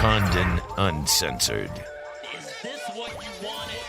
Condon Uncensored. Is this what you wanted?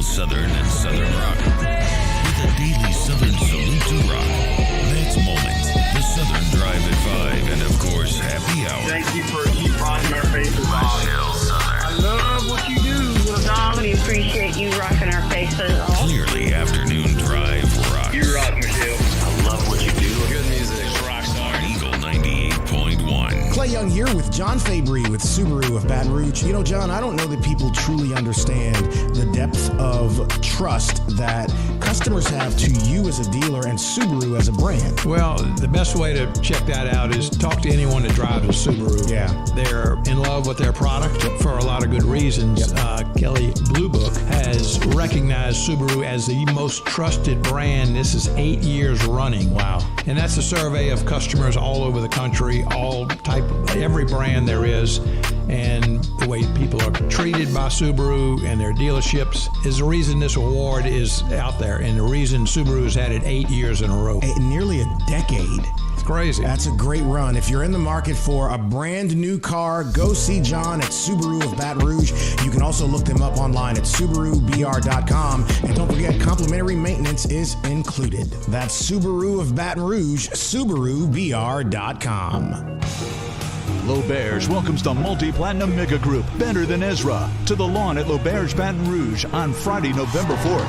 Southern and Southern Rock. With a daily Southern salute to rock. That's Moment, the Southern Drive at 5, and of course, Happy Hour. Thank you for keep rocking our faces off. Southern. I love what you do, little dog. We appreciate you rocking our faces off. Clearly Afternoon Drive rocks. You rock, Michelle. I love what you do. Good music. Rock star. Eagle 98.1. Clay Young here with John Fabry with Subaru of Baton Rouge. You know, John, I don't know that people truly understand the depth of trust that customers have to you as a dealer and Subaru as a brand. Well, the best way to check that out is talk to anyone that drives a Subaru. Yeah. They're in love with their product for a lot of good reasons. Yep. Kelley Blue Book has recognized Subaru as the most trusted brand. This is 8 years running. Wow. And that's a survey of customers all over the country, every brand there is. And the way people are treated by Subaru and their dealerships is the reason this award is out there, and the reason Subaru has had it 8 years in a row. Nearly a decade. It's crazy. That's a great run. If you're in the market for a brand new car, go see John at Subaru of Baton Rouge. You can also look them up online at SubaruBR.com. And don't forget, complimentary maintenance is included. That's Subaru of Baton Rouge, SubaruBR.com. L'Auberge welcomes the multi-platinum mega group Better Than Ezra to the lawn at L'Auberge Baton Rouge on Friday, November 4th.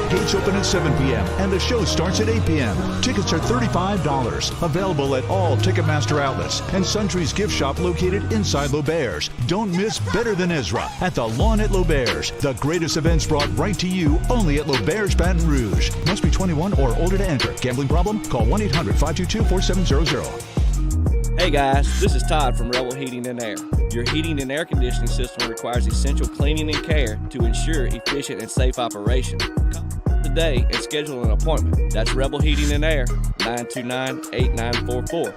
Gates open at 7 p.m. and the show starts at 8 p.m. Tickets are $35. Available at all Ticketmaster outlets and Sundry's gift shop located inside L'Auberge. Don't miss Better Than Ezra at the lawn at L'Auberge. The greatest events brought right to you only at L'Auberge Baton Rouge. Must be 21 or older to enter. Gambling problem? Call 1-800-522-4700. Hey guys, this is Todd from Rebel Heating and Air. Your heating and air conditioning system requires essential cleaning and care to ensure efficient and safe operation. Call today and schedule an appointment. That's Rebel Heating and Air, 929-8944.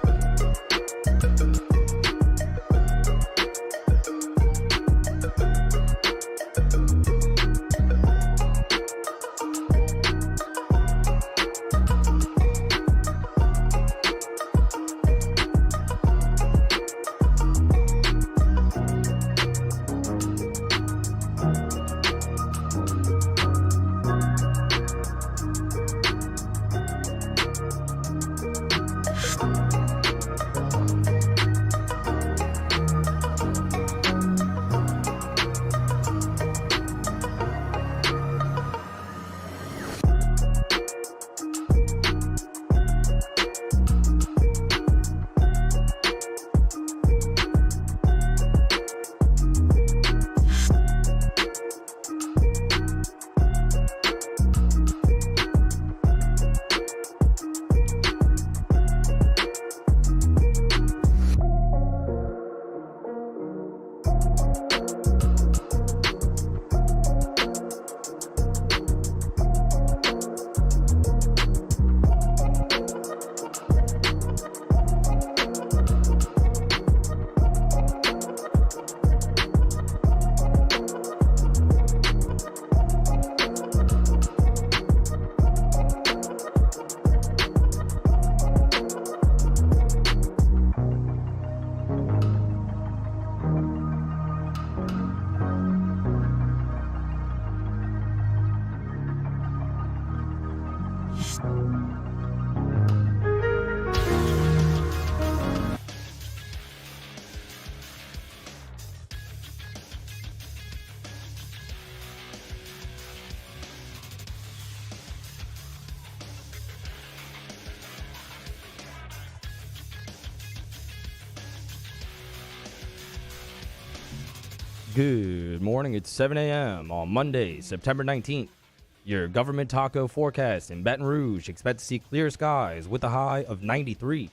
Good morning. It's 7 a.m. on Monday, September 19th. Your government taco forecast in Baton Rouge. Expect to see clear skies with a high of 93.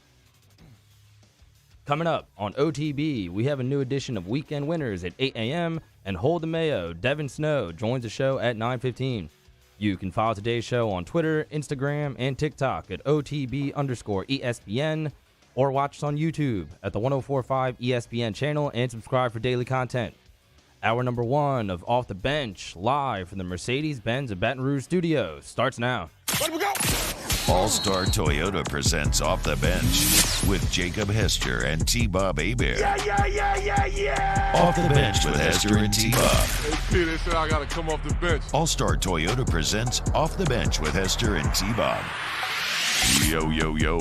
Coming up on OTB, we have a new edition of Weekend Winners at 8 a.m. and Hold the Mayo. Devin Snow joins the show at 9:15. You can follow today's show on Twitter, Instagram, and TikTok at OTB_ESPN or watch us on YouTube at the 1045 ESPN channel and subscribe for daily content. Hour number 1 of Off the Bench, live from the Mercedes-Benz of Baton Rouge studios, starts now. Let we go! All-Star Toyota presents Off the Bench with Jacob Hester and T-Bob Hebert. Yeah. Off the Bench with Hester and T-Bob. Hey, they said I got to come off the bench. All-Star Toyota presents Off the Bench with Hester and T-Bob. Yo, yo, yo.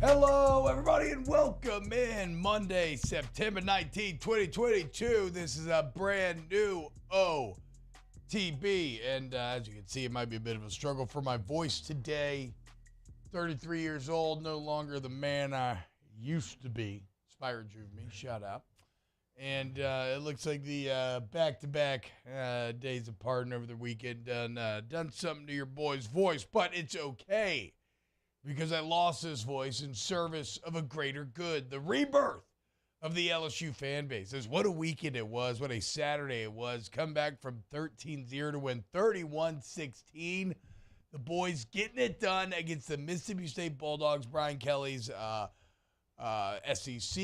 Hello, everybody, and welcome in Monday, September 19, 2022. This is a brand new OTB, and as you can see, it might be a bit of a struggle for my voice today. 33 years old, no longer the man I used to be. Spire Juve me, shout out. And it looks like the back-to-back days apart and over the weekend done something to your boy's voice, but it's okay. Because I lost his voice in service of a greater good. The rebirth of the LSU fan base. What a weekend it was. What a Saturday it was. Come back from 13-0 to win 31-16. The boys getting it done against the Mississippi State Bulldogs. Brian Kelly's SEC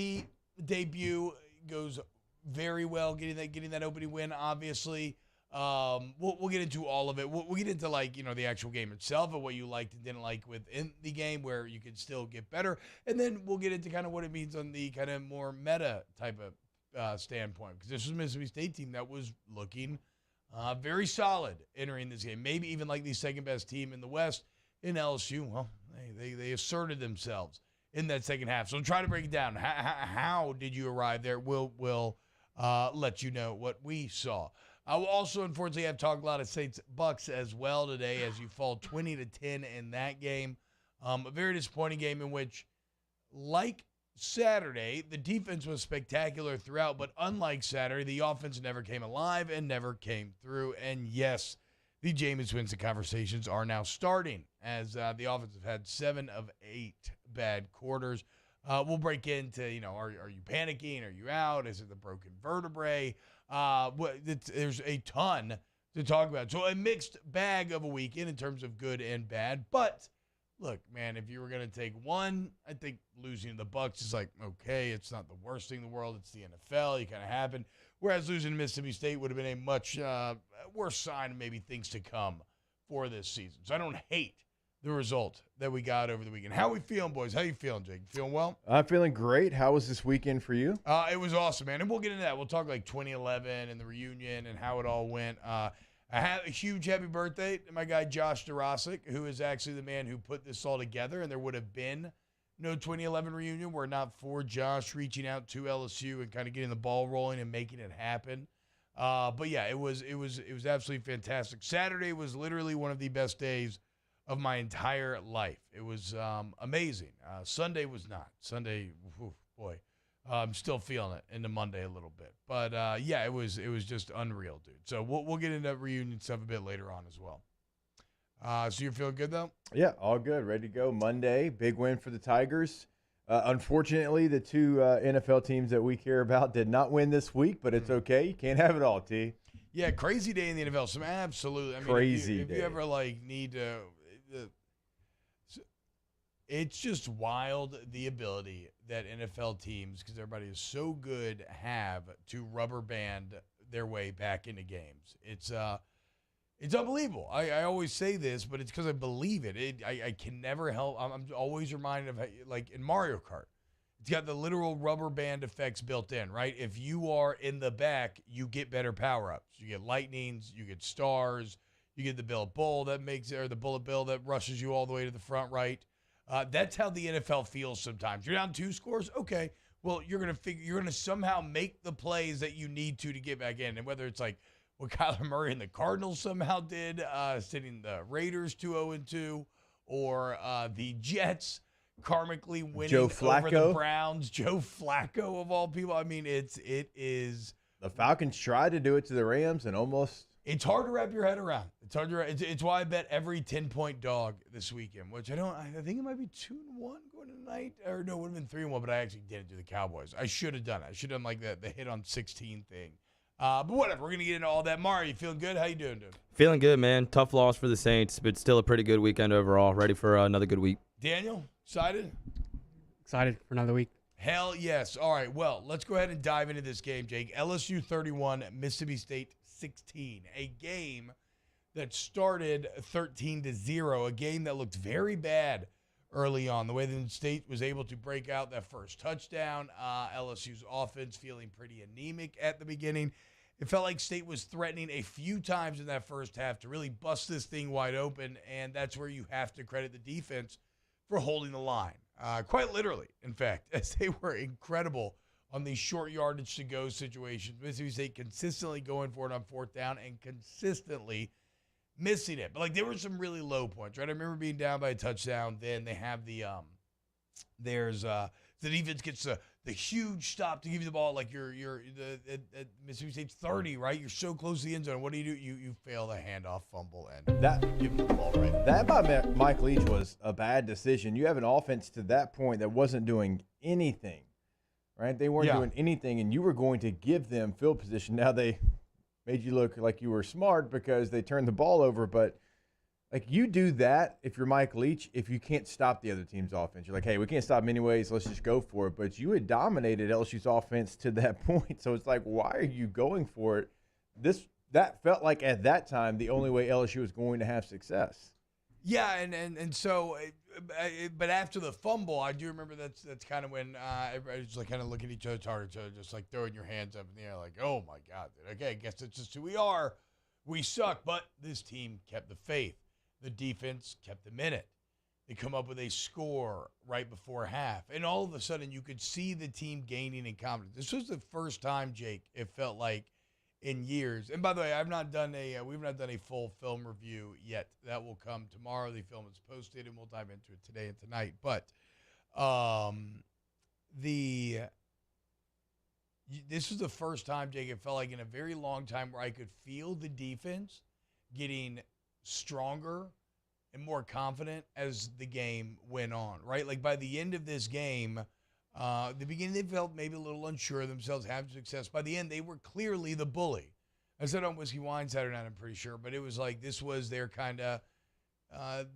debut goes very well. Getting that opening win, obviously. We'll get into all of it. We'll get into the actual game itself and what you liked and didn't like within the game where you could still get better. And then we'll get into kind of what it means on the kind of more meta type of standpoint. Because this was a Mississippi State team that was looking very solid entering this game. Maybe even like the second best team in the West in LSU. Well, they asserted themselves in that second half. So try to break it down. How did you arrive there? We'll let you know what we saw. I will also, unfortunately, have talked a lot of Saints Bucks as well today as you fall 20-10 in that game. A very disappointing game in which, like Saturday, the defense was spectacular throughout, but unlike Saturday, the offense never came alive and never came through. And yes, the Jameis Winston conversations are now starting as the offense have had 7 of 8 bad quarters. We'll break into, are you panicking? Are you out? Is it the broken vertebrae? There's a ton to talk about. So a mixed bag of a weekend in terms of good and bad. But look, man, if you were going to take one, I think losing to the Bucks is okay, it's not the worst thing in the world. It's the NFL. You kind of happen. Whereas losing to Mississippi State would have been a much worse sign of maybe things to come for this season. So I don't hate the result that we got over the weekend. How we feeling, boys? How you feeling, Jake? Feeling well? I'm feeling great. How was this weekend for you? It was awesome, man. And we'll get into that. We'll talk 2011 and the reunion and how it all went. I had a huge happy birthday to my guy Josh Durasic, who is actually the man who put this all together. And there would have been no 2011 reunion were it not for Josh reaching out to LSU and kind of getting the ball rolling and making it happen. But yeah, it was absolutely fantastic. Saturday was literally one of the best days of my entire life. It was amazing. Sunday was not. Sunday, boy, I'm still feeling it into Monday a little bit. But yeah, it was just unreal, dude. So we'll get into reunion stuff a bit later on as well. So you're feeling good though? Yeah, all good. Ready to go. Monday, big win for the Tigers. Unfortunately, the two NFL teams that we care about did not win this week, but it's okay. You can't have it all, T. Yeah, crazy day in the NFL. So absolutely. I mean, crazy if you ever need to. It's just wild the ability that NFL teams, because everybody is so good, have to rubber band their way back into games. It's unbelievable. I always say this, but it's because I believe it. I can never help. I'm always reminded of, in Mario Kart, it's got the literal rubber band effects built in, right? If you are in the back, you get better power-ups. You get lightnings, you get stars, you get the bullet bill the bullet bill that rushes you all the way to the front, right? That's how the NFL feels sometimes. You're down 2 scores, okay. Well, you're gonna somehow make the plays that you need to get back in, and whether it's what Kyler Murray and the Cardinals somehow did, sitting the Raiders 2-0-2, or the Jets karmically winning over the Browns. Joe Flacco, of all people. I mean, it is. The Falcons tried to do it to the Rams and almost. It's hard to wrap your head around. It's why I bet every 10-point dog this weekend, which I think it might be 2-1 going tonight. Or no, it would have been 3-1, but I actually didn't do the Cowboys. I should have done it. I should have done like the hit on 16 thing. But whatever, we're going to get into all that. Mario, you feeling good? How you doing, dude? Feeling good, man. Tough loss for the Saints, but still a pretty good weekend overall. Ready for another good week. Daniel, excited? Excited for another week. Hell yes. All right, well, let's go ahead and dive into this game, Jake. LSU 31, Mississippi State 16. A game that started 13-0, a game that looked very bad early on. The way that State was able to break out that first touchdown, LSU's offense feeling pretty anemic at the beginning. It felt like State was threatening a few times in that first half to really bust this thing wide open, and that's where you have to credit the defense for holding the line. Quite literally, in fact, as they were incredible on these short yardage to go situations. Mississippi State consistently going for it on fourth down and consistently missing it. But like there were some really low points, right? I remember being down by a touchdown. Then they have the defense gets the huge stop to give you the ball, like you're at Mississippi State's 30, right? You're so close to the end zone. What do? You fail the handoff, fumble, and give them the ball, right? That by Mike Leach was a bad decision. You have an offense to that point that wasn't doing anything, right? They weren't doing anything, and you were going to give them field position. Now they made you look like you were smart because they turned the ball over, but like you do that if you're Mike Leach, if you can't stop the other team's offense. You're like, hey, we can't stop them anyways, let's just go for it. But you had dominated LSU's offense to that point. So it's like, why are you going for it? That felt like at that time the only way LSU was going to have success. Yeah, and so, but after the fumble, I do remember that's kind of when everybody's like kind of looking at each other, talking to each other, just like throwing your hands up in the air, like, oh my God, dude. Okay, I guess that's just who we are. We suck, but this team kept the faith. The defense kept them in it. They come up with a score right before half, and all of a sudden you could see the team gaining in confidence. This was the first time, Jake, it felt like in years. And by the way, we've not done a full film review yet. That will come tomorrow. The film is posted, and we'll dive into it today and tonight. But this was the first time, Jake, it felt like in a very long time where I could feel the defense getting stronger and more confident as the game went on, right? Like by the end of this game, the beginning they felt maybe a little unsure of themselves, having success. By the end, they were clearly the bully. I said on Whiskey Wine Saturday night, I'm pretty sure, but it was like this was their kind of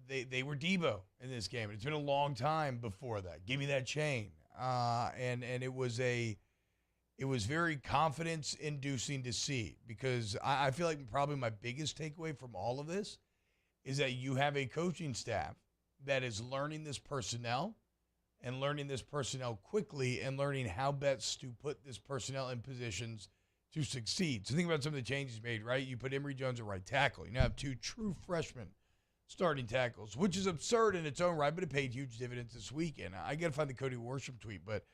they were Debo in this game. It's been a long time before that. Give me that chain, and it was very confidence-inducing to see, because I feel like probably my biggest takeaway from all of this is that you have a coaching staff that is learning this personnel and learning this personnel quickly and learning how best to put this personnel in positions to succeed. So think about some of the changes made, right? You put Emory Jones at right tackle. You now have two true freshmen starting tackles, which is absurd in its own right, but it paid huge dividends this weekend. I got to find the Cody Worsham tweet, but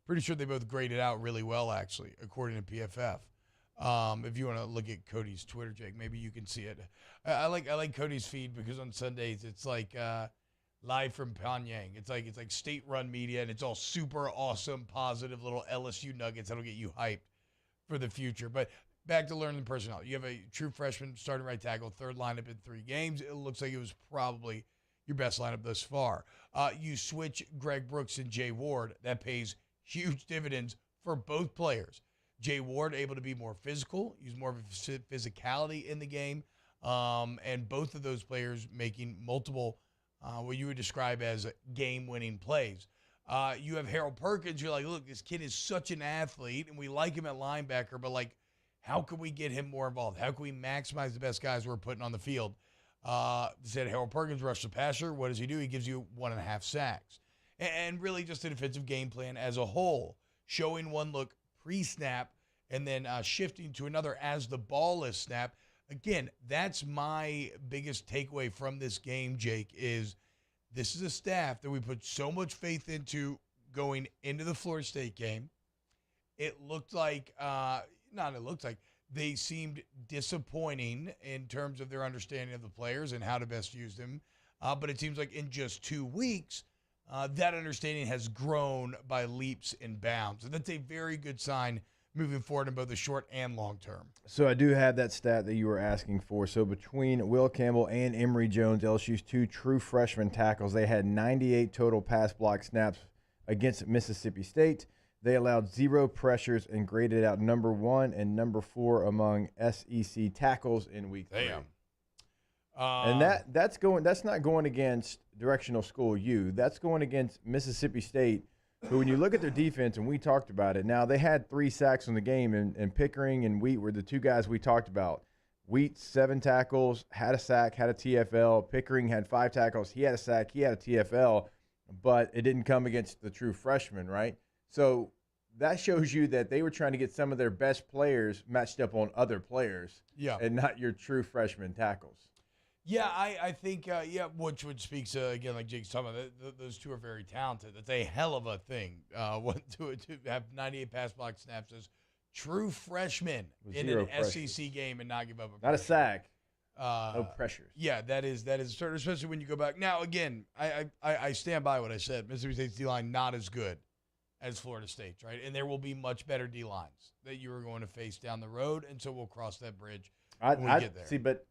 pretty sure they both graded out really well, actually, according to PFF. If you want to look at Cody's Twitter, Jake, maybe you can see it. I like Cody's feed because on Sundays it's like live from Pyongyang. It's like state-run media, and it's all super awesome, positive little LSU nuggets that'll get you hyped for the future. But back to learning personnel. You have a true freshman starting right tackle, third lineup in 3 games. It looks like it was probably your best lineup thus far. You switch Greg Brooks and Jay Ward. That pays huge dividends for both players. Jay Ward able to be more physical, use more of a physicality in the game, and both of those players making multiple what you would describe as game-winning plays. You have Harold Perkins. You're like, look, this kid is such an athlete, and we like him at linebacker, but like, how can we get him more involved? How can we maximize the best guys we're putting on the field? Said Harold Perkins rush the passer. What does he do? He gives you 1.5 sacks. And really just a defensive game plan as a whole, showing one look pre-snap and then shifting to another as the ball is snapped. Again, that's my biggest takeaway from this game, Jake, is this is a staff that we put so much faith into going into the Florida State game. It looked like, they seemed disappointing in terms of their understanding of the players and how to best use them. But it seems like in just 2 weeks, that understanding has grown by leaps and bounds. And that's a very good sign moving forward in both the short and long term. So I do have that stat that you were asking for. So between Will Campbell and Emory Jones, LSU's 2 true freshman tackles, they had 98 total pass block snaps against Mississippi State. They allowed 0 pressures and graded out number 1 and number 4 among SEC tackles in week 3. And that's not going against Directional School U. That's going against Mississippi State, who, when you look at their defense, and we talked about it, now they had 3 sacks in the game, and Pickering and Wheat were the 2 guys we talked about. Wheat, 7 tackles, had a sack, had a TFL. Pickering had 5 tackles. He had a sack. He had a TFL, but it didn't come against the true freshman, right? So that shows you that they were trying to get some of their best players matched up on other players, and not your true freshman tackles. Yeah, I think, which speaks, again, like Jake's talking about, those 2 are very talented. That's a hell of a thing, to have 98 pass block snaps as true freshmen in an SEC game and not give up not a sack. No pressures. Yeah, that is certain, especially when you go back. Now, again, I stand by what I said. Mississippi State's D-line not as good as Florida State's, right? And there will be much better D-lines that you are going to face down the road, and so we'll cross that bridge when we get there. See, but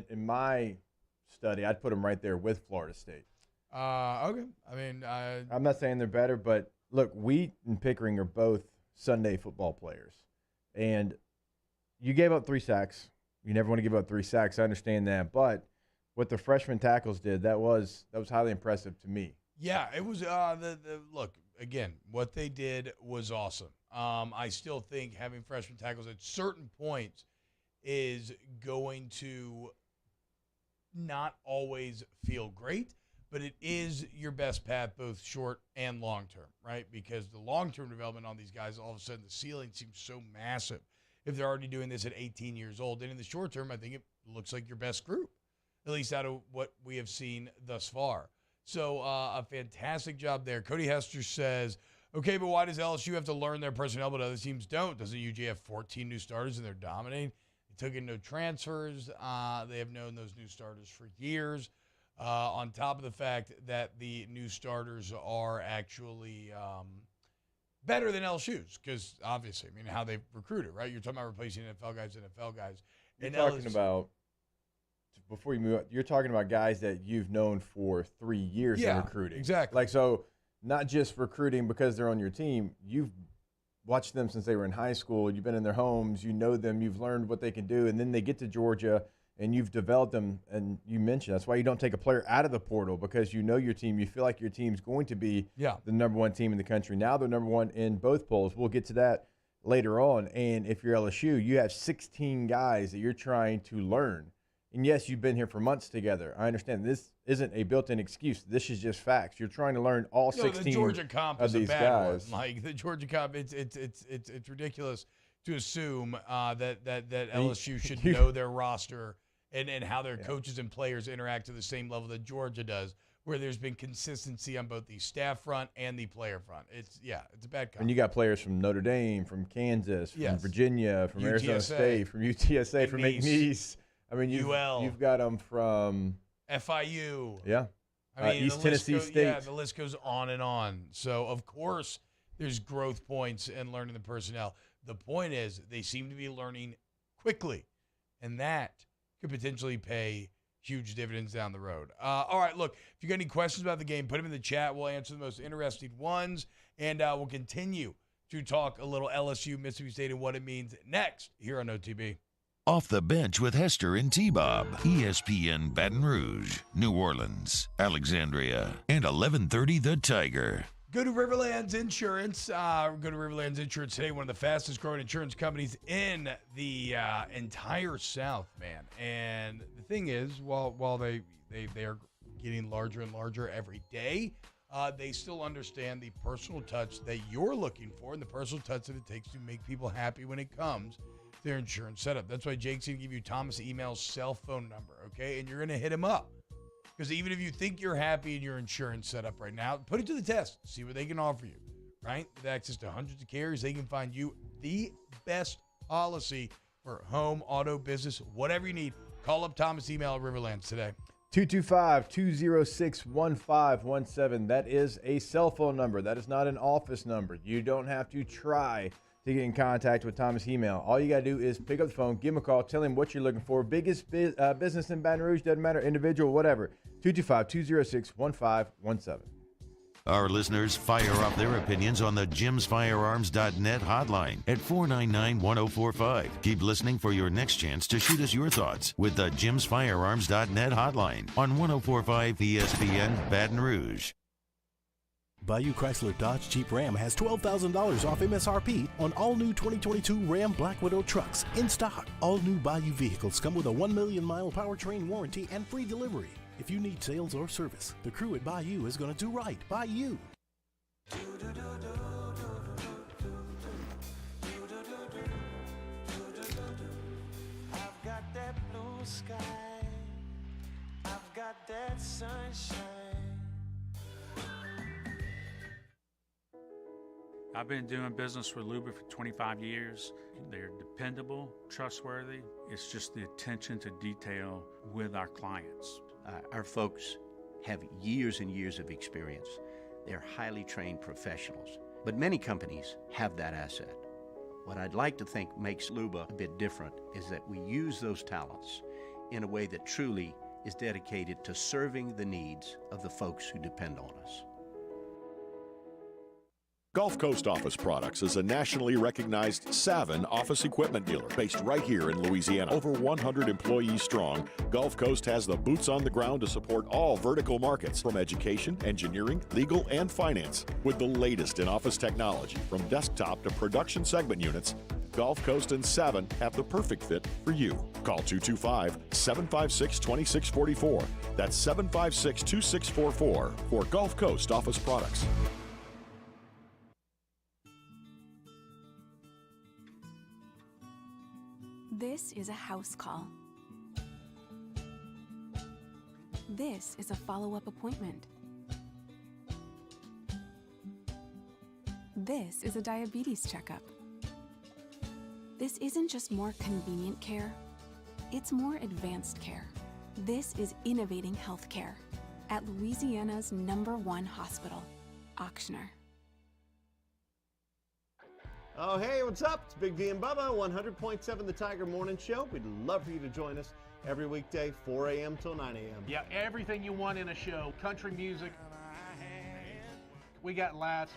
in my study, I'd put them right there with Florida State. Okay. I mean, I'm not saying they're better, but look, Wheat and Pickering are both Sunday football players. And you gave up 3 sacks. You never want to give up 3 sacks. I understand that. But what the freshman tackles did, that was highly impressive to me. Yeah, it was look, again, what they did was awesome. I still think having freshman tackles at certain points is going to not always feel great, but it is your best path both short and long term, right? Because the long-term development on these guys, all of a sudden the ceiling seems so massive if they're already doing this at 18 years old. And in the short term, I think it looks like your best group, at least out of what we have seen thus far. So a fantastic job there. Cody Hester says, okay, but why does LSU have to learn their personnel but other teams don't? Doesn't UG have 14 new starters and they're dominating? They took in no transfers. They have known those new starters for years. On top of the fact that the new starters are actually better than LSU's, because obviously, I mean, how they've recruited, right? You're talking about replacing NFL guys. You're talking about, before you move on, you're talking about guys that you've known for 3 years in recruiting. Exactly. Like, so not just recruiting because they're on your team. You've watched them since they were in high school. You've been in their homes. You know them. You've learned what they can do. And then they get to Georgia, and you've developed them. And you mentioned that's why you don't take a player out of the portal, because you know your team. You feel like your team's going to be the number 1 team in the country. Now they're number 1 in both polls. We'll get to that later on. And if you're LSU, you have 16 guys that you're trying to learn. And yes, you've been here for months together. I understand this isn't a built-in excuse. This is just facts. You're trying to learn all 16 the Georgia comp of is these a bad guys. one. Like the Georgia comp, it's ridiculous to assume that LSU should know their roster and how their coaches and players interact to the same level that Georgia does, where there's been consistency on both the staff front and the player front. It's a bad comp. And you got players from Notre Dame, from Kansas, from Virginia, from UTSA, Arizona State, from UTSA, from McNeese. I mean, you've got them from FIU. Yeah. I mean, East Tennessee State. Yeah, the list goes on and on. So, of course, there's growth points in learning the personnel. The point is they seem to be learning quickly, and that could potentially pay huge dividends down the road. All right, look, if you got any questions about the game, put them in the chat. We'll answer the most interesting ones, and we'll continue to talk a little LSU, Mississippi State, and what it means next here on OTB. Off the Bench with Hester and T-Bob. ESPN Baton Rouge, New Orleans, Alexandria, and 1130 The Tiger. Go to Riverlands Insurance. Go to Riverlands Insurance today, one of the fastest growing insurance companies in the entire South, man. And the thing is, while they are getting larger and larger every day, they still understand the personal touch that you're looking for and the personal touch that it takes to make people happy when it comes to their insurance setup. That's why Jake's going to give you Thomas Email's cell phone number, okay? And you're going to hit him up. Because even if you think you're happy in your insurance setup right now, put it to the test. See what they can offer you, right? With access to hundreds of carriers, they can find you the best policy for home, auto, business, whatever you need. Call up Thomas, email at Riverlands today. 225-206-1517. That is a cell phone number. That is not an office number. You don't have to try to get in contact with Thomas Email. All you got to do is pick up the phone, give him a call, tell him what you're looking for. Biggest business in Baton Rouge, doesn't matter, individual, whatever. 225-206-1517. Our listeners fire off their opinions on the jimsfirearms.net hotline at 499-1045. Keep listening for your next chance to shoot us your thoughts with the jimsfirearms.net hotline on 1045 ESPN Baton Rouge. Bayou Chrysler Dodge Jeep Ram has $12,000 off MSRP on all new 2022 Ram Black Widow trucks in stock. All new Bayou vehicles come with a 1 million mile powertrain warranty and free delivery. If you need sales or service, the crew at Bayou is going to do right by you. I've got that blue sky. I've got that sunshine. I've been doing business with Luba for 25 years. They're dependable, trustworthy. It's just the attention to detail with our clients. Our folks have years and years of experience. They're highly trained professionals. But many companies have that asset. What I'd like to think makes Luba a bit different is that we use those talents in a way that truly is dedicated to serving the needs of the folks who depend on us. Gulf Coast Office Products is a nationally recognized Savin office equipment dealer based right here in Louisiana. Over 100 employees strong, Gulf Coast has the boots on the ground to support all vertical markets from education, engineering, legal, and finance. With the latest in office technology from desktop to production segment units, Gulf Coast and Savin have the perfect fit for you. Call 225-756-2644. That's 756-2644 for Gulf Coast Office Products. This is a house call. This is a follow-up appointment. This is a diabetes checkup. This isn't just more convenient care, it's more advanced care. This is innovating healthcare at Louisiana's #1 hospital, Auctioner. Oh, hey, what's up? It's Big V and Bubba, 100.7 The Tiger Morning Show. We'd love for you to join us every weekday, 4 a.m. till 9 a.m. Yeah, everything you want in a show. Country music. We got laughs.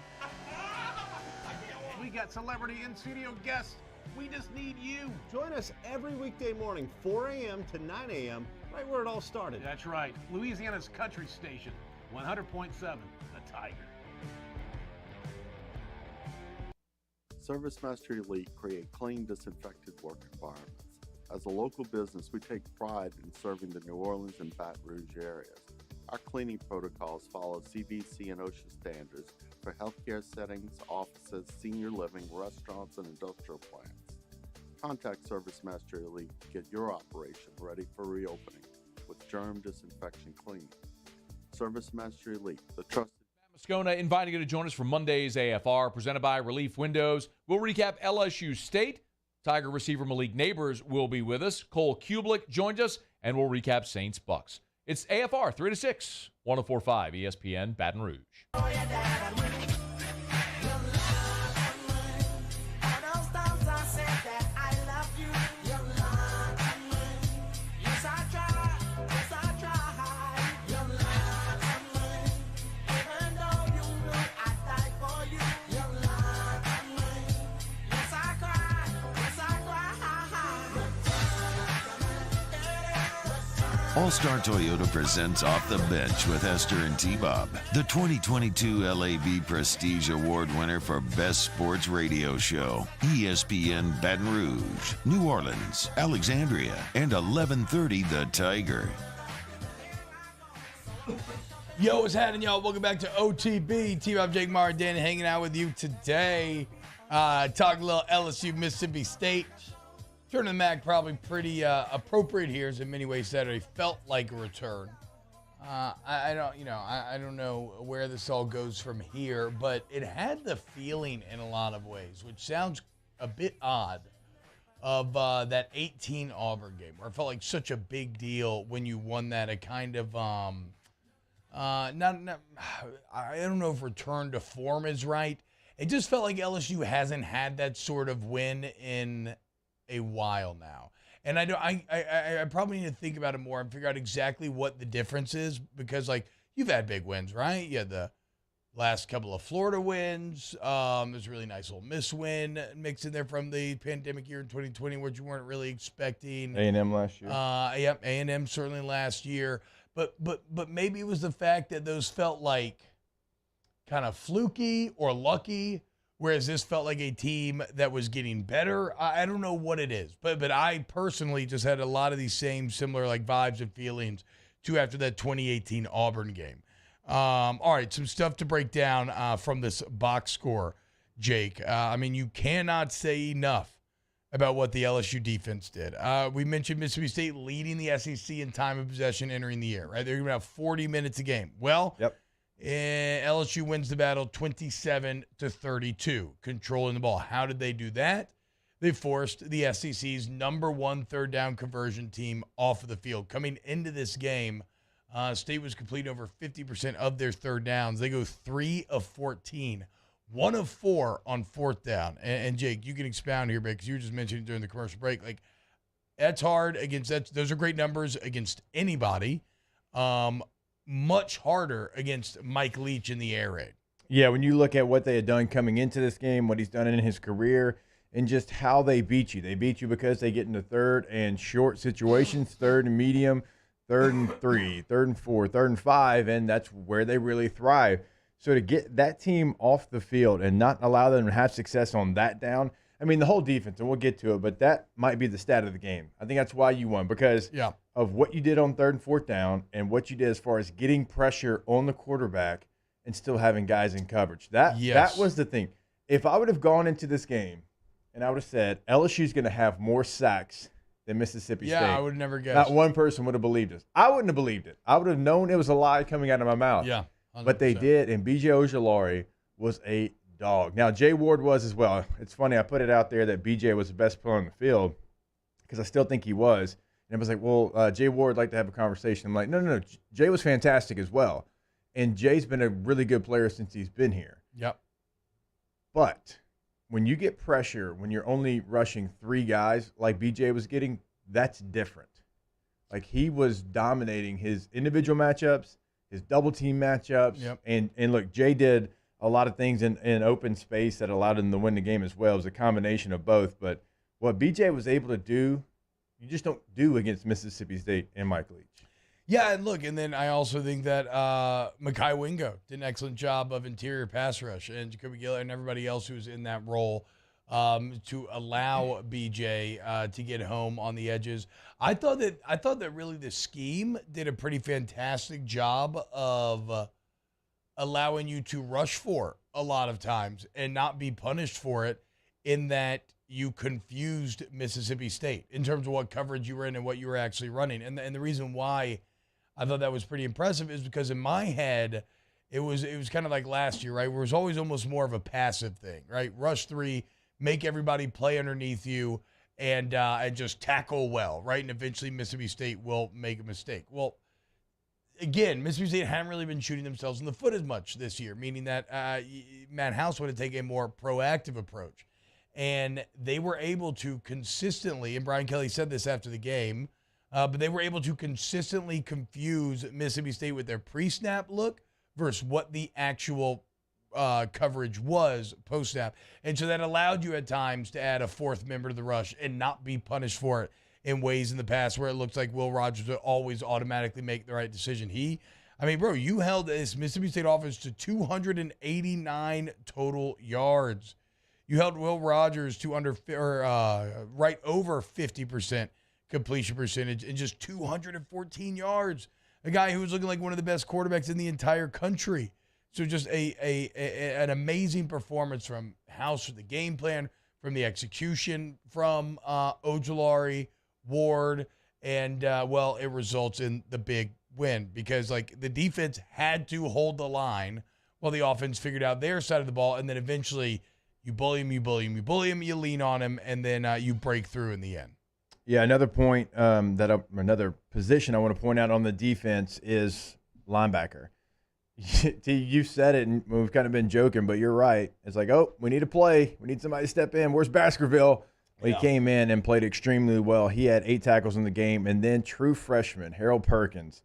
We got celebrity in-studio guests. We just need you. Join us every weekday morning, 4 a.m. to 9 a.m., right where it all started. That's right. Louisiana's country station, 100.7 The Tiger. ServiceMaster Elite create clean, disinfected work environments. As a local business, we take pride in serving the New Orleans and Baton Rouge areas. Our cleaning protocols follow CDC and OSHA standards for healthcare settings, offices, senior living, restaurants, and industrial plants. Contact ServiceMaster Elite to get your operation ready for reopening with germ disinfection cleaning. ServiceMaster Elite, the trusted. Moscona inviting you to join us for Monday's AFR, presented by Relief Windows. We'll recap LSU State. Tiger receiver Malik Neighbors will be with us. Cole Kublik joins us, and we'll recap Saints Bucks. It's AFR 3 to 6, 104.5 ESPN Baton Rouge. All-Star Toyota presents Off the Bench with Esther and T-Bob, the 2022 LAB Prestige Award winner for Best Sports Radio Show, ESPN Baton Rouge, New Orleans, Alexandria, and 1130 The Tiger. Yo, what's happening, y'all? Welcome back to OTB. T-Bob, Jake Martin hanging out with you today. Talk a little LSU, Mississippi State. Turn to the Mac, probably pretty appropriate here, as in many ways Saturday felt like a return. I don't know where this all goes from here, but it had the feeling in a lot of ways, which sounds a bit odd, of that 18 Auburn game, where it felt like such a big deal when you won that. A kind of I don't know if return to form is right. It just felt like LSU hasn't had that sort of win in a while now. And I probably need to think about it more and figure out exactly what the difference is, because like you've had big wins, right? You had the last couple of Florida wins. There's a really nice Ole Miss win mixed in there from the pandemic year in 2020, which you weren't really expecting. A&M last year. Yep, A&M certainly last year. But maybe it was the fact that those felt like kind of fluky or lucky, whereas this felt like a team that was getting better. I don't know what it is, but I personally just had a lot of these same similar like vibes and feelings too after that 2018 Auburn game. All right, some stuff to break down from this box score, Jake. I mean, you cannot say enough about what the LSU defense did. We mentioned Mississippi State leading the SEC in time of possession entering the year, right? They're going to have 40 minutes a game. Well, LSU wins the battle 27-32, controlling the ball. How did they do that? They forced the SEC's number one third down conversion team off of the field. Coming into this game, State was completing over 50% of their third downs. They go 3 of 14, 1 of 4 on fourth down. And Jake, you can expound here, because you were just mentioning during the commercial break, like that's hard against that. Those are great numbers against anybody. Much harder against Mike Leach in the air raid. Yeah, when you look at what they had done coming into this game, what he's done in his career, and just how they beat you. They beat you because they get into third and short situations, third and medium, 3rd and 3, 3rd and 4, 3rd and 5, and that's where they really thrive. So to get that team off the field and not allow them to have success on that down, I mean, the whole defense, and we'll get to it, but that might be the stat of the game. I think that's why you won, because of what you did on 3rd and 4th down and what you did as far as getting pressure on the quarterback and still having guys in coverage. That was the thing. If I would have gone into this game and I would have said LSU's going to have more sacks than Mississippi State. Yeah, I would have never guessed. Not one person would have believed us. I wouldn't have believed it. I would have known it was a lie coming out of my mouth. Yeah, 100%. But they did, and B.J. Ojulari was a dog. Now, Jay Ward was as well. It's funny, I put it out there that B.J. was the best player on the field because I still think he was. And I was like, well, Jay Ward would like to have a conversation. I'm like, no. Jay was fantastic as well. And Jay's been a really good player since he's been here. Yep. But when you get pressure, when you're only rushing 3 guys like BJ was getting, that's different. Like he was dominating his individual matchups, his double team matchups. Yep. And look, Jay did a lot of things in open space that allowed him to win the game as well. It was a combination of both. But what BJ was able to do, you just don't do against Mississippi State and Mike Leach. Yeah, and look, and then I also think that Mekhi Wingo did an excellent job of interior pass rush, and Jacoby Gillett and everybody else who's in that role to allow BJ to get home on the edges. I thought that really the scheme did a pretty fantastic job of allowing you to rush for a lot of times and not be punished for it, in that you confused Mississippi State in terms of what coverage you were in and what you were actually running. And the reason why I thought that was pretty impressive is because in my head, it was kind of like last year, right? Where it was always almost more of a passive thing, right? Rush 3, make everybody play underneath you, and just tackle well, right? And eventually Mississippi State will make a mistake. Well, again, Mississippi State hadn't really been shooting themselves in the foot as much this year, meaning that Matt House would have taken a more proactive approach. And they were able to consistently, and Brian Kelly said this after the game, but they were able to consistently confuse Mississippi State with their pre-snap look versus what the actual coverage was post-snap. And so that allowed you at times to add a 4th member to the rush and not be punished for it in ways in the past where it looks like Will Rogers would always automatically make the right decision. You held this Mississippi State offense to 289 total yards. You held Will Rogers to right over 50% completion percentage and just 214 yards. A guy who was looking like one of the best quarterbacks in the entire country. So just an amazing performance from House, for the game plan, from the execution, from Ojulari, Ward, and it results in the big win because the defense had to hold the line while the offense figured out their side of the ball, and then eventually You bully him, you bully him, you bully him, you lean on him, and then you break through in the end. Yeah, another point another position I want to point out on the defense is linebacker. You said it, and we've kind of been joking, but you're right. It's like, oh, we need a play. We need somebody to step in. Where's Baskerville? Well, he came in and played extremely well. He had 8 tackles in the game. And then true freshman, Harold Perkins,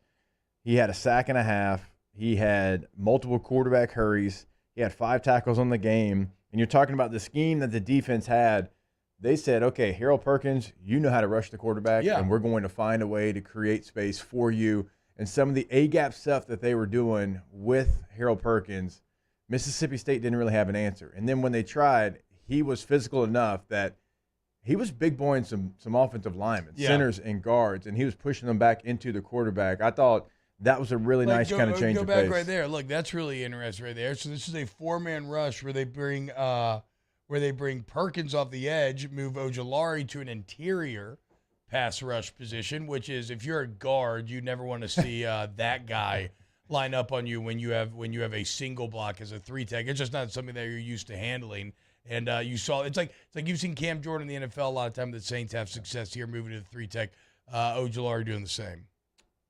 he had a sack and a half. He had multiple quarterback hurries. He had 5 tackles on the game. And you're talking about the scheme that the defense had. They said, okay, Harold Perkins, you know how to rush the quarterback, and we're going to find a way to create space for you. And some of the A-gap stuff that they were doing with Harold Perkins, Mississippi State didn't really have an answer. And then when they tried, he was physical enough that he was big boying some offensive linemen, centers and guards, and he was pushing them back into the quarterback. I thought that was a really nice kind of change of pace. Go back right there. Look, that's really interesting right there. So this is a 4-man rush where they bring Perkins off the edge, move Ojulari to an interior pass rush position, which is, if you're a guard, you never want to see that guy line up on you when you have a single block as a 3-tech. It's just not something that you're used to handling. And you saw it's like you've seen Cam Jordan in the NFL a lot of time. The Saints have success here moving to the 3-tech. Ojulari doing the same.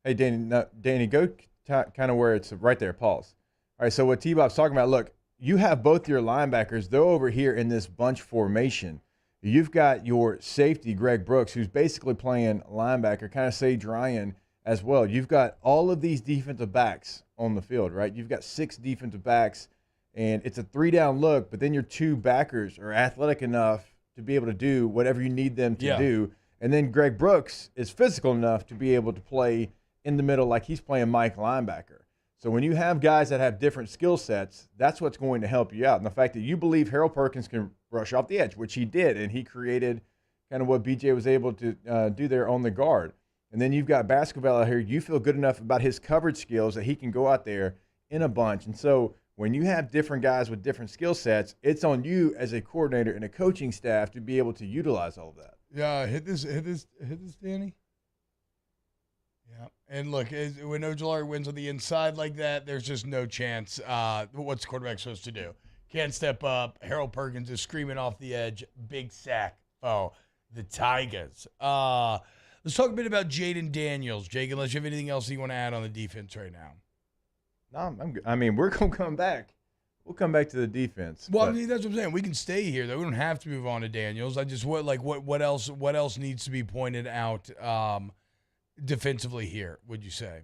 Hey, Danny, go kind of where it's right there. Pause. All right, so what T-Bob's talking about, look, you have both your linebackers. They're over here in this bunch formation. You've got your safety, Greg Brooks, who's basically playing linebacker, kind of Sage Ryan as well. You've got all of these defensive backs on the field, right? You've got 6 defensive backs, and it's a 3-down look, but then your 2 backers are athletic enough to be able to do whatever you need them to do. And then Greg Brooks is physical enough to be able to play in the middle like he's playing Mike linebacker. So when you have guys that have different skill sets, that's what's going to help you out. And the fact that you believe Harold Perkins can rush off the edge, which he did, and he created kind of what BJ was able to do there on the guard. And then you've got Baskerville out here. You feel good enough about his coverage skills that he can go out there in a bunch. And so when you have different guys with different skill sets, it's on you as a coordinator and a coaching staff to be able to utilize all of that. Yeah, hit this, Danny. Yeah, and look, when Ojulari wins on the inside like that, there's just no chance. What's the quarterback supposed to do? Can't step up. Harold Perkins is screaming off the edge. Big sack. Oh, the Tigers. Let's talk a bit about Jaden Daniels. Jake, unless you have anything else you want to add on the defense right now. No, I'm good. I mean, we're going to come back. We'll come back to the defense. Well, I mean, that's what I'm saying. We can stay here, though. We don't have to move on to Daniels. I just what else needs to be pointed out defensively here, would you say?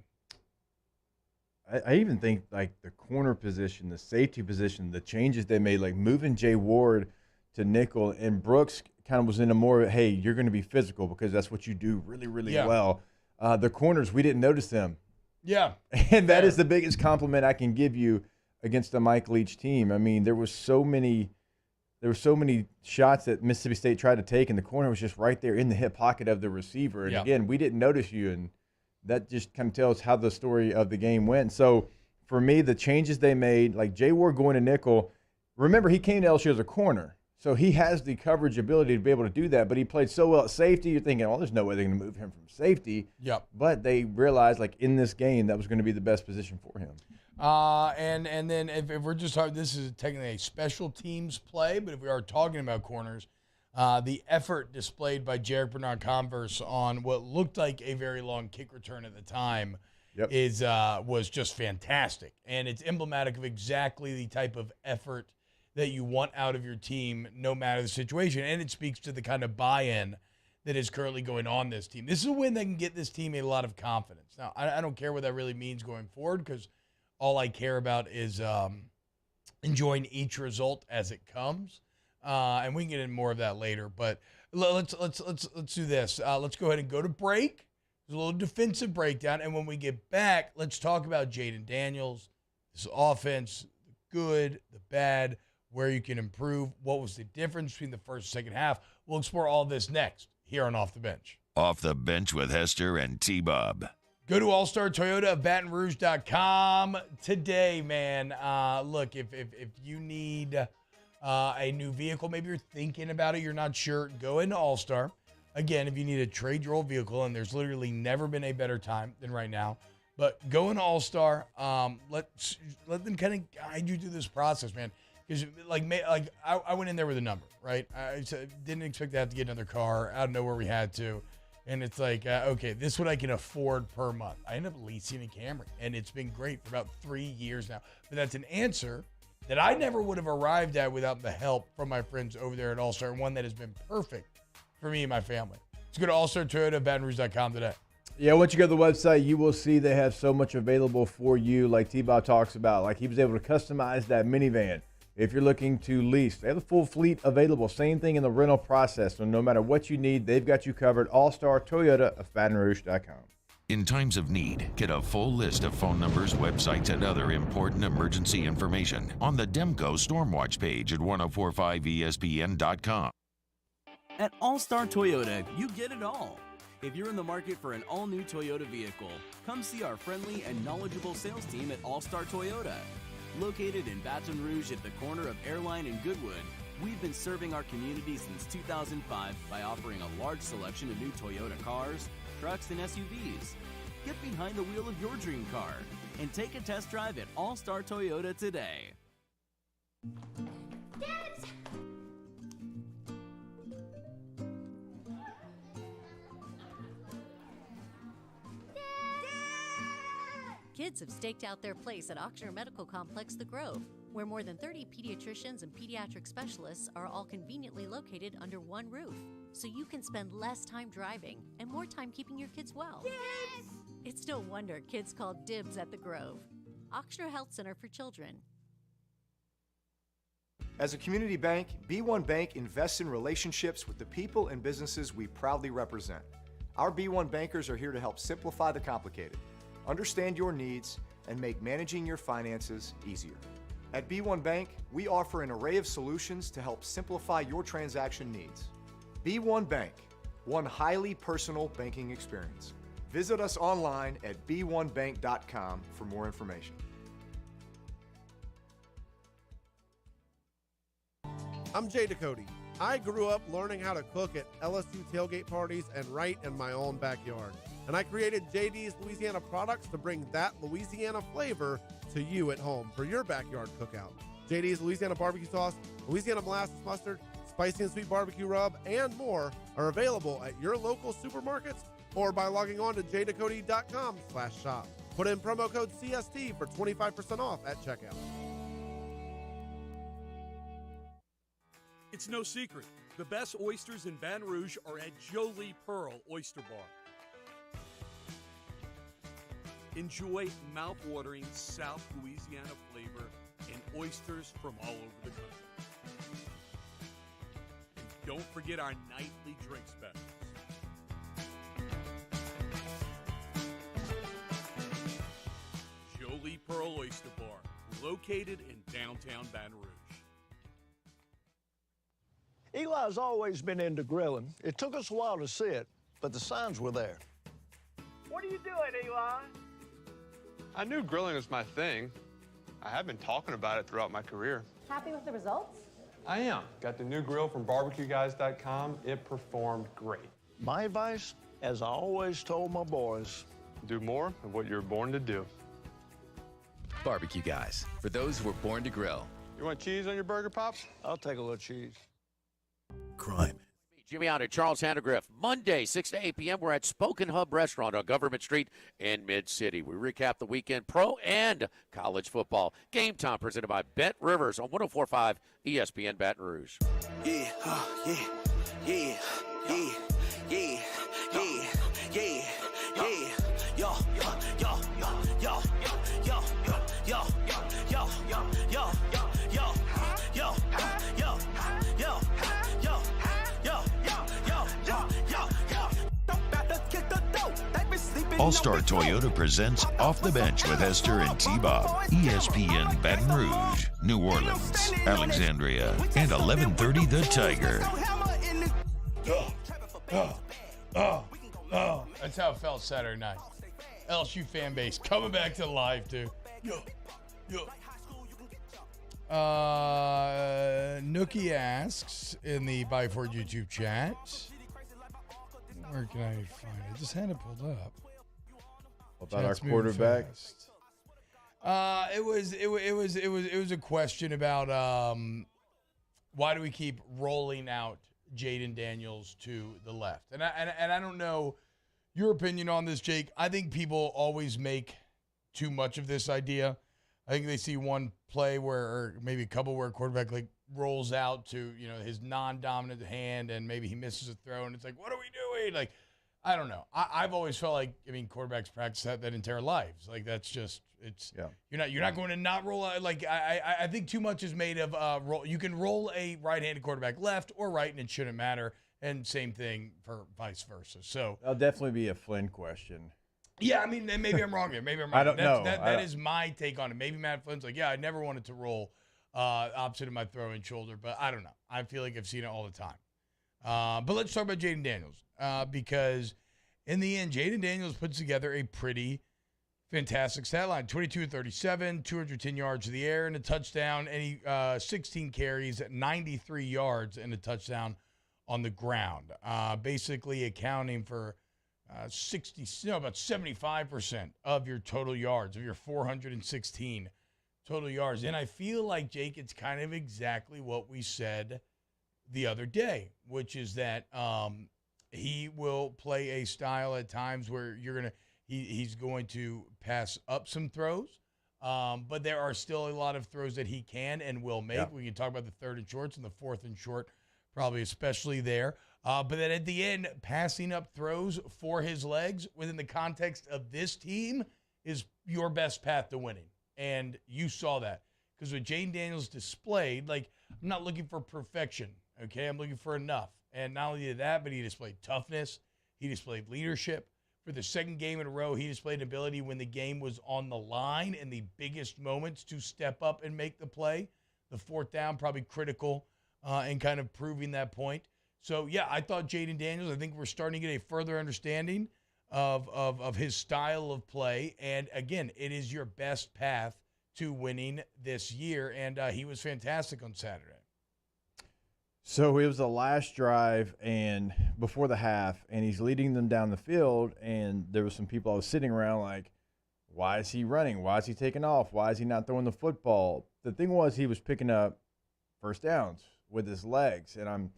I even think like the corner position, the safety position, the changes they made, like moving Jay Ward to nickel, and Brooks kind of was in a more, hey, you're going to be physical because that's what you do really, really well. The corners, we didn't notice them. Yeah. And that is the biggest compliment I can give you against the Mike Leach team. I mean, there were so many shots that Mississippi State tried to take, and the corner was just right there in the hip pocket of the receiver. And again, we didn't notice you, and that just kind of tells how the story of the game went. So for me, the changes they made, like Jay Ward going to nickel, remember he came to LSU as a corner, so he has the coverage ability to be able to do that, but he played so well at safety, you're thinking, well, there's no way they're going to move him from safety. Yep. But they realized, like, in this game, that was going to be the best position for him. And then if we're just talking, this is technically a special teams play, but if we are talking about corners, the effort displayed by Jarek Bernard-Converse on what looked like a very long kick return at the time was just fantastic. And it's emblematic of exactly the type of effort that you want out of your team, no matter the situation. And it speaks to the kind of buy-in that is currently going on this team. This is a win that can get this team a lot of confidence. Now, I don't care what that really means going forward, because all I care about is enjoying each result as it comes. And we can get into more of that later. But let's do this. Let's go ahead and go to break. There's a little defensive breakdown. And when we get back, let's talk about Jaden Daniels, this offense, the good, the bad, where you can improve, what was the difference between the first and second half. We'll explore all this next here on Off the Bench. Off the Bench with Hester and T-Bob. Go to All-Star Toyota of BatonRouge.com today, man. Look, if you need a new vehicle, maybe you're thinking about it, you're not sure, go into All-Star. Again, if you need to trade your old vehicle, and there's literally never been a better time than right now, but go into All-Star. Let them kind of guide you through this process, man. because I went in there with a number, right? I didn't expect to have to get another car. Out of nowhere, we had to. And it's like, okay, this is what I can afford per month. I ended up leasing a Camry, and it's been great for about 3 years now. But that's an answer that I never would have arrived at without the help from my friends over there at All-Star, and one that has been perfect for me and my family. So go to allstartoyotabatonrouge.com today. Yeah, once you go to the website, you will see they have so much available for you, like T-Bob talks about. Like he was able to customize that minivan. If you're looking to lease, they have the full fleet available. Same thing in the rental process. So no matter what you need, they've got you covered. All-Star Toyota of BatonRouge.com. In times of need, get a full list of phone numbers, websites, and other important emergency information on the Demco Stormwatch page at 1045ESPN.com. At All-Star Toyota, you get it all. If you're in the market for an all-new Toyota vehicle, come see our friendly and knowledgeable sales team at All-Star Toyota. Located in Baton Rouge at the corner of Airline and Goodwood, we've been serving our community since 2005 by offering a large selection of new Toyota cars, trucks, and SUVs. Get behind the wheel of your dream car and take a test drive at All-Star Toyota today. Kids have staked out their place at Ochsner Medical Complex The Grove, where more than 30 pediatricians and pediatric specialists are all conveniently located under one roof, so you can spend less time driving and more time keeping your kids well. Yes! It's no wonder kids call dibs at The Grove. Ochsner Health Center for Children. As a community bank, B1 Bank invests in relationships with the people and businesses we proudly represent. Our B1 bankers are here to help simplify the complicated, understand your needs, and make managing your finances easier. At B1 Bank, we offer an array of solutions to help simplify your transaction needs. B1 Bank, one highly personal banking experience. Visit us online at b1bank.com for more information. I'm Jay Ducote. I grew up learning how to cook at LSU tailgate parties and right in my own backyard. And I created JD's Louisiana products to bring that Louisiana flavor to you at home for your backyard cookout. JD's Louisiana barbecue sauce, Louisiana molasses mustard, spicy and sweet barbecue rub, and more are available at your local supermarkets or by logging on to jducote.com/shop. Put in promo code CST for 25% off at checkout. It's no secret. The best oysters in Baton Rouge are at Jolie Pearl Oyster Bar. Enjoy mouth-watering South Louisiana flavor and oysters from all over the country. And don't forget our nightly drink specials. Jolie Pearl Oyster Bar, located in downtown Baton Rouge. Eli's always been into grilling. It took us a while to see it, but the signs were there. What are you doing, Eli? I knew grilling was my thing. I have been talking about it throughout my career. Happy with the results? I am. Got the new grill from barbecueguys.com. It performed great. My advice, as I always told my boys, do more of what you're born to do. Barbecue Guys, for those who were born to grill. You want cheese on your burger, Pops? I'll take a little cheese. Crime. Jimmy out at Charles Handegriff. Monday, 6 to 8 p.m. We're at Spoken Hub Restaurant on Government Street in Mid-City. We recap the weekend pro and college football. Game time presented by Bet Rivers on 104.5 ESPN Baton Rouge. Yeah, yeah, yeah, yeah, yeah, yeah, yeah, yeah, yo, yo, yo, yo, yo, yo, yo, yo, yo, yo, yo, yo, yo, yo, yo, yo. All-Star Toyota presents Off the Bench with Esther and T-Bob. ESPN Baton Rouge, New Orleans, Alexandria, and 1130 The Tiger. That's how it felt Saturday night. LSU fan base coming back to life, too. Yo. Nookie asks in the Bayou YouTube chat, where can I find it? I just had it pulled up. What about our quarterback? It was a question about why do we keep rolling out Jaden Daniels to the left, and I don't know your opinion on this, Jake. I think people always make too much of this idea. I think they see one play or maybe a couple where a quarterback like rolls out to his non-dominant hand and maybe he misses a throw and it's like, what are we doing? Like, I don't know. I've always felt like quarterbacks practice that entire lives. Like that's just you're not going to not roll out. Like I think too much is made of roll. You can roll a right-handed quarterback left or right and it shouldn't matter. And same thing for vice versa. So that'll definitely be a Flynn question. Yeah, I mean, maybe I'm wrong here. Maybe I'm wrong. I don't know. That is my take on it. Maybe Matt Flynn's like, yeah, I never wanted to roll opposite of my throwing shoulder, but I don't know. I feel like I've seen it all the time. But let's talk about Jaden Daniels because in the end, Jaden Daniels puts together a pretty fantastic stat line. 22-37, 210 yards in the air and a touchdown, and he 16 carries, 93 yards and a touchdown on the ground, basically accounting for about 75% of your total yards, of your 416 total yards. And I feel like, Jake, it's kind of exactly what we said the other day, which is that he will play a style at times where he's going to pass up some throws, but there are still a lot of throws that he can and will make. Yeah. We can talk about the third and shorts and the fourth and short, probably especially there. But then at the end, passing up throws for his legs within the context of this team is your best path to winning. And you saw that. Because what Jaden Daniels displayed, like, I'm not looking for perfection, okay? I'm looking for enough. And not only did that, but he displayed toughness. He displayed leadership. For the second game in a row, he displayed ability when the game was on the line in the biggest moments to step up and make the play. The fourth down, probably critical in kind of proving that point. So, yeah, I thought Jaden Daniels, I think we're starting to get a further understanding of his style of play. And, again, it is your best path to winning this year. And he was fantastic on Saturday. So it was the last drive and before the half, and he's leading them down the field. And there was some people I was sitting around like, why is he running? Why is he taking off? Why is he not throwing the football? The thing was he was picking up first downs with his legs. And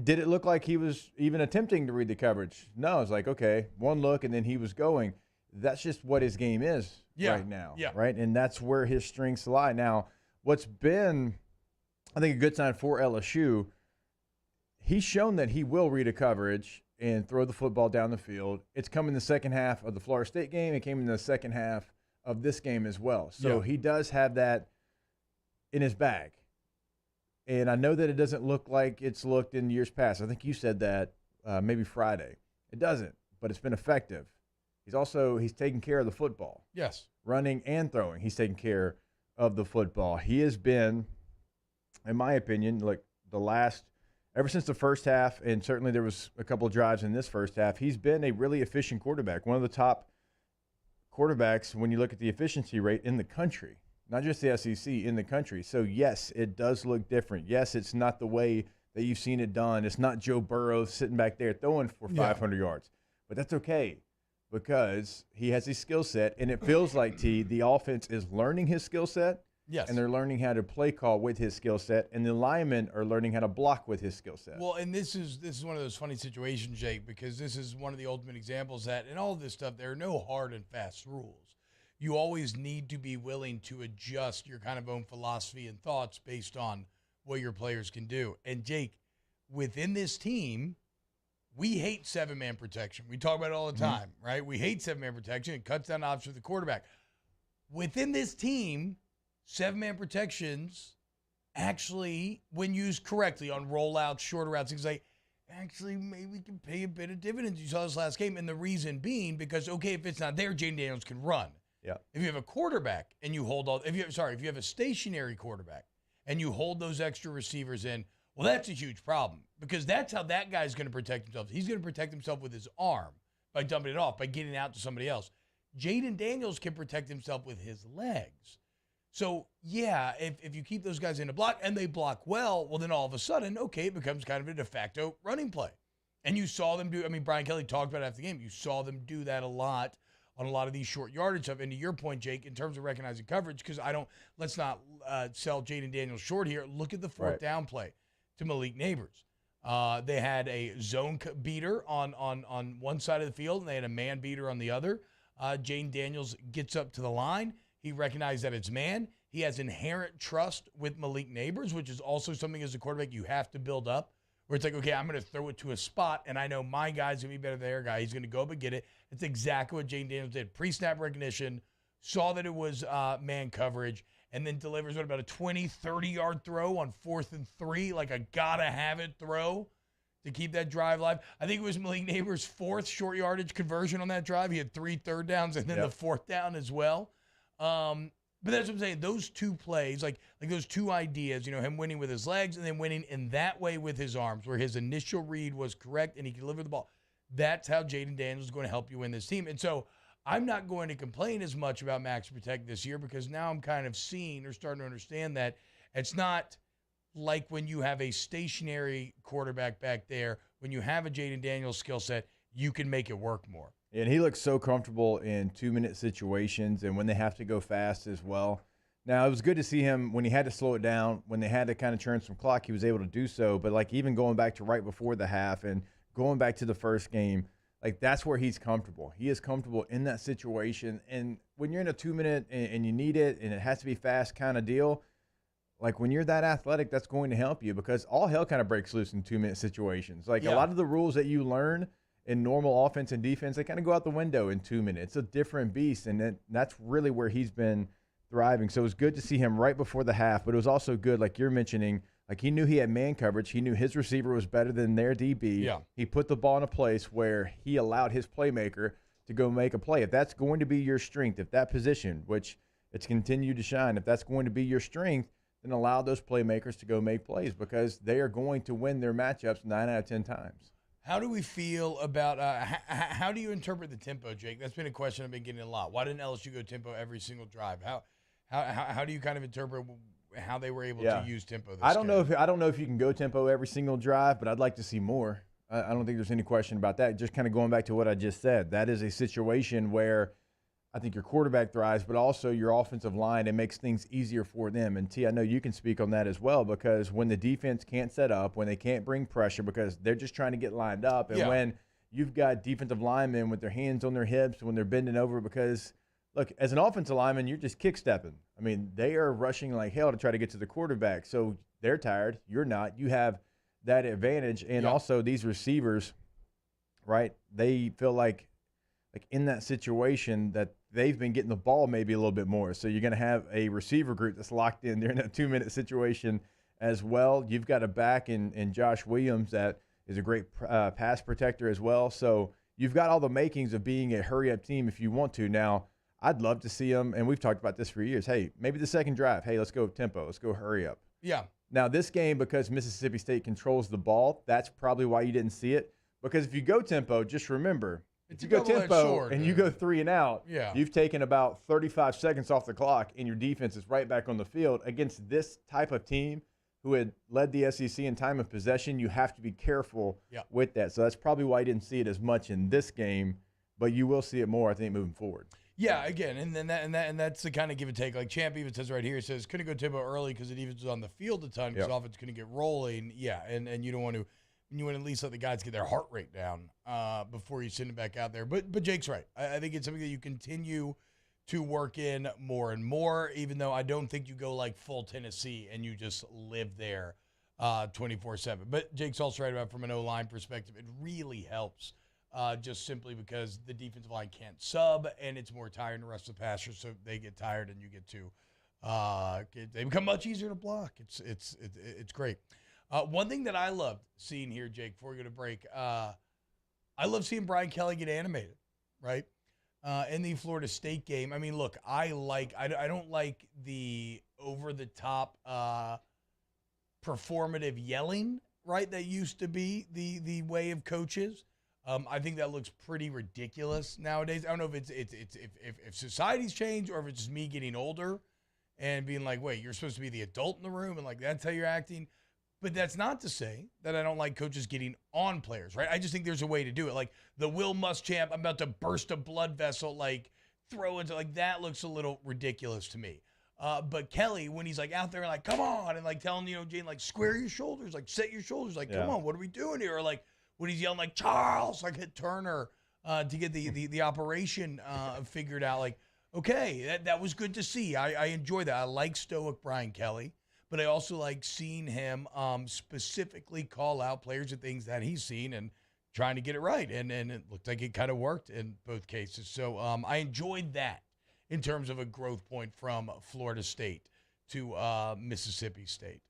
did it look like he was even attempting to read the coverage? No, it's like, okay, one look, and then he was going. That's just what his game is right now, right? And that's where his strengths lie. Now, what's been, I think, a good sign for LSU, he's shown that he will read a coverage and throw the football down the field. It's come in the second half of the Florida State game. It came in the second half of this game as well. So he does have that in his bag. And I know that it doesn't look like it's looked in years past. I think you said that maybe Friday. It doesn't, but it's been effective. He's taking care of the football. Yes. Running and throwing. He's taking care of the football. He has been, in my opinion, like ever since the first half, and certainly there was a couple of drives in this first half, he's been a really efficient quarterback. One of the top quarterbacks when you look at the efficiency rate in the country. Not just the SEC, in the country. So, yes, it does look different. Yes, it's not the way that you've seen it done. It's not Joe Burrow sitting back there throwing for 500 yards. But that's okay because he has his skill set, and it feels like, the offense is learning his skill set. Yes. And they're learning how to play call with his skill set, and the linemen are learning how to block with his skill set. Well, and this is one of those funny situations, Jake, because this is one of the ultimate examples that in all of this stuff, there are no hard and fast rules. You always need to be willing to adjust your kind of own philosophy and thoughts based on what your players can do. And, Jake, within this team, we hate seven-man protection. We talk about it all the time, right? We hate seven-man protection. It cuts down options for the quarterback. Within this team, seven-man protections actually, when used correctly on rollouts, shorter routes, things like actually maybe can pay a bit of dividends. You saw this last game, and the reason being because, okay, if it's not there, Jaden Daniels can run. Yeah. If you have a quarterback and you hold all, if you have a stationary quarterback and you hold those extra receivers in, well, that's a huge problem because that's how that guy's going to protect himself. He's going to protect himself with his arm by dumping it off, by getting out to somebody else. Jaden Daniels can protect himself with his legs. So, yeah, if you keep those guys in a block and they block well, then all of a sudden, okay, it becomes kind of a de facto running play. And you saw them do, Brian Kelly talked about it after the game. You saw them do that a lot on a lot of these short yardage stuff. And to your point, Jake, in terms of recognizing coverage, because let's not sell Jaden Daniels short here. Look at the fourth down play to Malik Neighbors. They had a zone beater on one side of the field, and they had a man beater on the other. Jaden Daniels gets up to the line. He recognized that it's man. He has inherent trust with Malik Neighbors, which is also something as a quarterback you have to build up, where it's like, okay, I'm going to throw it to a spot, and I know my guy's going to be better than their guy. He's going to go up and get it. It's exactly what Jaden Daniels did. Pre-snap recognition, saw that it was man coverage, and then delivers about a 20, 30-yard throw on 4th and 3, like a gotta-have-it throw to keep that drive live. I think it was Malik Neighbors' 4th short yardage conversion on that drive. He had 3 third downs and then the 4th down as well. But that's what I'm saying. Those two plays, like those two ideas, him winning with his legs and then winning in that way with his arms, where his initial read was correct and he could deliver the ball. That's how Jaden Daniels is going to help you win this team. And so I'm not going to complain as much about Max Protect this year, because now I'm kind of seeing or starting to understand that it's not like when you have a stationary quarterback back there. When you have a Jaden Daniels skill set, you can make it work more. And he looks so comfortable in 2-minute situations and when they have to go fast as well. Now, it was good to see him when he had to slow it down, when they had to kind of churn some clock, he was able to do so. But, like, even going back to right before the half and going back to the first game, like, that's where he's comfortable. He is comfortable in that situation. And when you're in a 2-minute and you need it and it has to be fast kind of deal, like, when you're that athletic, that's going to help you, because all hell kind of breaks loose in 2-minute situations. Like, a lot of the rules that you learn in normal offense and defense, they kind of go out the window in 2 minutes. It's a different beast, and that's really where he's been thriving. So it was good to see him right before the half, but it was also good, like you're mentioning, like he knew he had man coverage. He knew his receiver was better than their DB. Yeah. He put the ball in a place where he allowed his playmaker to go make a play. If that's going to be your strength, if that position, which it's continued to shine, if that's going to be your strength, then allow those playmakers to go make plays, because they are going to win their matchups 9 out of 10 times. How do we feel about how do you interpret the tempo, Jake? That's been a question I've been getting a lot. Why didn't LSU go tempo every single drive? How do you kind of interpret how they were able to use tempo this I don't know if you can go tempo every single drive, but I'd like to see more. I don't think there's any question about that. Just kind of going back to what I just said, that is a situation where I think your quarterback thrives, but also your offensive line, it makes things easier for them. And T, I know you can speak on that as well, because when the defense can't set up, when they can't bring pressure because they're just trying to get lined up, and when you've got defensive linemen with their hands on their hips, when they're bending over, because, look, as an offensive lineman, you're just kick stepping. I mean, they are rushing like hell to try to get to the quarterback. So they're tired. You're not. You have that advantage. And also these receivers, right, they feel like in that situation that they've been getting the ball maybe a little bit more. So you're going to have a receiver group that's locked in during that 2-minute situation as well. You've got a back in Josh Williams that is a great pass protector as well. So you've got all the makings of being a hurry-up team if you want to. Now, I'd love to see them, and we've talked about this for years. Hey, maybe the second drive. Hey, let's go tempo. Let's go hurry up. Yeah. Now, this game, because Mississippi State controls the ball, that's probably why you didn't see it. Because if you go tempo, just remember, if you go tempo and you go 3 and out, you've taken about 35 seconds off the clock, and your defense is right back on the field. Against this type of team who had led the SEC in time of possession, you have to be careful with that. So that's probably why you didn't see it as much in this game, but you will see it more, I think, moving forward. Yeah, again, and that's the kind of give and take. Like Champ even says right here, he says couldn't go tempo early because the defense was on the field a ton because offense couldn't get rolling. Yeah, and you don't want to. You want to at least let the guys get their heart rate down before you send them back out there. But Jake's right. I think it's something that you continue to work in more and more, even though I don't think you go like full Tennessee and you just live there 24/7. But Jake's also right about from an O-line perspective, it really helps just simply because the defensive line can't sub and it's more tired than the rest of the passers, so they get tired and you get to they become much easier to block. It's great. One thing that I loved seeing here, Jake, before we go to break, I love seeing Brian Kelly get animated, right? In the Florida State game. I mean, look, I don't like the over-the-top performative yelling, right, that used to be the way of coaches. I think that looks pretty ridiculous nowadays. I don't know if if society's changed or if it's just me getting older and being like, wait, you're supposed to be the adult in the room and like that's how you're acting. But that's not to say that I don't like coaches getting on players, right? I just think there's a way to do it. Like the Will Muschamp, I'm about to burst a blood vessel, like throw into, like that looks a little ridiculous to me. But Kelly, when he's like out there, like, come on, and like telling, Jane, like, square your shoulders, like set your shoulders, like, come on, what are we doing here? Or like when he's yelling like Charles, like hit Turner to get the operation figured out. Like, okay, that was good to see. I enjoy that. I like stoic Brian Kelly. But I also like seeing him specifically call out players and things that he's seen and trying to get it right. And it looked like it kind of worked in both cases. So I enjoyed that in terms of a growth point from Florida State to Mississippi State.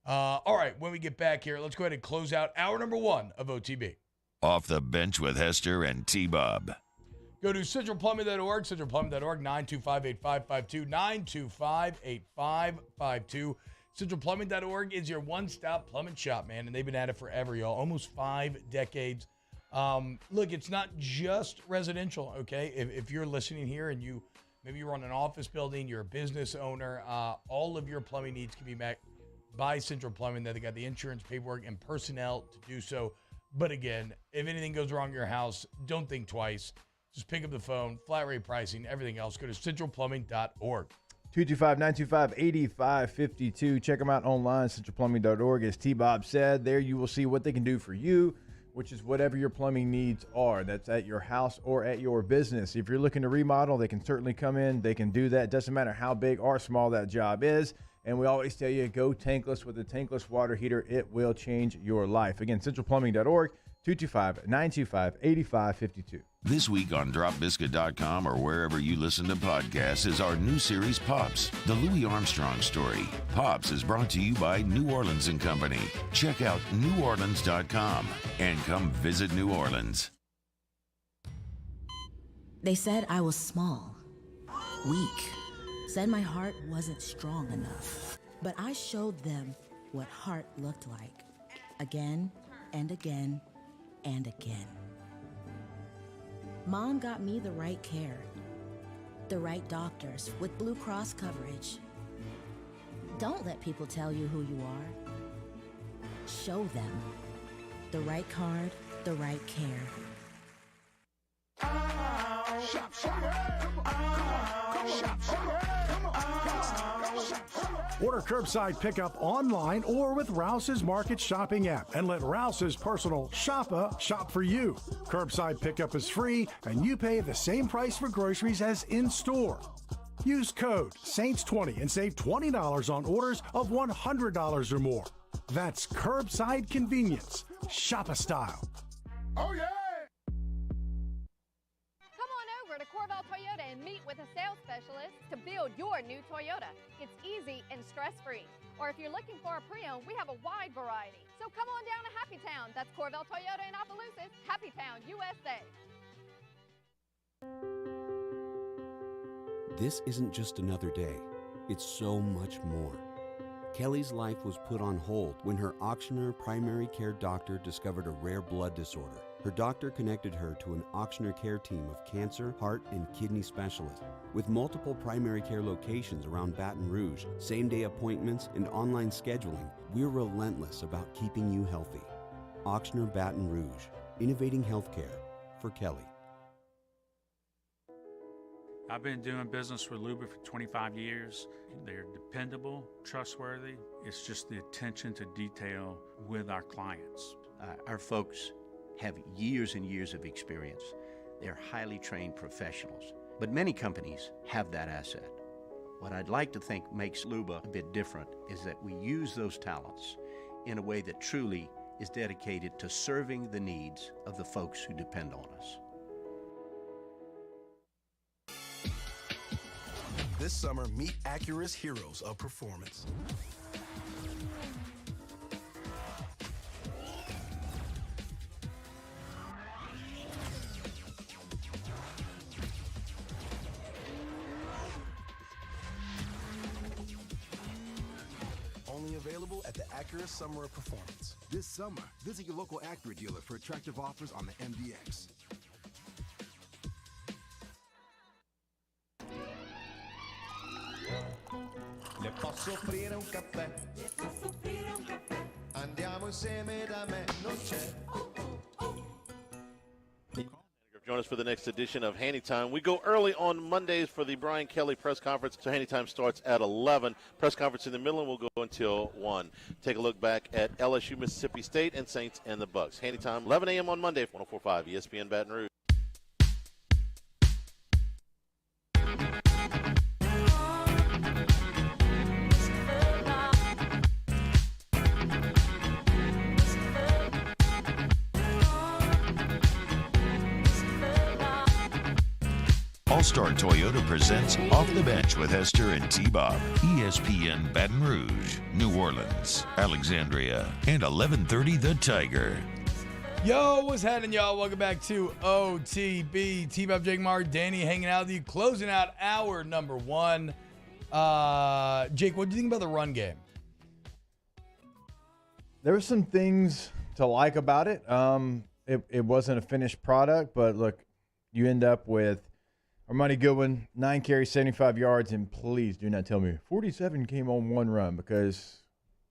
All right, when we get back here, let's go ahead and close out hour number 1 of OTB. Off the Bench with Hester and T-Bob. Go to centralplumbing.org, centralplumbing.org, 925-8552, 925-8552. Centralplumbing.org is your one-stop plumbing shop, man, and they've been at it forever, y'all. Almost 5 decades. Look, it's not just residential, okay? If you're listening here and maybe you run an office building, you're a business owner, all of your plumbing needs can be met by Central Plumbing. They got the insurance, paperwork, and personnel to do so. But again, if anything goes wrong in your house, don't think twice. Just pick up the phone, flat rate pricing, everything else. Go to centralplumbing.org. 225-925-8552. Check them out online, centralplumbing.org. As T-Bob said, there you will see what they can do for you, which is whatever your plumbing needs are. That's at your house or at your business. If you're looking to remodel, they can certainly come in. They can do that. Doesn't matter how big or small that job is. And we always tell you, go tankless with a tankless water heater. It will change your life. Again, centralplumbing.org, 225-925-8552. This week on DropBiscuit.com or wherever you listen to podcasts is our new series, Pops, the Louis Armstrong story. Pops is brought to you by New Orleans & Company. Check out neworleans.com and come visit New Orleans. They said I was small, weak, said my heart wasn't strong enough. But I showed them what heart looked like, again and again and again. Mom got me the right care, the right doctors with Blue Cross coverage. Don't let people tell you who you are. Show them the right card, the right care. Order curbside pickup online or with Rouse's Market Shopping app and let Rouse's personal shopper shop for you. Curbside pickup is free and you pay the same price for groceries as in-store. Use code SAINTS20 and save $20 on orders of $100 or more. That's curbside convenience. Shopper style. Oh, yeah! To Corval Toyota and meet with a sales specialist to build your new Toyota. It's easy and stress-free. Or if you're looking for a pre-owned, we have a wide variety. So come on down to Happy Town. That's Corval Toyota in Opelousas, Happy Town, USA. This isn't just another day. It's so much more. Kelly's life was put on hold when her auctioneer primary care doctor discovered a rare blood disorder. Her doctor connected her to an auctioneer care team of cancer, heart, and kidney specialists. With multiple primary care locations around Baton Rouge, same-day appointments, and online scheduling, we're relentless about keeping you healthy. Auctioneer Baton Rouge, innovating healthcare for Kelly. I've been doing business with Luba for 25 years. They're dependable, trustworthy. It's just the attention to detail with our clients. Our folks have years and years of experience. They're highly trained professionals. But many companies have that asset. What I'd like to think makes Luba a bit different is that we use those talents in a way that truly is dedicated to serving the needs of the folks who depend on us. This summer, meet Acura's heroes of performance. Only available at the Acura Summer of Performance. This summer, visit your local Acura dealer for attractive offers on the MDX. Le posso offrire un caffè? Andiamo insieme da me, non c'è. Join us for the next edition of Handy Time. We go early on Mondays for the Brian Kelly press conference, so Handy Time starts at 11. Press conference in the middle and will go until 1. Take a look back at LSU, Mississippi State, and Saints and the Bucks. Handy Time, 11 a.m. on Monday, 104.5 ESPN Baton Rouge. All-Star Toyota presents Off the Bench with Hester and T-Bob. ESPN Baton Rouge, New Orleans, Alexandria, and 1130 The Tiger. Yo, what's happening, y'all? Welcome back to OTB. T-Bob, Jake Marr, Danny hanging out with you, closing out hour number 1. Jake, what do you think about the run game? There were some things to like about it. It wasn't a finished product, but look, you end up with Armani Goodwin, 9 carries, 75 yards, and please do not tell me 47 came on one run, because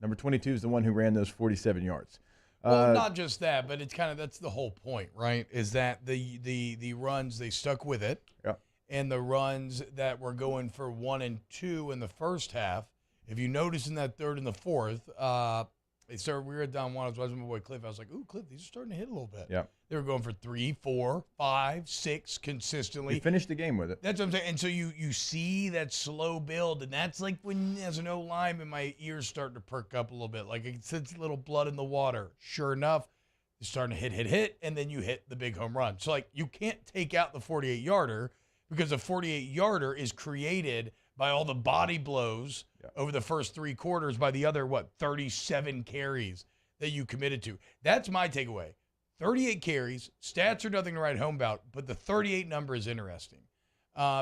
number 22 is the one who ran those 47 yards. Well, not just that, but it's kind of, that's the whole point, right? Is that the runs, they stuck with it. Yeah. And the runs that were going for 1 and 2 in the first half, if you notice in that third and the fourth, they started, we were down 1. I was watching my boy Cliff. I was like, ooh, Cliff, these are starting to hit a little bit. Yeah. They were going for 3, 4, 5, 6 consistently. You finished the game with it. That's what I'm saying. And so you see that slow build, and that's like when, as an O-lineman, my ears start to perk up a little bit. Like it's a little blood in the water. Sure enough, you're starting to hit, and then you hit the big home run. So, like, you can't take out the 48-yarder, because the 48-yarder is created by all the body blows over the first 3 quarters by the other, 37 carries that you committed to. That's my takeaway. 38 carries, stats are nothing to write home about, but the 38 number is interesting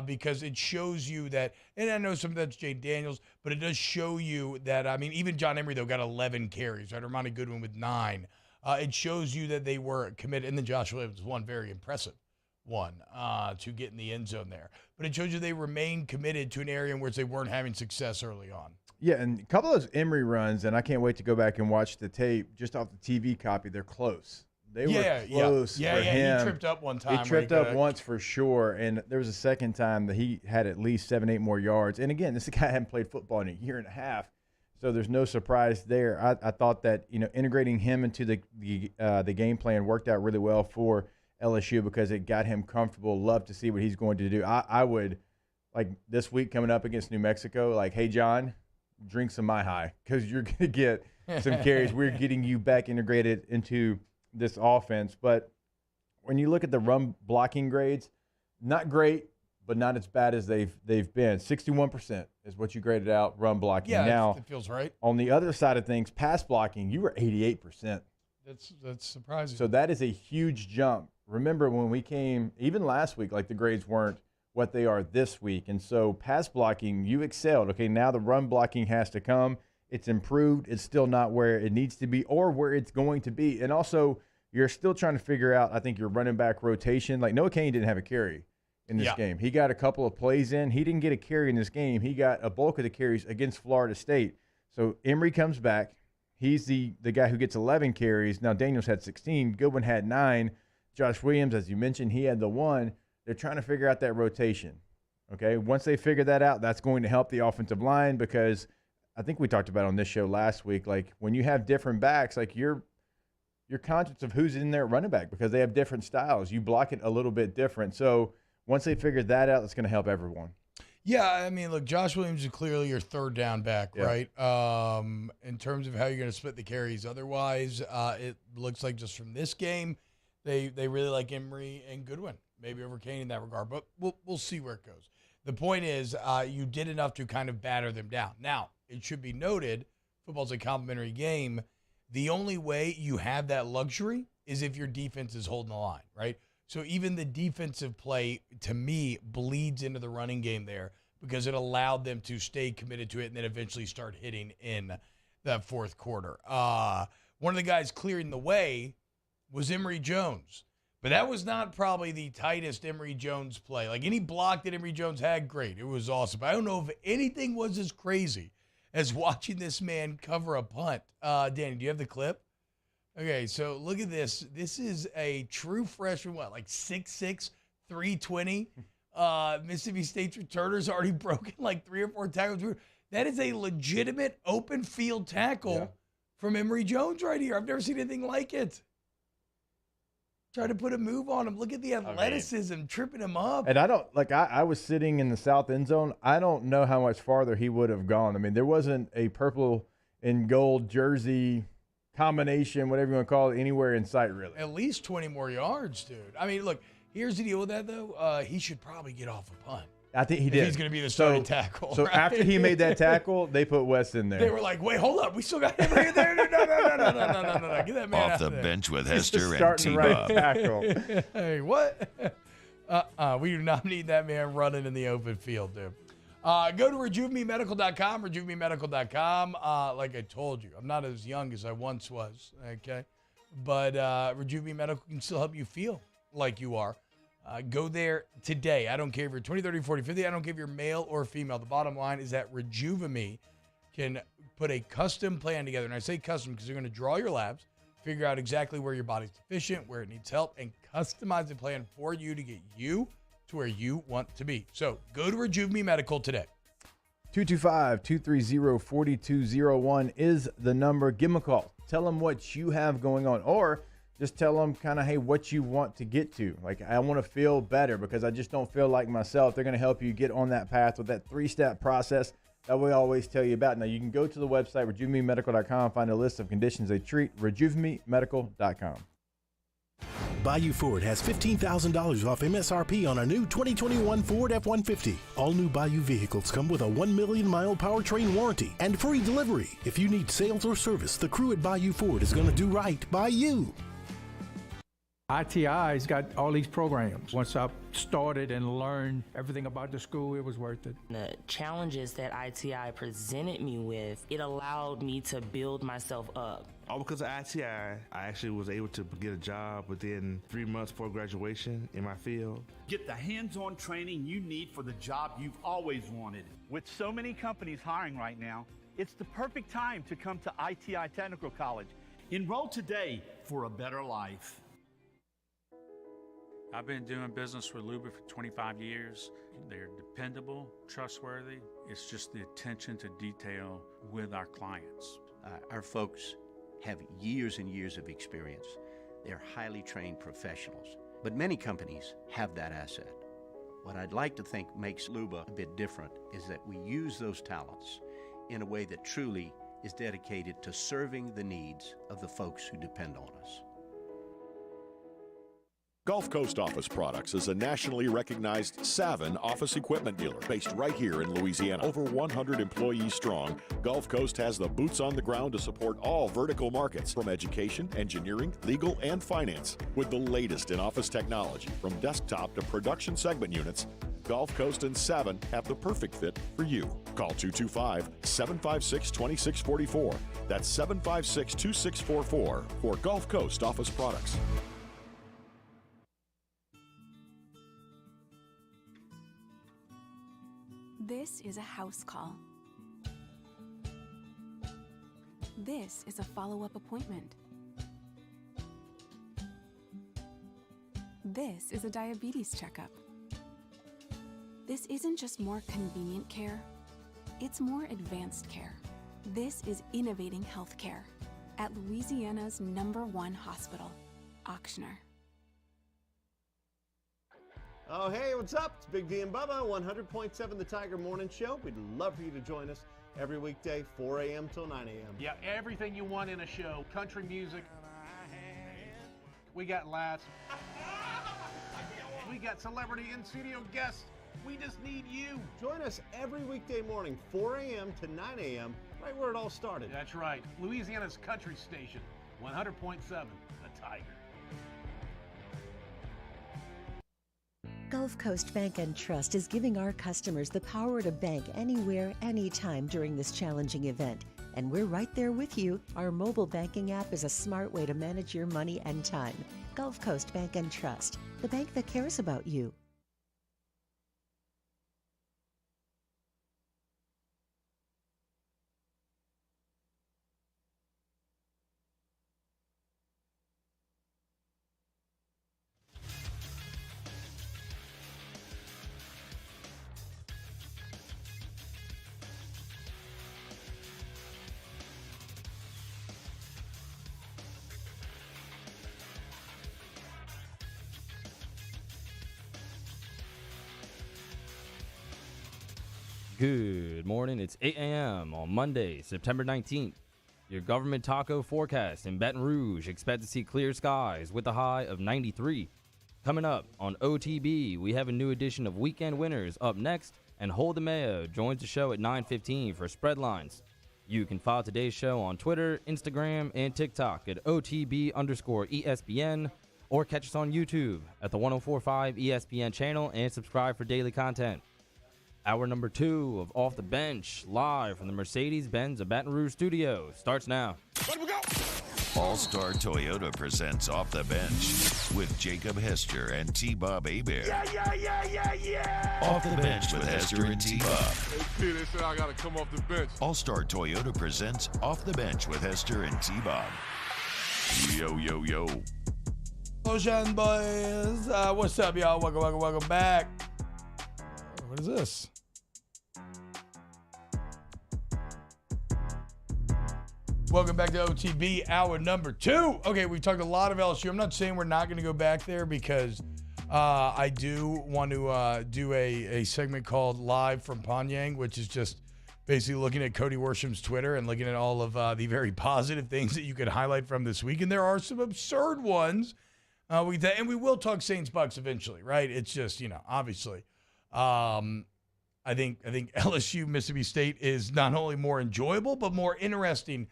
because it shows you that, and I know some of that's Jay Daniels, but it does show you that, I mean, even John Emery, though, got 11 carries, right? Armani Goodwin with 9. It shows you that they were committed, and then Josh Williams was one very impressive one to get in the end zone there. But it shows you they remained committed to an area in which they weren't having success early on. Yeah, and a couple of those Emery runs, and I can't wait to go back and watch the tape just off the TV copy. They're close. They were close for him. He tripped up one time. He tripped up once for sure, and there was a second time that he had at least 7-8 more yards. And again, this guy hadn't played football in a year and a half, so there's no surprise there. I thought that integrating him into the game plan worked out really well for LSU because it got him comfortable. Love to see what he's going to do. I would, like this week coming up against New Mexico, like, hey, John, drink some Mai High because you're going to get some carries. We're getting you back integrated into this offense. But when you look at the run blocking grades, not great, but not as bad as they've been. 61% is what you graded out run blocking. Yeah, now, it feels right. On the other side of things, pass blocking, you were 88%. That's surprising. So that is a huge jump. Remember when we came, even last week, like the grades weren't what they are this week. And so pass blocking, you excelled. Okay, now the run blocking has to come. It's improved. It's still not where it needs to be or where it's going to be. And also, you're still trying to figure out, I think, your running back rotation. Like Noah Cain didn't have a carry in this game. He got a couple of plays in. He didn't get a carry in this game. He got a bulk of the carries against Florida State. So Emery comes back. He's the guy who gets 11 carries. Now Daniels had 16. Goodwin had 9. Josh Williams, as you mentioned, he had the 1. They're trying to figure out that rotation. Okay, once they figure that out, that's going to help the offensive line because I think we talked about on this show last week, like when you have different backs, like you're conscious of who's in there at running back because they have different styles. You block it a little bit different. So once they figure that out, it's going to help everyone. Yeah, I mean, look, Josh Williams is clearly your third down back, right? In terms of how you're going to split the carries. Otherwise, it looks like just from this game, they really like Emery and Goodwin, maybe over Cain in that regard. But we'll see where it goes. The point is you did enough to kind of batter them down. Now, it should be noted, football's a complimentary game. The only way you have that luxury is if your defense is holding the line, right? So even the defensive play, to me, bleeds into the running game there because it allowed them to stay committed to it and then eventually start hitting in that fourth quarter. One of the guys clearing the way was Emory Jones. But that was not probably the tightest Emory Jones play. Like any block that Emory Jones had, great. It was awesome. I don't know if anything was as crazy as watching this man cover a punt. Danny, do you have the clip? Okay, so look at this. This is a true freshman, like 6'6", 320. Mississippi State's returner's already broken like 3 or 4 tackles. That is a legitimate open field tackle from Emory Jones right here. I've never seen anything like it. Try to put a move on him. Look at the athleticism, tripping him up. And I was sitting in the south end zone. I don't know how much farther he would have gone. I mean, there wasn't a purple and gold jersey combination, whatever you want to call it, anywhere in sight, really. At least 20 more yards, dude. I mean, look, here's the deal with that, though. He should probably get off a punt. I think he did. He's going to be the starting tackle. So right? after he made that tackle, they put Wes in there. They were like, wait, hold up. We still got him right there. No. Get that man off the there. bench with Hester and T-Bob. Hey, what? We do not need that man running in the open field, dude. Go to RejuveMeMedical.com, RejuveMeMedical.com. Like I told you, I'm not as young as I once was, okay? But Rejuve Me Medical can still help you feel like you are. Go there today. I don't care if you're 20, 30, 40, 50. I don't care if you're male or female. The bottom line is that Rejuve Me can put a custom plan together. And I say custom because they're going to draw your labs, figure out exactly where your body's deficient, where it needs help, and customize the plan for you to get you to where you want to be. So go to Rejuve Me Medical today. 225-230-4201 is the number. Give them a call. Tell them what you have going on, or just tell them kind of, hey, what you want to get to. Like, I want to feel better because I just don't feel like myself. They're going to help you get on that path with that 3-step process that we always tell you about. Now, you can go to the website, RejuveMeMedical.com, find a list of conditions they treat, RejuveMeMedical.com. Bayou Ford has $15,000 off MSRP on a new 2021 Ford F-150. All new Bayou vehicles come with a 1 million-mile powertrain warranty and free delivery. If you need sales or service, the crew at Bayou Ford is going to do right by you. ITI's got all these programs. Once I started and learned everything about the school, it was worth it. The challenges that ITI presented me with, it allowed me to build myself up. All because of ITI, I actually was able to get a job within 3 months before graduation in my field. Get the hands-on training you need for the job you've always wanted. With so many companies hiring right now, it's the perfect time to come to ITI Technical College. Enroll today for a better life. I've been doing business with Luba for 25 years. They're dependable, trustworthy. It's just the attention to detail with our clients. Our folks have years and years of experience. They're highly trained professionals. But many companies have that asset. What I'd like to think makes Luba a bit different is that we use those talents in a way that truly is dedicated to serving the needs of the folks who depend on us. Gulf Coast Office Products is a nationally recognized Savin office equipment dealer based right here in Louisiana. Over 100 employees strong, Gulf Coast has the boots on the ground to support all vertical markets from education, engineering, legal, and finance. With the latest in office technology from desktop to production segment units, Gulf Coast and Savin have the perfect fit for you. Call 225-756-2644. That's 756-2644 for Gulf Coast Office Products. This is a house call. This is a follow-up appointment. This is a diabetes checkup. This isn't just more convenient care, it's more advanced care. This is innovating healthcare at Louisiana's #1 hospital, Auctioner. Oh, hey, what's up? It's Big D and Bubba, 100.7 The Tiger Morning Show. We'd love for you to join us every weekday, 4 a.m. till 9 a.m. Yeah, everything you want in a show. Country music. We got laughs. We got celebrity in-studio guests. We just need you. Join us every weekday morning, 4 a.m. to 9 a.m., right where it all started. That's right. Louisiana's country station, 100.7 The Tiger. Gulf Coast Bank and Trust is giving our customers the power to bank anywhere, anytime during this challenging event. And we're right there with you. Our mobile banking app is a smart way to manage your money and time. Gulf Coast Bank and Trust, the bank that cares about you. Good morning. It's 8 a.m. on Monday, September 19th. Your government taco forecast in Baton Rouge. Expect to see clear skies with a high of 93. Coming up on OTB, we have a new edition of Weekend Winners up next, and Hold the Mayo joins the show at 9:15 for Spread Lines. You can follow today's show on Twitter, Instagram, and TikTok at OTB_ESPN, or catch us on YouTube at the 1045 ESPN channel and subscribe for daily content. Hour number 2 of Off the Bench, live from the Mercedes-Benz of Baton Rouge studio, starts now. All-Star Toyota presents Off the Bench with Jacob Hester and T-Bob Hebert. Yeah. Off the Bench with Hester and T-Bob. Hey, P, they said I got to come off the bench. All-Star Toyota presents Off the Bench with Hester and T-Bob. Yo. Ocean boys, what's up, y'all? Welcome back. What is this? Welcome back to OTB, hour number 2. Okay, we've talked a lot of LSU. I'm not saying we're not going to go back there because I do want to do a segment called Live from Pyongyang, which is just basically looking at Cody Worsham's Twitter and looking at all of the very positive things that you could highlight from this week. And there are some absurd ones. And we will talk Saints-Bucks eventually, right? It's just, obviously. I think LSU Mississippi State is not only more enjoyable but more interesting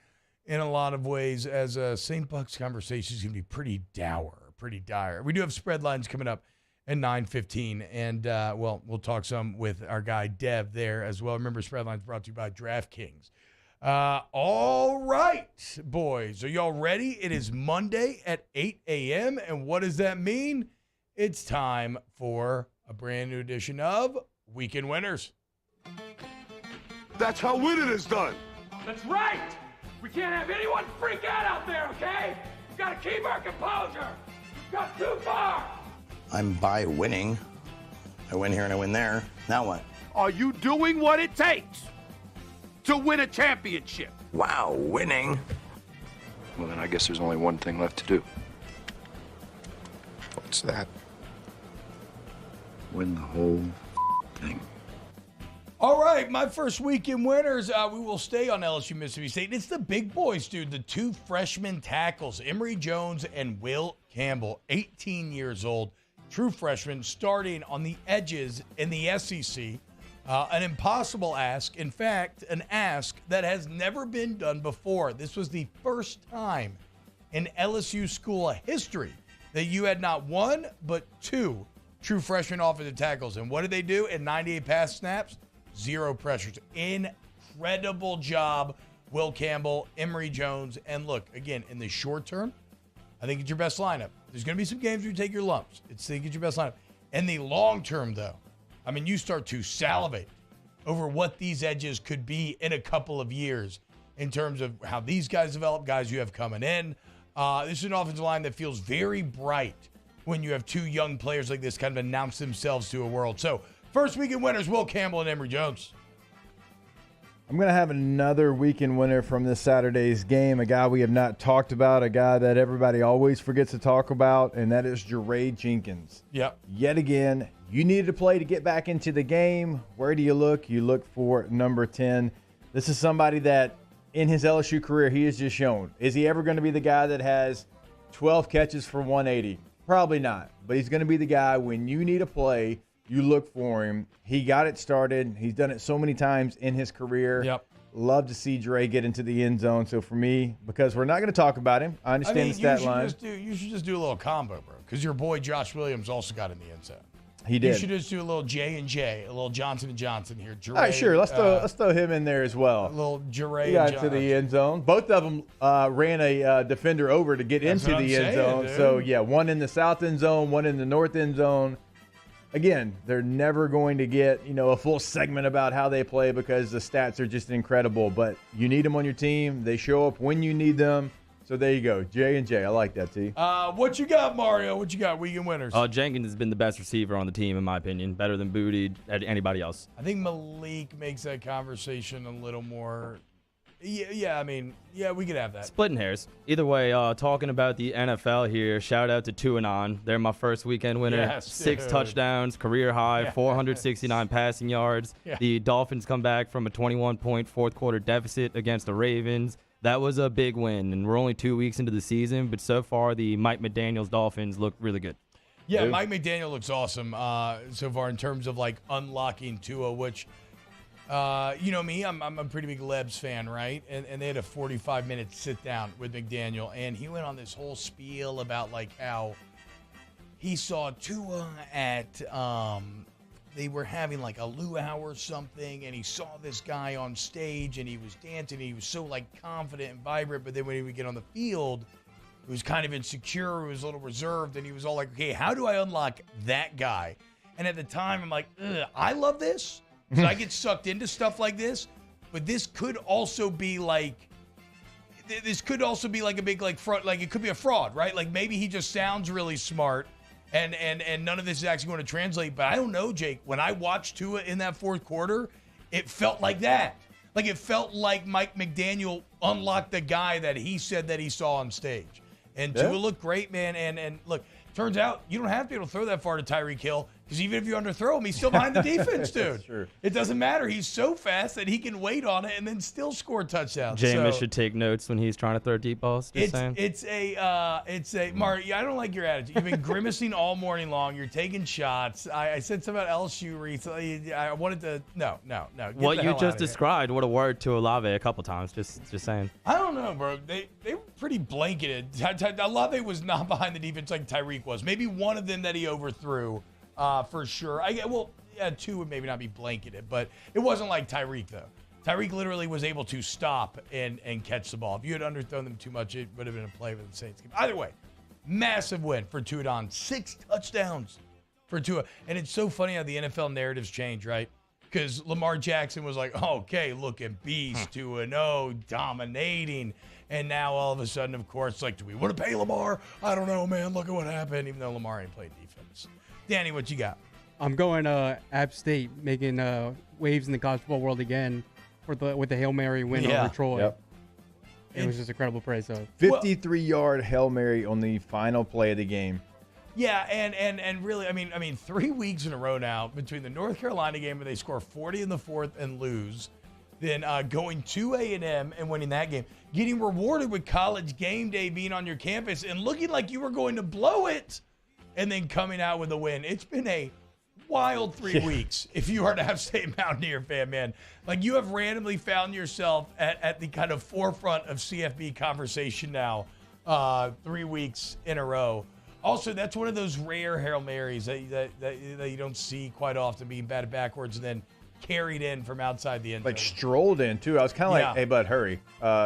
in a lot of ways, as Saint Bucks conversation is going to be pretty dire. We do have Spread Lines coming up at 9:15, and we'll talk some with our guy Dev there as well. Remember, Spread Lines brought to you by DraftKings. All right, boys, are y'all ready? It is Monday at 8 a.m., and what does that mean? It's time for a brand new edition of Weekend Winners. That's how winning is done. That's right. We can't have anyone freak out there, okay? We've got to keep our composure. We've got too far. I'm by winning. I win here and I win there. Now what? Are you doing what it takes to win a championship? Wow, winning. Well, then I guess there's only one thing left to do. What's that? Win the whole thing. All right, my first Weekend Winners. We will stay on LSU Mississippi State. It's the big boys, dude. The 2 freshman tackles, Emory Jones and Will Campbell, 18 years old, true freshmen, starting on the edges in the SEC. An impossible ask. In fact, an ask that has never been done before. This was the first time in LSU school history that you had not 1, but 2 true freshman offensive tackles. And what did they do in 98 pass snaps? 0 pressures. Incredible job, Will Campbell, Emory Jones. And look, again, in the short term, I think it's your best lineup. There's going to be some games where you take your lumps. I think it's your best lineup. In the long term, though, I mean, you start to salivate over what these edges could be in a couple of years in terms of how these guys develop, guys you have coming in. This is an offensive line that feels very bright when you have 2 young players like this kind of announce themselves to a world. So, first Weekend Winners, Will Campbell and Emory Jones. I'm going to have another Weekend winner from this Saturday's game, a guy we have not talked about, a guy that everybody always forgets to talk about, and that is Jeray Jenkins. Yep. Yet again, you needed to play to get back into the game. Where do you look? You look for number 10. This is somebody that in his LSU career he has just shown. Is he ever going to be the guy that has 12 catches for 180? Probably not. But he's going to be the guy when you need a play, you look for him. He got it started. He's done it so many times in his career. Yep. Love to see Dre get into the end zone. So for me, because we're not going to talk about him, I understand the stat line. You should just do a little combo, bro, because your boy Josh Williams also got in the end zone. He did. You should just do a little J&J, a little Johnson & Johnson here. Dre, all right, sure. Let's throw him in there as well. A little Jeray. He got to the end zone. Both of them ran a defender over to get into the end zone. Dude. So, yeah, one in the south end zone, one in the north end zone. Again, they're never going to get, a full segment about how they play because the stats are just incredible. But you need them on your team. They show up when you need them. So there you go. J&J. I like that, T. What you got, Mario? What you got? Weekend winners. Jenkins has been the best receiver on the team, in my opinion. Better than Booty, anybody else. I think Malik makes that conversation a little more Yeah, I mean, yeah, we could have that. Splitting hairs. Either way, talking about the NFL here, shout out to Tuanon. They're my first weekend winner. Yes, 6 dude. touchdowns, career high, Yes. 469 passing yards. Yeah. The Dolphins come back from a 21-point fourth quarter deficit against the Ravens. That was a big win, and we're only 2 weeks into the season, but so far the Mike McDaniels Dolphins look really good. Yeah, Mike McDaniel looks awesome so far in terms of like unlocking Tua, which, you know me, I'm a pretty big Lebs fan, right? And they had a 45-minute sit down with McDaniel, and he went on this whole spiel about like how he saw Tua at they were having like a luau or something, and he saw this guy on stage, and he was dancing, and he was so like confident and vibrant, but then when he would get on the field, he was kind of insecure, he was a little reserved, and he was all like, okay, how do I unlock that guy? And at the time, I'm like, I love this, because I get sucked into stuff like this, but this could also be like a big like fraud, like it could be a fraud, right? Like maybe he just sounds really smart, and none of this is actually going to translate, but I don't know, Jake. When I watched Tua in that fourth quarter, it felt like that. Like it felt like Mike McDaniel unlocked the guy that he said that he saw on stage. And Tua looked great, man. And look, turns out you don't have to be able to throw that far to Tyreek Hill, because even if you underthrow him, he's still behind the defense, dude. True. It doesn't matter. He's so fast that he can wait on it and then still score touchdowns. Jameis So should take notes when he's trying to throw deep balls. Just saying. it's a Mark. I don't like your attitude. You've been grimacing all morning long. You're taking shots. I said something about LSU recently. I wanted to no. Get What the you hell just outta here. described, what a word to Olave a couple times. Just saying. I don't know, bro. They were pretty blanketed. Olave was not behind the defense like Tyreek was. Maybe one of them that he overthrew, for sure. Two would maybe not be blanketed, but it wasn't like Tyreek, though. Tyreek literally was able to stop and catch the ball. If you had underthrown them too much, it would have been a play with the Saints game. Either way, massive win for Tua. 6 touchdowns for Tua. And it's so funny how the NFL narratives change, right? Because Lamar Jackson was like, okay, looking beast, 2-0, dominating. And now all of a sudden, of course, like, do we want to pay Lamar? I don't know, man. Look at what happened, even though Lamar ain't played defense. Danny, what you got? I'm going App State, making waves in the college football world again with the Hail Mary win over Troy. Yep. It was just incredible play. So 53-yard Hail Mary on the final play of the game. Yeah, and really, I mean, 3 weeks in a row now between the North Carolina game where they score 40 in the fourth and lose, then going to A&M and winning that game, getting rewarded with College Game Day being on your campus and looking like you were going to blow it, and then coming out with a win. It's been a wild 3 weeks if you are an App State Mountaineer fan, man. Like, you have randomly found yourself at the kind of forefront of CFB conversation now 3 weeks in a row. Also, that's one of those rare Hail Marys that you don't see quite often, being batted backwards and then carried in from outside the end zone. Like strolled in, too. I was kind of like, hey, bud, hurry.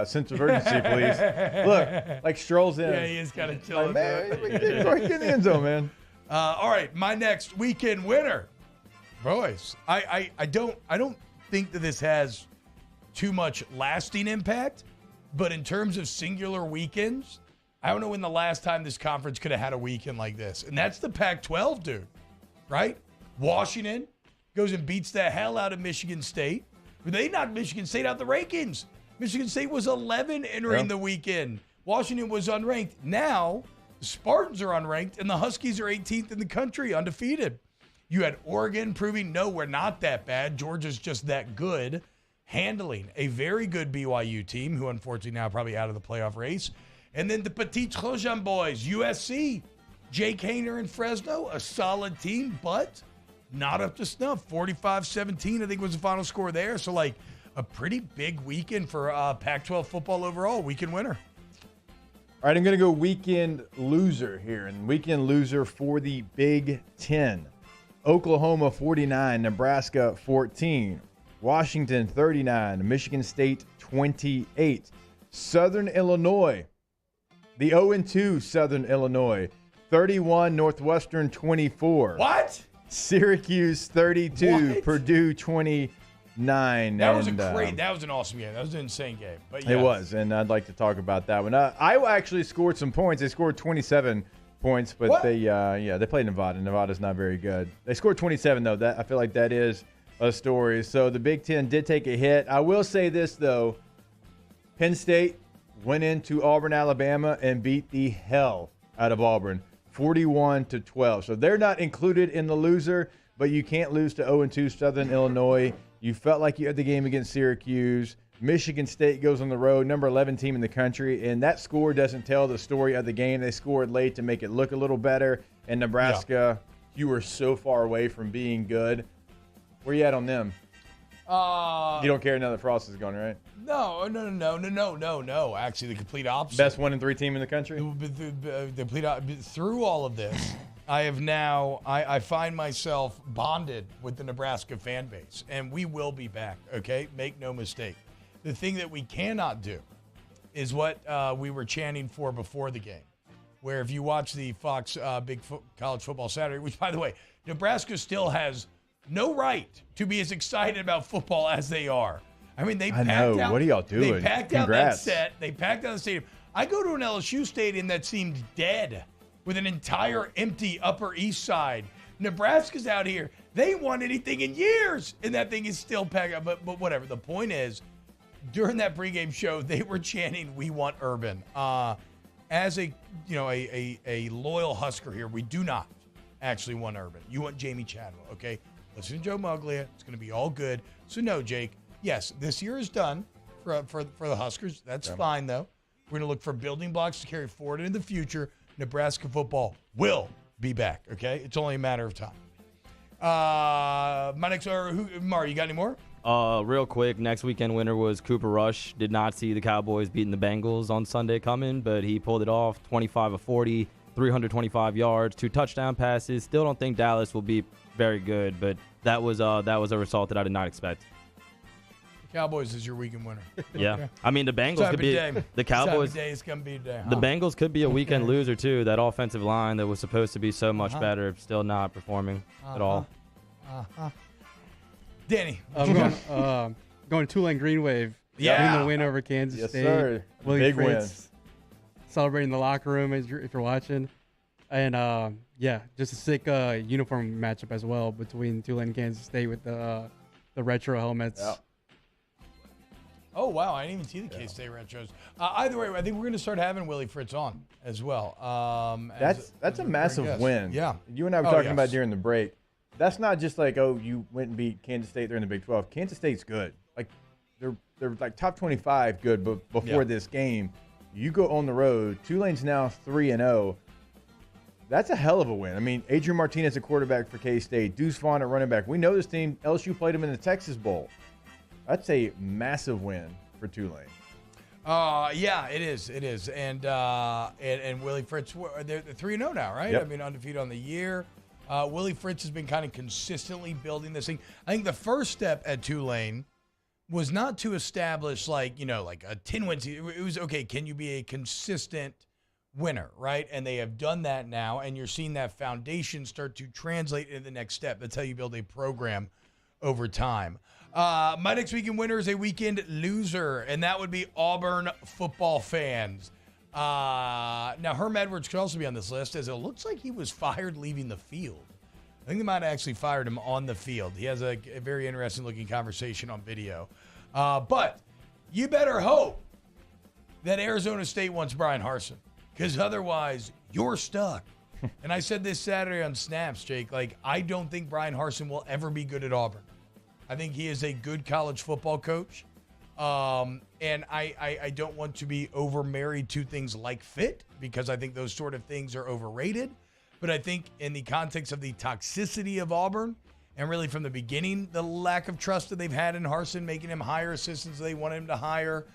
Sense of urgency, please. Look, like strolls in. Yeah, he is kind of chilling. Like, man, get in the end zone, man. All right, my next weekend winner. Boys, I don't think that this has too much lasting impact, but in terms of singular weekends, I don't know when the last time this conference could have had a weekend like this. And that's the Pac-12, dude. Right? Washington goes and beats the hell out of Michigan State. They knocked Michigan State out the rankings. Michigan State was 11 entering the weekend. Washington was unranked. Now, the Spartans are unranked, and the Huskies are 18th in the country, undefeated. You had Oregon proving, no, we're not that bad. Georgia's just that good. Handling a very good BYU team, who unfortunately now probably out of the playoff race. And then the Petit Trojan boys, USC, Jake Hayner and Fresno, a solid team, but not up to snuff. 45-17, I think, was the final score there. So, like, a pretty big weekend for Pac-12 football overall. Weekend winner. All right, I'm going to go weekend loser here. And weekend loser for the Big Ten. Oklahoma 49, Nebraska 14, Washington 39, Michigan State 28, Southern Illinois, the 0-2 Southern Illinois, 31, Northwestern 24. What? Syracuse 32, What? Purdue 29. That was that was an awesome game. That was an insane game. But yeah. It was, and I'd like to talk about that one. Iowa actually scored some points. They scored 27 points, but What? they played Nevada. Nevada's not very good. They scored 27 though. I feel like that is a story. So the Big Ten did take a hit. I will say this though, Penn State went into Auburn, Alabama, and beat the hell out of Auburn, 41-12. So they're not included in the loser, but you can't lose to 0-2 Southern Illinois. You felt like you had the game against Syracuse. Michigan State goes on the road, number 11 team in the country, and that score doesn't tell the story of the game. They scored late to make it look a little better. And Nebraska, you were so far away from being good. Where you at on them? You don't care now that Frost is gone, right? No. Actually, the complete opposite. Best 1-3 team in the country? The complete through all of this, I find myself bonded with the Nebraska fan base, and we will be back, okay? Make no mistake. The thing that we cannot do is what we were chanting for before the game, where if you watch the Fox College Football Saturday, which, by the way, Nebraska still has no right to be as excited about football as they are. I mean, they packed out. What are y'all doing? They packed out that set. They packed out the stadium. I go to an LSU stadium that seemed dead with an entire empty Upper East Side. Nebraska's out here. They ain't won anything in years, and that thing is still packed out. But whatever. The point is, during that pregame show, they were chanting, "We want Urban." As a loyal Husker here, we do not actually want Urban. You want Jamie Chadwell, okay? Listen to Joe Muglia. It's going to be all good. So no, Jake. Yes, this year is done for the Huskers. That's fine though. We're going to look for building blocks to carry forward into the future. Nebraska football will be back. Okay, it's only a matter of time. My next, Mar, you got any more? Real quick, next weekend winner was Cooper Rush. Did not see the Cowboys beating the Bengals on Sunday coming, but he pulled it off. 25 of 40, 325 yards, 2 touchdown passes. Still don't think Dallas will be very good, but that was a result that I did not expect. Cowboys is your weekend winner. Yeah, Okay. I mean the Bengals could be the Cowboys. It's gonna be today. The Bengals could be a weekend loser too. That offensive line that was supposed to be so much better, still not performing at all. Danny, I'm going Tulane Green Wave. Yeah. Getting the win over Kansas Yes, State. sir. Willie Big Fritz celebrating in the locker room if you're watching. And just a sick uniform matchup as well between Tulane and Kansas State with the retro helmets. Yeah. Oh, wow. I didn't even see the K-State retros. Either way, I think we're going to start having Willie Fritz on as well. That's a massive win. Yeah. You and I were talking about during the break. That's not just like, oh, you went and beat Kansas State. They're in the Big 12. Kansas State's good. Like they're like top 25 good before this game. You go on the road. Tulane's now 3-0. That's a hell of a win. I mean, Adrian Martinez at quarterback for K-State. Deuce Vaughn at running back. We know this team. LSU played them in the Texas Bowl. That's a massive win for Tulane. Yeah, it is. It is. And Willie Fritz, they're 3-0 now, right? Yep. I mean, undefeated on the year. Willie Fritz has been kind of consistently building this thing. I think the first step at Tulane was not to establish like a 10-win season. It was, okay, can you be a consistent winner, right? And they have done that now, and you're seeing that foundation start to translate into the next step. That's how you build a program over time. My next weekend winner is a weekend loser, and that would be Auburn football fans. Now, Herm Edwards could also be on this list, as it looks like he was fired leaving the field. I think they might have actually fired him on the field. He has a very interesting-looking conversation on video. But you better hope that Arizona State wants Brian Harsin, because otherwise you're stuck. And I said this Saturday on Snaps, Jake, like, I don't think Brian Harsin will ever be good at Auburn. I think he is a good college football coach. And I don't want to be over-married to things like fit, because I think those sort of things are overrated. But I think in the context of the toxicity of Auburn, and really from the beginning, the lack of trust that they've had in Harsin, making him hire assistants they want him to hire,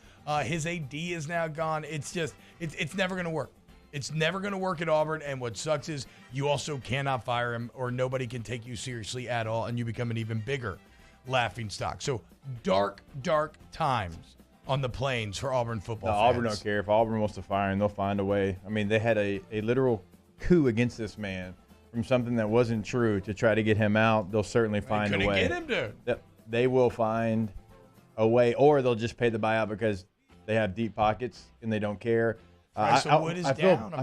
his AD is now gone. It's just, it's never going to work. It's never going to work at Auburn, and what sucks is you also cannot fire him, or nobody can take you seriously at all, and you become an even bigger laughing stock. So dark, dark times on the plains for Auburn football fans. Auburn don't care. If Auburn wants to fire him, they'll find a way. I mean, they had a literal coup against this man from something that wasn't true to try to get him out. They'll certainly find a way. Get him, dude. They will find a way, or they'll just pay the buyout because they have deep pockets and they don't care. I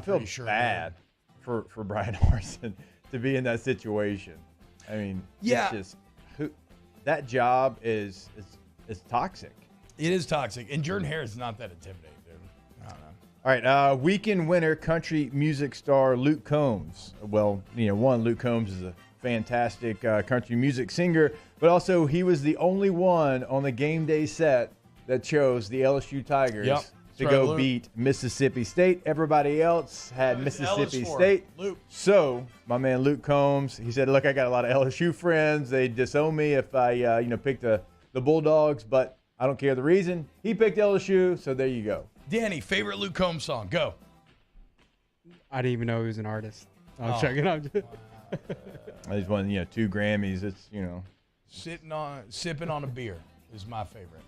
feel sure bad for Brian Harsin to be in that situation. I mean, it's just that job is toxic. It is toxic. And Jordan Hare is not that intimidating, dude. I don't know. All right, weekend winner, country music star Luke Combs. Well, Luke Combs is a fantastic country music singer, but also he was the only one on the game day set that chose the LSU Tigers to go beat Mississippi State. Everybody else had Mississippi State. Luke. So my man Luke Combs, he said, look, I got a lot of LSU friends. They disown me if I pick the Bulldogs, but I don't care the reason. He picked LSU, so there you go. Danny, favorite Luke Combs song? Go. I didn't even know he was an artist. I'm checking out. I just won, 2 Grammys. It's, Sipping on a beer is my favorite.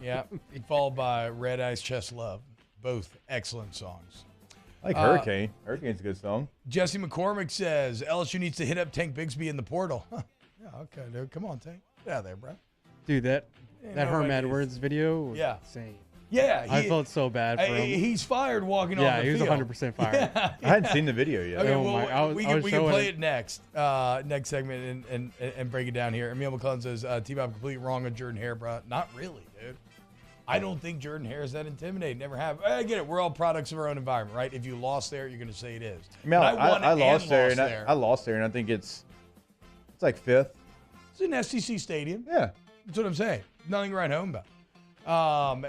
Yeah, followed by Red Ice Chest Love. Both excellent songs. I like Hurricane. Hurricane's a good song. Jesse McCormick says LSU needs to hit up Tank Bigsby in the portal. Huh. Yeah, okay, dude. Come on, Tank. Get out of there, bro. That Herm Edwards video was insane. Yeah, I felt so bad for him. He's fired walking off the field. Yeah, he was 100% fired. Yeah. I hadn't seen the video yet. Okay, well, we can play it next segment and break it down here. Emil McClellan says, T-Bob completely wrong on Jordan Hare, bro. Not really, dude. I don't think Jordan Hare is that intimidating. Never have. I get it. We're all products of our own environment, right? If you lost there, you're going to say it is. I mean, I lost there, and I lost there, and I think it's like 5th. It's an SEC stadium. Yeah. That's what I'm saying. Nothing to write home about.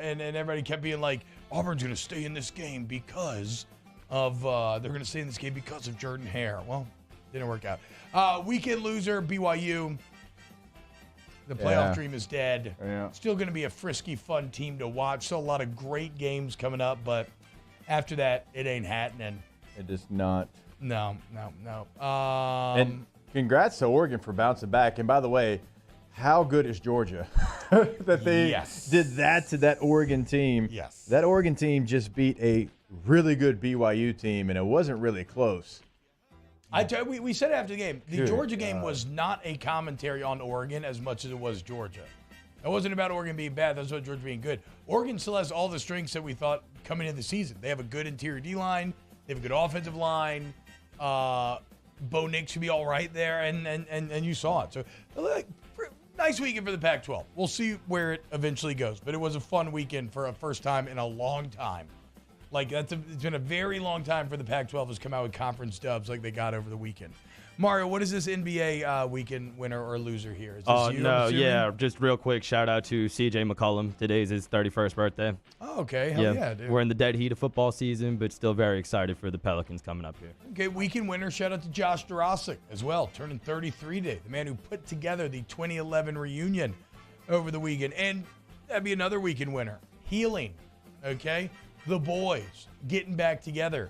And everybody kept being like, Auburn's going to stay in this game because of they're going to stay in this game because of Jordan Hare. Well, didn't work out. Weekend loser, BYU. The playoff dream is dead. Yeah. Still going to be a frisky, fun team to watch. Still a lot of great games coming up, but after that, it ain't happening. It is not. No. And congrats to Oregon for bouncing back. And by the way, how good is Georgia that they did that to that Oregon team? Yes. That Oregon team just beat a really good BYU team, and it wasn't really close. We said after the game, the Georgia game was not a commentary on Oregon as much as it was Georgia. It wasn't about Oregon being bad. That's about Georgia being good. Oregon still has all the strengths that we thought coming into the season. They have a good interior D-line. They have a good offensive line. Bo Nix should be all right there, and you saw it. So, nice weekend for the Pac-12. We'll see where it eventually goes. But it was a fun weekend for a first time in a long time. It's been a very long time for the Pac-12 has come out with conference dubs like they got over the weekend. Mario, what is this NBA weekend winner or loser here? Is this you, no, yeah, just real quick, shout out to CJ McCollum. Today's his 31st birthday. Oh, okay. Hell yeah, dude. We're in the dead heat of football season, but still very excited for the Pelicans coming up here. Okay, weekend winner, shout out to Josh Durasic as well, turning 33 today. The man who put together the 2011 reunion over the weekend. And that'd be another weekend winner. Healing, okay? The boys getting back together.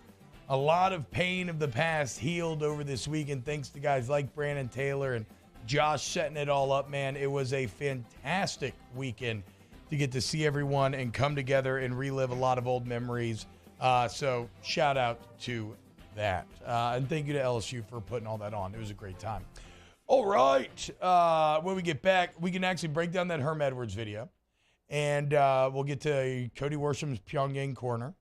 A lot of pain of the past healed over this weekend thanks to guys like Brandon Taylor and Josh setting it all up, man. It was a fantastic weekend to get to see everyone and come together and relive a lot of old memories. So shout out to that. And thank you to LSU for putting all that on. It was a great time. All right. When we get back, we can actually break down that Herm Edwards video. And we'll get to Cody Worsham's Pyongyang corner.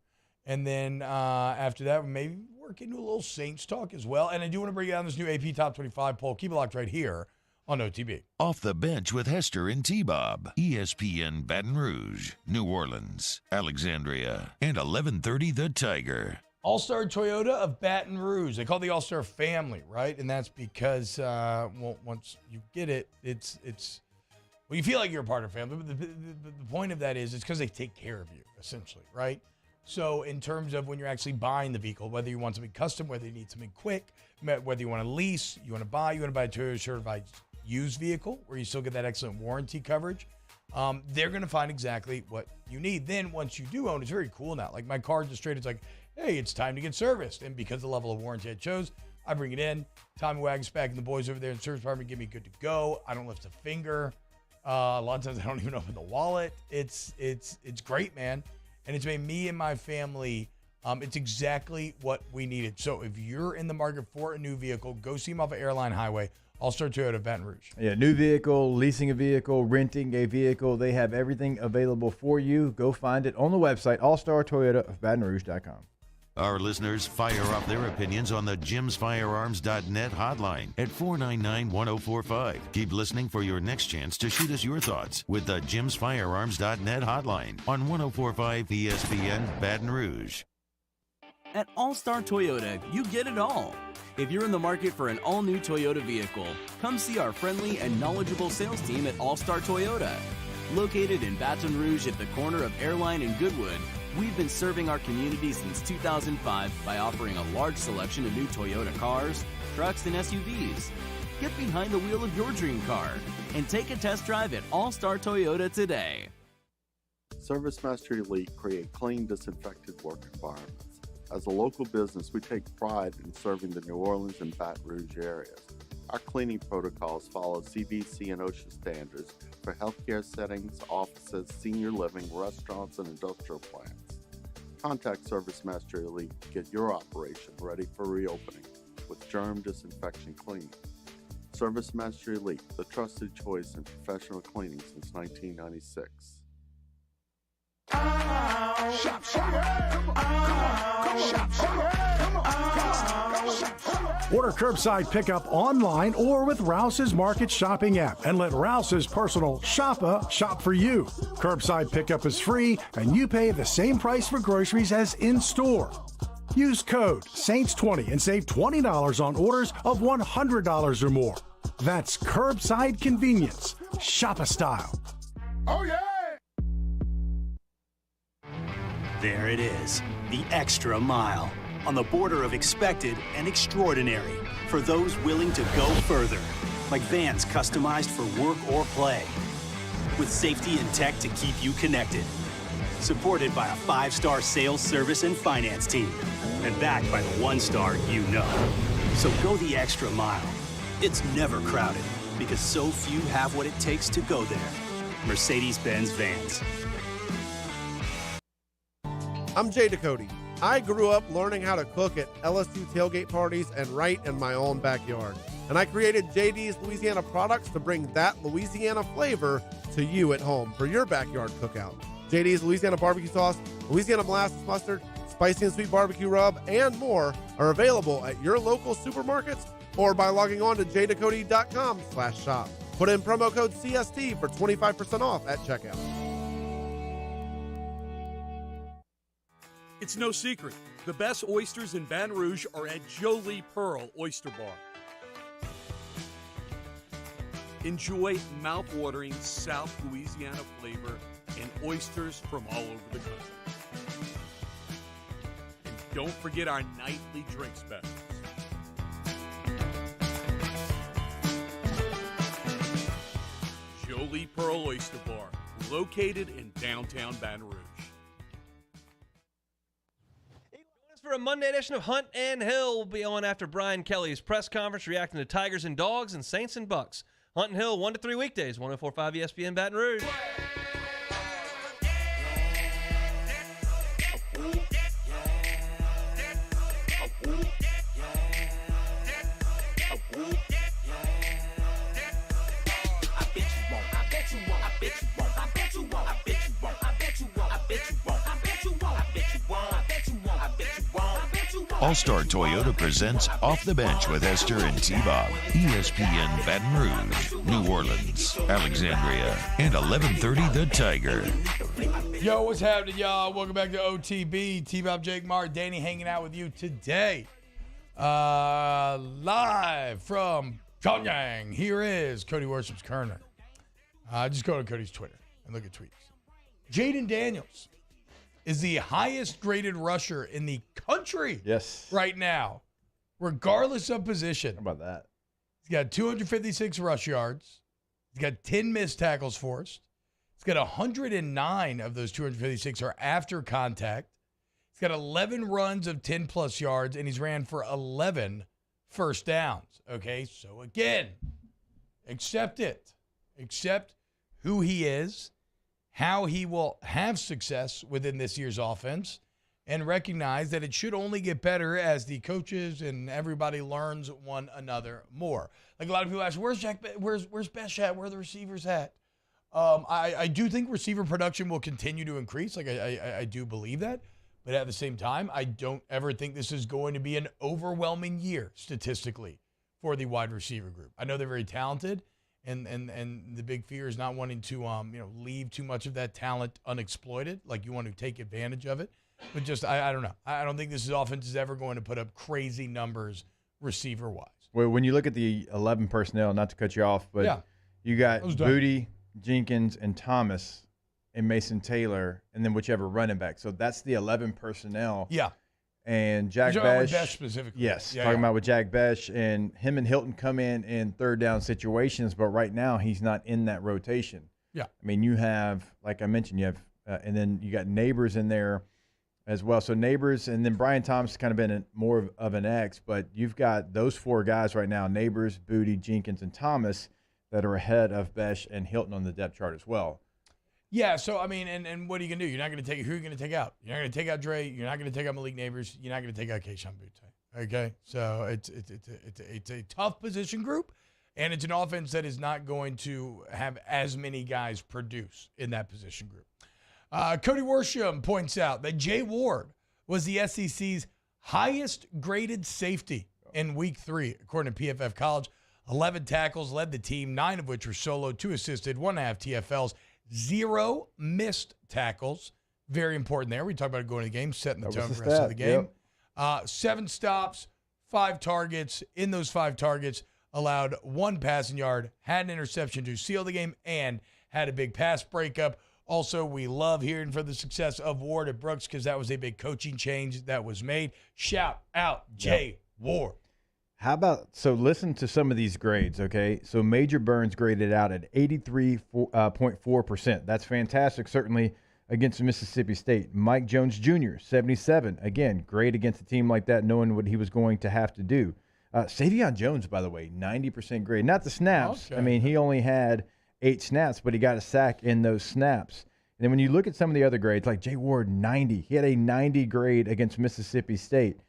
And then after that, maybe work into a little Saints talk as well. And I do want to bring down this new AP Top 25 poll. Keep it locked right here on OTB. Off the Bench with Hester and T-Bob. ESPN Baton Rouge, New Orleans, Alexandria, and 1130 The Tiger. All-Star Toyota of Baton Rouge. They call it the All-Star family, right? And that's because, once you get it, it's well, you feel like you're a part of the family. But the point of that is it's because they take care of you, essentially, right? So in terms of when you're actually buying the vehicle, whether you want something custom, whether you need something quick, whether you want to lease, you want to buy a Toyota certified used vehicle where you still get that excellent warranty coverage, they're going to find exactly what you need. Then once you do own, it's very cool now. Like my car just straight, it's like, hey, it's time to get serviced. And because of the level of warranty I chose, I bring it in. Tommy Wagon's back and the boys over there in the service department give me good to go. I don't lift a finger. A lot of times I don't even open the wallet. It's great, man. And it's made me and my family, it's exactly what we needed. So if you're in the market for a new vehicle, go see them off of Airline Highway. All-Star Toyota of Baton Rouge. Yeah, new vehicle, leasing a vehicle, renting a vehicle. They have everything available for you. Go find it on the website, allstartoyotaofbatonrouge.com. Our listeners fire off their opinions on the jimsfirearms.net hotline at 499-1045. Keep listening for your next chance to shoot us your thoughts with the jimsfirearms.net hotline on 1045 ESPN Baton Rouge. At All-Star Toyota, you get it all. If you're in the market for an all-new Toyota vehicle, come see our friendly and knowledgeable sales team at All-Star Toyota. Located in Baton Rouge at the corner of Airline and Goodwood, we've been serving our community since 2005 by offering a large selection of new Toyota cars, trucks, and SUVs. Get behind the wheel of your dream car and take a test drive at All-Star Toyota today. ServiceMaster Elite create clean, disinfected work environments. As a local business, we take pride in serving the New Orleans and Baton Rouge areas. Our cleaning protocols follow CDC and OSHA standards for healthcare settings, offices, senior living, restaurants, and industrial plants. Contact ServiceMaster Elite to get your operation ready for reopening with germ disinfection cleaning. ServiceMaster Elite, the trusted choice in professional cleaning since 1996. Shop, shop. Order curbside pickup online or with Rouse's Market Shopping app and let Rouse's personal shopper shop for you. Curbside pickup is free and you pay the same price for groceries as in-store. Use code SAINTS20 and save $20 on orders of $100 or more. That's curbside convenience. Shopper style. Oh, yeah! There it is, the extra mile, on the border of expected and extraordinary, for those willing to go further, like vans customized for work or play, with safety and tech to keep you connected, supported by a 5-star sales, service, and finance team, and backed by the 1-star you know. So go the extra mile. It's never crowded, because so few have what it takes to go there. Mercedes-Benz Vans. I'm Jay Ducote. I grew up learning how to cook at LSU tailgate parties and right in my own backyard. And I created JD's Louisiana products to bring that Louisiana flavor to you at home for your backyard cookout. JD's Louisiana barbecue sauce, Louisiana molasses mustard, spicy and sweet barbecue rub, and more are available at your local supermarkets or by logging on to jducote.com/shop. Put in promo code CST for 25% off at checkout. It's no secret. The best oysters in Baton Rouge are at Jolie Pearl Oyster Bar. Enjoy mouth-watering South Louisiana flavor and oysters from all over the country. And don't forget our nightly drink specials. Jolie Pearl Oyster Bar, located in downtown Baton Rouge. For a Monday edition of Hunt and Hill, we'll be on after Brian Kelly's press conference reacting to Tigers and Dogs and Saints and Bucks. Hunt and Hill, 1 to 3 weekdays, 104.5 ESPN Baton Rouge. All-Star Toyota presents Off the Bench with Esther and T-Bob. ESPN Baton Rouge, New Orleans, Alexandria, and 1130 The Tiger. Yo, what's happening, y'all? Welcome back to OTB. T-Bob, Jake Marr, Danny hanging out with you today. Live from Pyongyang. Here is Cody Worship's Kerner. Just go to Cody's Twitter and look at tweets. Jaden Daniels is the highest graded rusher in the country right now, regardless of position. How about that? He's got 256 rush yards. He's got 10 missed tackles forced. He's got 109 of those 256 are after contact. He's got 11 runs of 10-plus yards, and he's ran for 11 first downs. Okay, so again, accept it. Accept who he is, how he will have success within this year's offense, and recognize that it should only get better as the coaches and everybody learns one another more. Like a lot of people ask, where's Besh at? Where are the receivers at? I do think receiver production will continue to increase. Like I do believe that. But at the same time, I don't ever think this is going to be an overwhelming year statistically for the wide receiver group. I know they're very talented, and the big fear is not wanting to leave too much of that talent unexploited. Like, you want to take advantage of it. But just I don't know. I don't think this offense is ever going to put up crazy numbers receiver-wise. Well, when you look at the 11 personnel, not to cut you off, but you got Booty, Jenkins, and Thomas, and Mason Taylor, and then whichever running back. So that's the 11 personnel. Yeah. And Jack Besh specifically. Yes. Talking about with Jack Besh, and him and Hilton come in third down situations, but right now he's not in that rotation. Yeah. I mean, you have, like I mentioned, you have, and then you got Neighbors in there as well. So Neighbors, and then Brian Thomas has kind of been more of an X, but you've got those four guys right now, Neighbors, Booty, Jenkins, and Thomas, that are ahead of Besh and Hilton on the depth chart as well. Yeah, so, I mean, and what are you going to do? You're not going to take – who are you going to take out? You're not going to take out Dre. You're not going to take out Malik Neighbors. You're not going to take out Keyshawn Butte. Okay? So it's a tough position group, and it's an offense that is not going to have as many guys produce in that position group. Cody Worsham points out that Jay Ward was the SEC's highest graded safety in Week 3, according to PFF College. 11 tackles, led the team, 9 of which were solo, 2 assisted, 1.5 TFLs, 0 missed tackles. Very important there. We talked about going to the game, setting the tone for the rest of the game. 7 stops, 5 targets. In those 5 targets, allowed 1 passing yard, had an interception to seal the game, and had a big pass breakup. Also, we love hearing for the success of Ward at Brooks because that was a big coaching change that was made. Shout out Jay Ward. How about, so listen to some of these grades, okay? So Major Burns graded out at 83.4%. That's fantastic, certainly against Mississippi State. Mike Jones Jr., 77. Again, great against a team like that, knowing what he was going to have to do. Savion Jones, by the way, 90% grade. Not the snaps. Okay. I mean, he only had 8 snaps, but he got a sack in those snaps. And then when you look at some of the other grades, like Jay Ward, 90. He had a 90 grade against Mississippi State.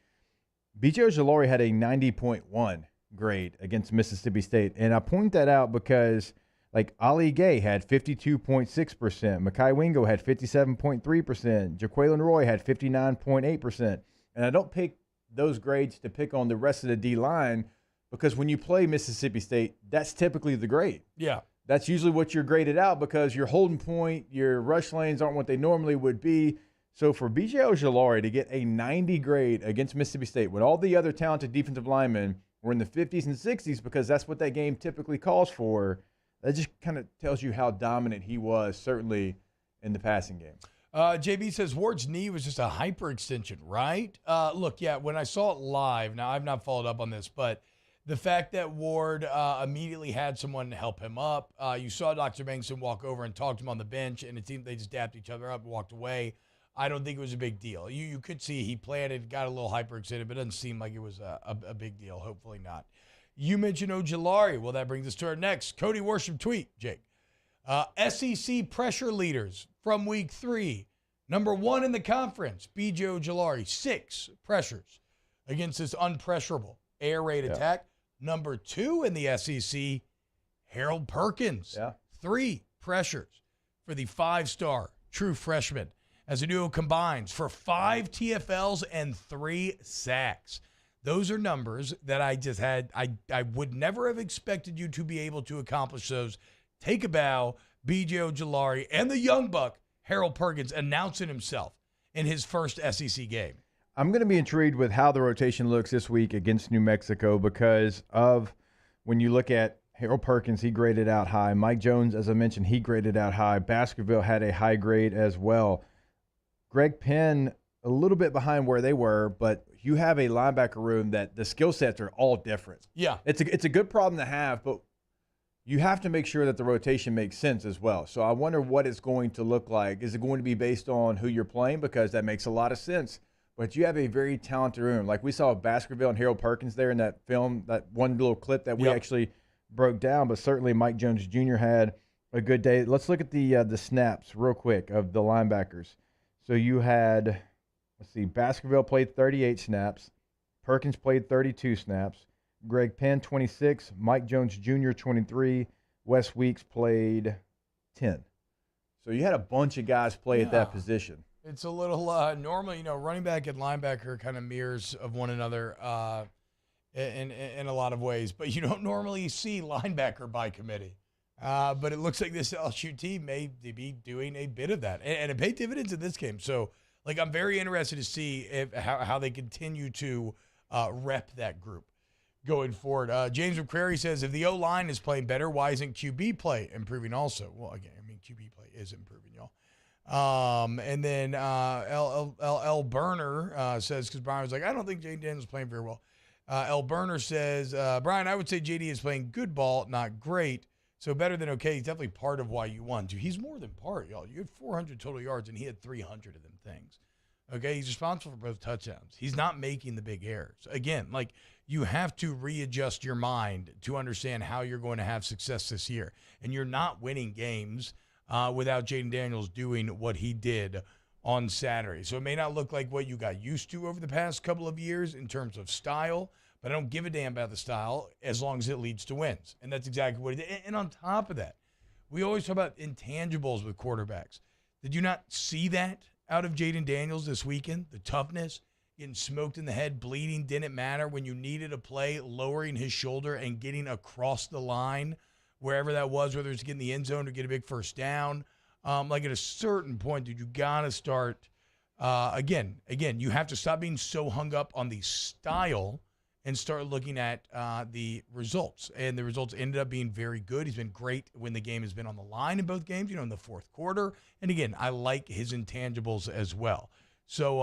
B.J. Ojulari had a 90.1 grade against Mississippi State. And I point that out because, like, Ali Gay had 52.6%. Mekhi Wingo had 57.3%. Jaqueline Roy had 59.8%. And I don't pick those grades to pick on the rest of the D-line because when you play Mississippi State, that's typically the grade. Yeah. That's usually what you're graded out because your holding point, your rush lanes aren't what they normally would be. So for B.J. Ojulari to get a 90 grade against Mississippi State when all the other talented defensive linemen were in the 50s and 60s because that's what that game typically calls for, that just kind of tells you how dominant he was, certainly in the passing game. JB says Ward's knee was just a hyperextension, right? Look, yeah, when I saw it live, now I've not followed up on this, but the fact that Ward immediately had someone help him up, you saw Dr. Bengtson walk over and talk to him on the bench, and it seemed they just dapped each other up and walked away. I don't think it was a big deal. You could see he planted, got a little hyperexcited, but it doesn't seem like it was a big deal. Hopefully not. You mentioned Ojulari. Well, that brings us to our next Cody Worsham tweet, Jake. SEC pressure leaders from Week 3. Number 1 in the conference, B.J. Ojulari, 6 pressures against this unpressurable air raid attack. Number 2 in the SEC, Harold Perkins, 3 pressures for the 5-star true freshman, as the duo combines for 5 TFLs and 3 sacks. Those are numbers that I just had. I would never have expected you to be able to accomplish those. Take a bow, B.J. Ojulari, and the young buck, Harold Perkins, announcing himself in his first SEC game. I'm going to be intrigued with how the rotation looks this week against New Mexico because of when you look at Harold Perkins, he graded out high. Mike Jones, as I mentioned, he graded out high. Baskerville had a high grade as well. Greg Penn, a little bit behind where they were, but you have a linebacker room that the skill sets are all different. Yeah. It's a good problem to have, but you have to make sure that the rotation makes sense as well. So I wonder what it's going to look like. Is it going to be based on who you're playing? Because that makes a lot of sense. But you have a very talented room. Like we saw Baskerville and Harold Perkins there in that film, that one little clip that we actually broke down, but certainly Mike Jones Jr. had a good day. Let's look at the snaps real quick of the linebackers. So you had, let's see, Baskerville played 38 snaps. Perkins played 32 snaps. Greg Penn, 26. Mike Jones Jr., 23. Wes Weeks played 10. So you had a bunch of guys play at that position. It's a little normally, running back and linebacker kind of mirrors of one another in a lot of ways, but you don't normally see linebacker by committee. But it looks like this LSU team may be doing a bit of that, and it paid dividends in this game. So, I'm very interested to see how they continue to rep that group going forward. James McCrary says, if the O-line is playing better, why isn't QB play improving also? Well, again, QB play is improving, y'all. And then L. Burner says, because Brian was like, I don't think Jaden Daniels is playing very well. L. Burner says, Brian, I would say JD is playing good ball, not great. So better than okay. He's definitely part of why you won. Dude, he's more than part, y'all. You had 400 total yards, and he had 300 of them things. Okay, he's responsible for both touchdowns. He's not making the big errors. Again, you have to readjust your mind to understand how you're going to have success this year. And you're not winning games without Jaden Daniels doing what he did on Saturday. So it may not look like what you got used to over the past couple of years in terms of style, but I don't give a damn about the style as long as it leads to wins. And that's exactly what he did. And on top of that, we always talk about intangibles with quarterbacks. Did you not see that out of Jaden Daniels this weekend? The toughness, getting smoked in the head, bleeding, didn't matter when you needed a play, lowering his shoulder and getting across the line, wherever that was, whether it's getting the end zone or get a big first down. At a certain point, dude, you got to start, again, you have to stop being so hung up on the style and start looking at the results. And the results ended up being very good. He's been great when the game has been on the line in both games, in the fourth quarter. And again, I like his intangibles as well. So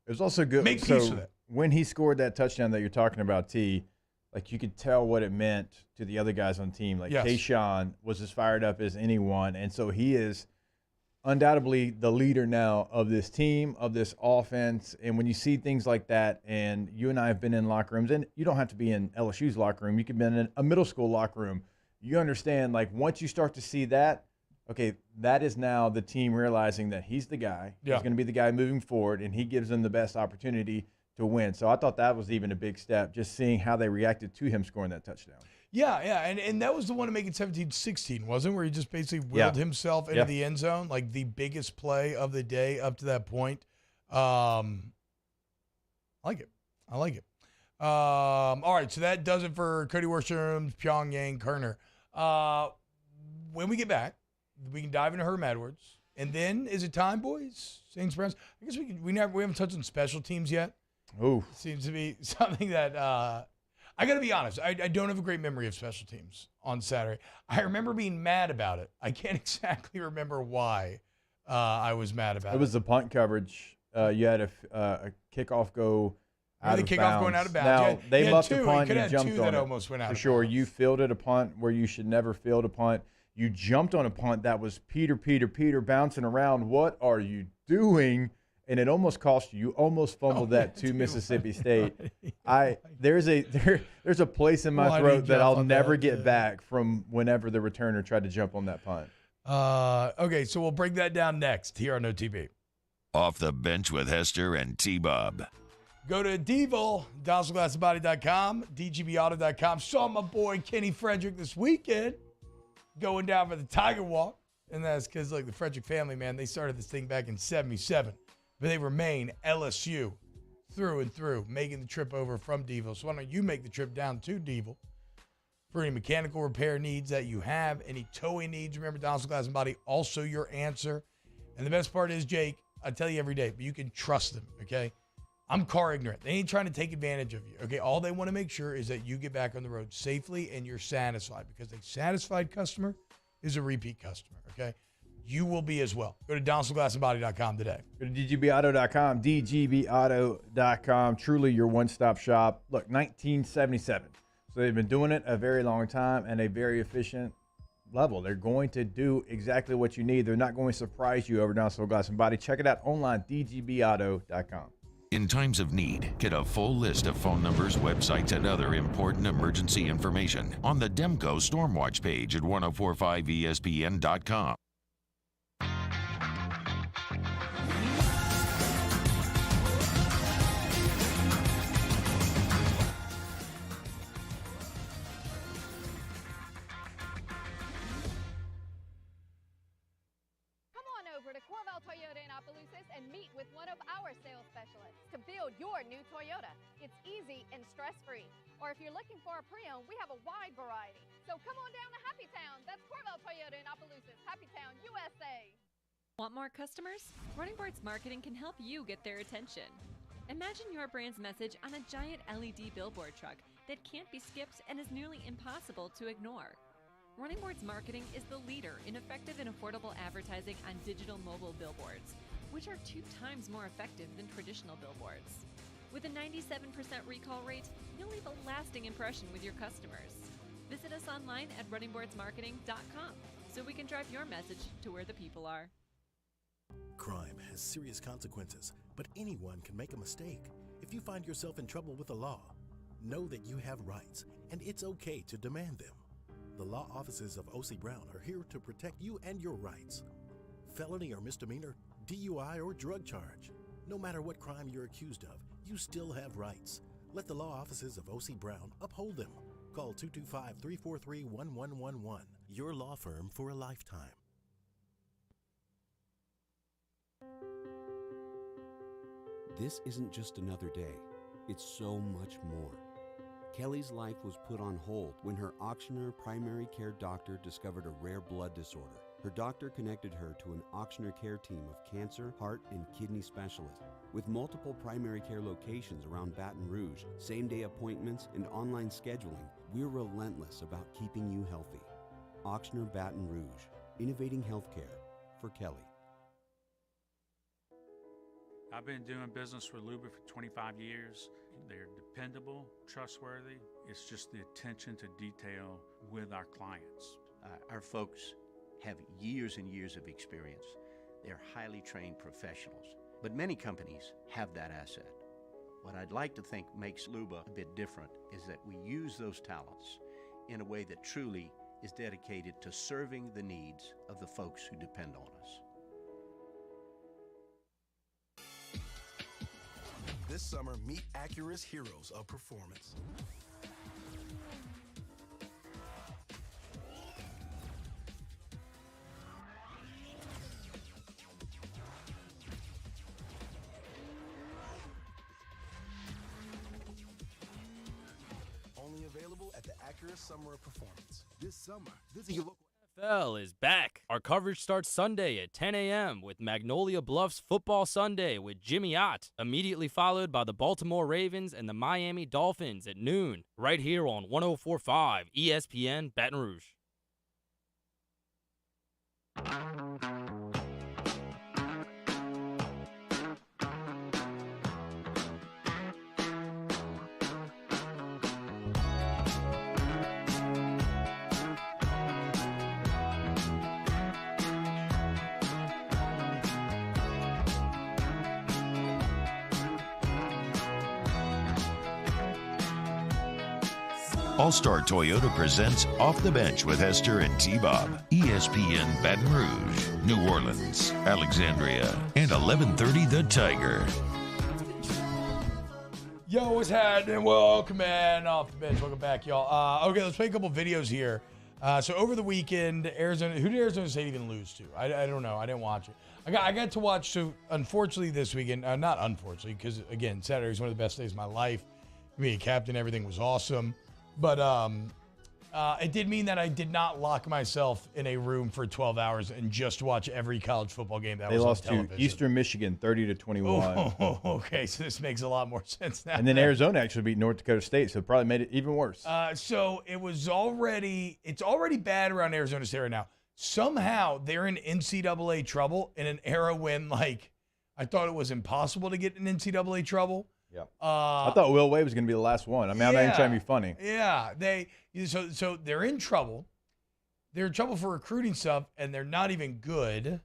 it was also good. Make peace with it. When he scored that touchdown that you're talking about, T, you could tell what it meant to the other guys on the team. Yes. Tayshaun was as fired up as anyone. And so he is undoubtedly the leader now of this team, of this offense. And when you see things like that, and you and I have been in locker rooms, and you don't have to be in LSU's locker room. You could be in a middle school locker room. You understand, once you start to see that, okay, that is now the team realizing that he's the guy. Yeah. He's going to be the guy moving forward, and he gives them the best opportunity to win. So I thought that was even a big step, just seeing how they reacted to him scoring that touchdown. Yeah, and that was the one to make it 17-16, wasn't it? Where he just basically willed himself into the end zone, the biggest play of the day up to that point. I like it. All right, so that does it for Cody Worstrom's Pyongyang Kerner. When we get back, we can dive into Herm Edwards. And then, is it time, boys? Saints Browns? I guess we haven't touched on special teams yet. Ooh. Seems to be something that I got to be honest. I don't have a great memory of special teams on Saturday. I remember being mad about it. I can't exactly remember why I was mad about it. It was the punt coverage. You had a kickoff go out of bounds. The kickoff going out of bounds. Now, they muffed a punt. You You jumped two on that it. almost went out For of sure. bounds. You fielded a punt where you should never field a punt. You jumped on a punt that was Peter bouncing around. What are you doing? And it almost cost you. You almost fumbled that to Mississippi State. There's a place in my throat that I'll never get back from whenever the returner tried to jump on that punt. Okay, so we'll break that down next here on OTB. Off the bench with Hester and T-Bob. Go to Devil, DonaldGlassBody.com, DGBAuto.com. Saw my boy Kenny Frederick this weekend going down for the Tiger Walk. And that's because, the Frederick family, man, they started this thing back in 77. But they remain LSU through and through, making the trip over from Devil. So why don't you make the trip down to Devil for any mechanical repair needs that you have, any towing needs. Remember, Donaldson Glass and Body, also your answer. And the best part is, Jake, I tell you every day, but you can trust them, okay? I'm car ignorant. They ain't trying to take advantage of you, okay? All they want to make sure is that you get back on the road safely and you're satisfied, because a satisfied customer is a repeat customer, okay? You will be as well. Go to DonaldsonGlassandBody.com today. Go to DGBAuto.com, DGBAuto.com. Truly your one-stop shop. Look, 1977. So they've been doing it a very long time and a very efficient level. They're going to do exactly what you need. They're not going to surprise you over Donaldson Glass and Body. Check it out online, DGBAuto.com. In times of need, get a full list of phone numbers, websites, and other important emergency information on the Demco Stormwatch page at 1045ESPN.com. Over to Corval Toyota in Appaloosa unload your new Toyota. It's easy and stress-free. Or if you're looking for a pre-owned, we have a wide variety. So come on down to Happy Town. That's Corval Toyota in Opelousas, Happy Town, USA. Want more customers? Running Boards Marketing can help you get their attention. Imagine your brand's message on a giant LED billboard truck that can't be skipped and is nearly impossible to ignore. Running Boards Marketing is the leader in effective and affordable advertising on digital mobile billboards, which are 2 times more effective than traditional billboards. With a 97% recall rate, you'll leave a lasting impression with your customers. Visit us online at runningboardsmarketing.com so we can drive your message to where the people are. Crime has serious consequences, but anyone can make a mistake. If you find yourself in trouble with the law, know that you have rights, and it's okay to demand them. The law offices of O.C. Brown are here to protect you and your rights. Felony or misdemeanor, DUI or drug charge. No matter what crime you're accused of, you still have rights. Let the law offices of O.C. Brown uphold them. Call 225-343-1111. Your law firm for a lifetime. This isn't just another day. It's so much more. Kelly's life was put on hold when her auctioneer primary care doctor discovered a rare blood disorder. Her doctor connected her to an auctioneer care team of cancer, heart, and kidney specialists. With multiple primary care locations around Baton Rouge, same-day appointments, and online scheduling, we're relentless about keeping you healthy. Auctioneer Baton Rouge, innovating healthcare for Kelly. I've been doing business with Luba for 25 years. They're dependable, trustworthy. It's just the attention to detail with our clients. Our folks have years and years of experience. They're highly trained professionals. But many companies have that asset. What I'd like to think makes Luba a bit different is that we use those talents in a way that truly is dedicated to serving the needs of the folks who depend on us. This summer, meet Acura's heroes of performance. Only available at the Acura Summer of Performance. This summer, visit your local NFL is back. Our coverage starts Sunday at 10 a.m. with Magnolia Bluffs Football Sunday with Jimmy Ott, immediately followed by the Baltimore Ravens and the Miami Dolphins at noon, right here on 104.5 ESPN Baton Rouge. All-Star Toyota presents Off the Bench with Hester and T-Bob. ESPN Baton Rouge, New Orleans, Alexandria, and 1130 The Tiger. Yo, what's happening? Welcome in Off the Bench. Welcome back, y'all. Okay, let's play a couple videos here. So over the weekend, Arizona. Who did Arizona State even lose to? I don't know. I didn't watch it. I got to watch. So unfortunately, this weekend, not unfortunately, because again, Saturday was one of the best days of my life. Being a captain, everything was awesome. But it did mean that I did not lock myself in a room for 12 hours and just watch every college football game that was on television. They lost to Eastern Michigan 30-21. Oh, okay. So this makes a lot more sense now. And then Arizona actually beat North Dakota State, so it probably made it even worse. So it's already bad around Arizona State right now. Somehow they're in NCAA trouble in an era when, like, I thought it was impossible to get in NCAA trouble. Yeah, I thought Will Wade was going to be the last one. I mean, I'm not even trying to be funny. Yeah, so they're in trouble. They're in trouble for recruiting stuff, and they're not even good.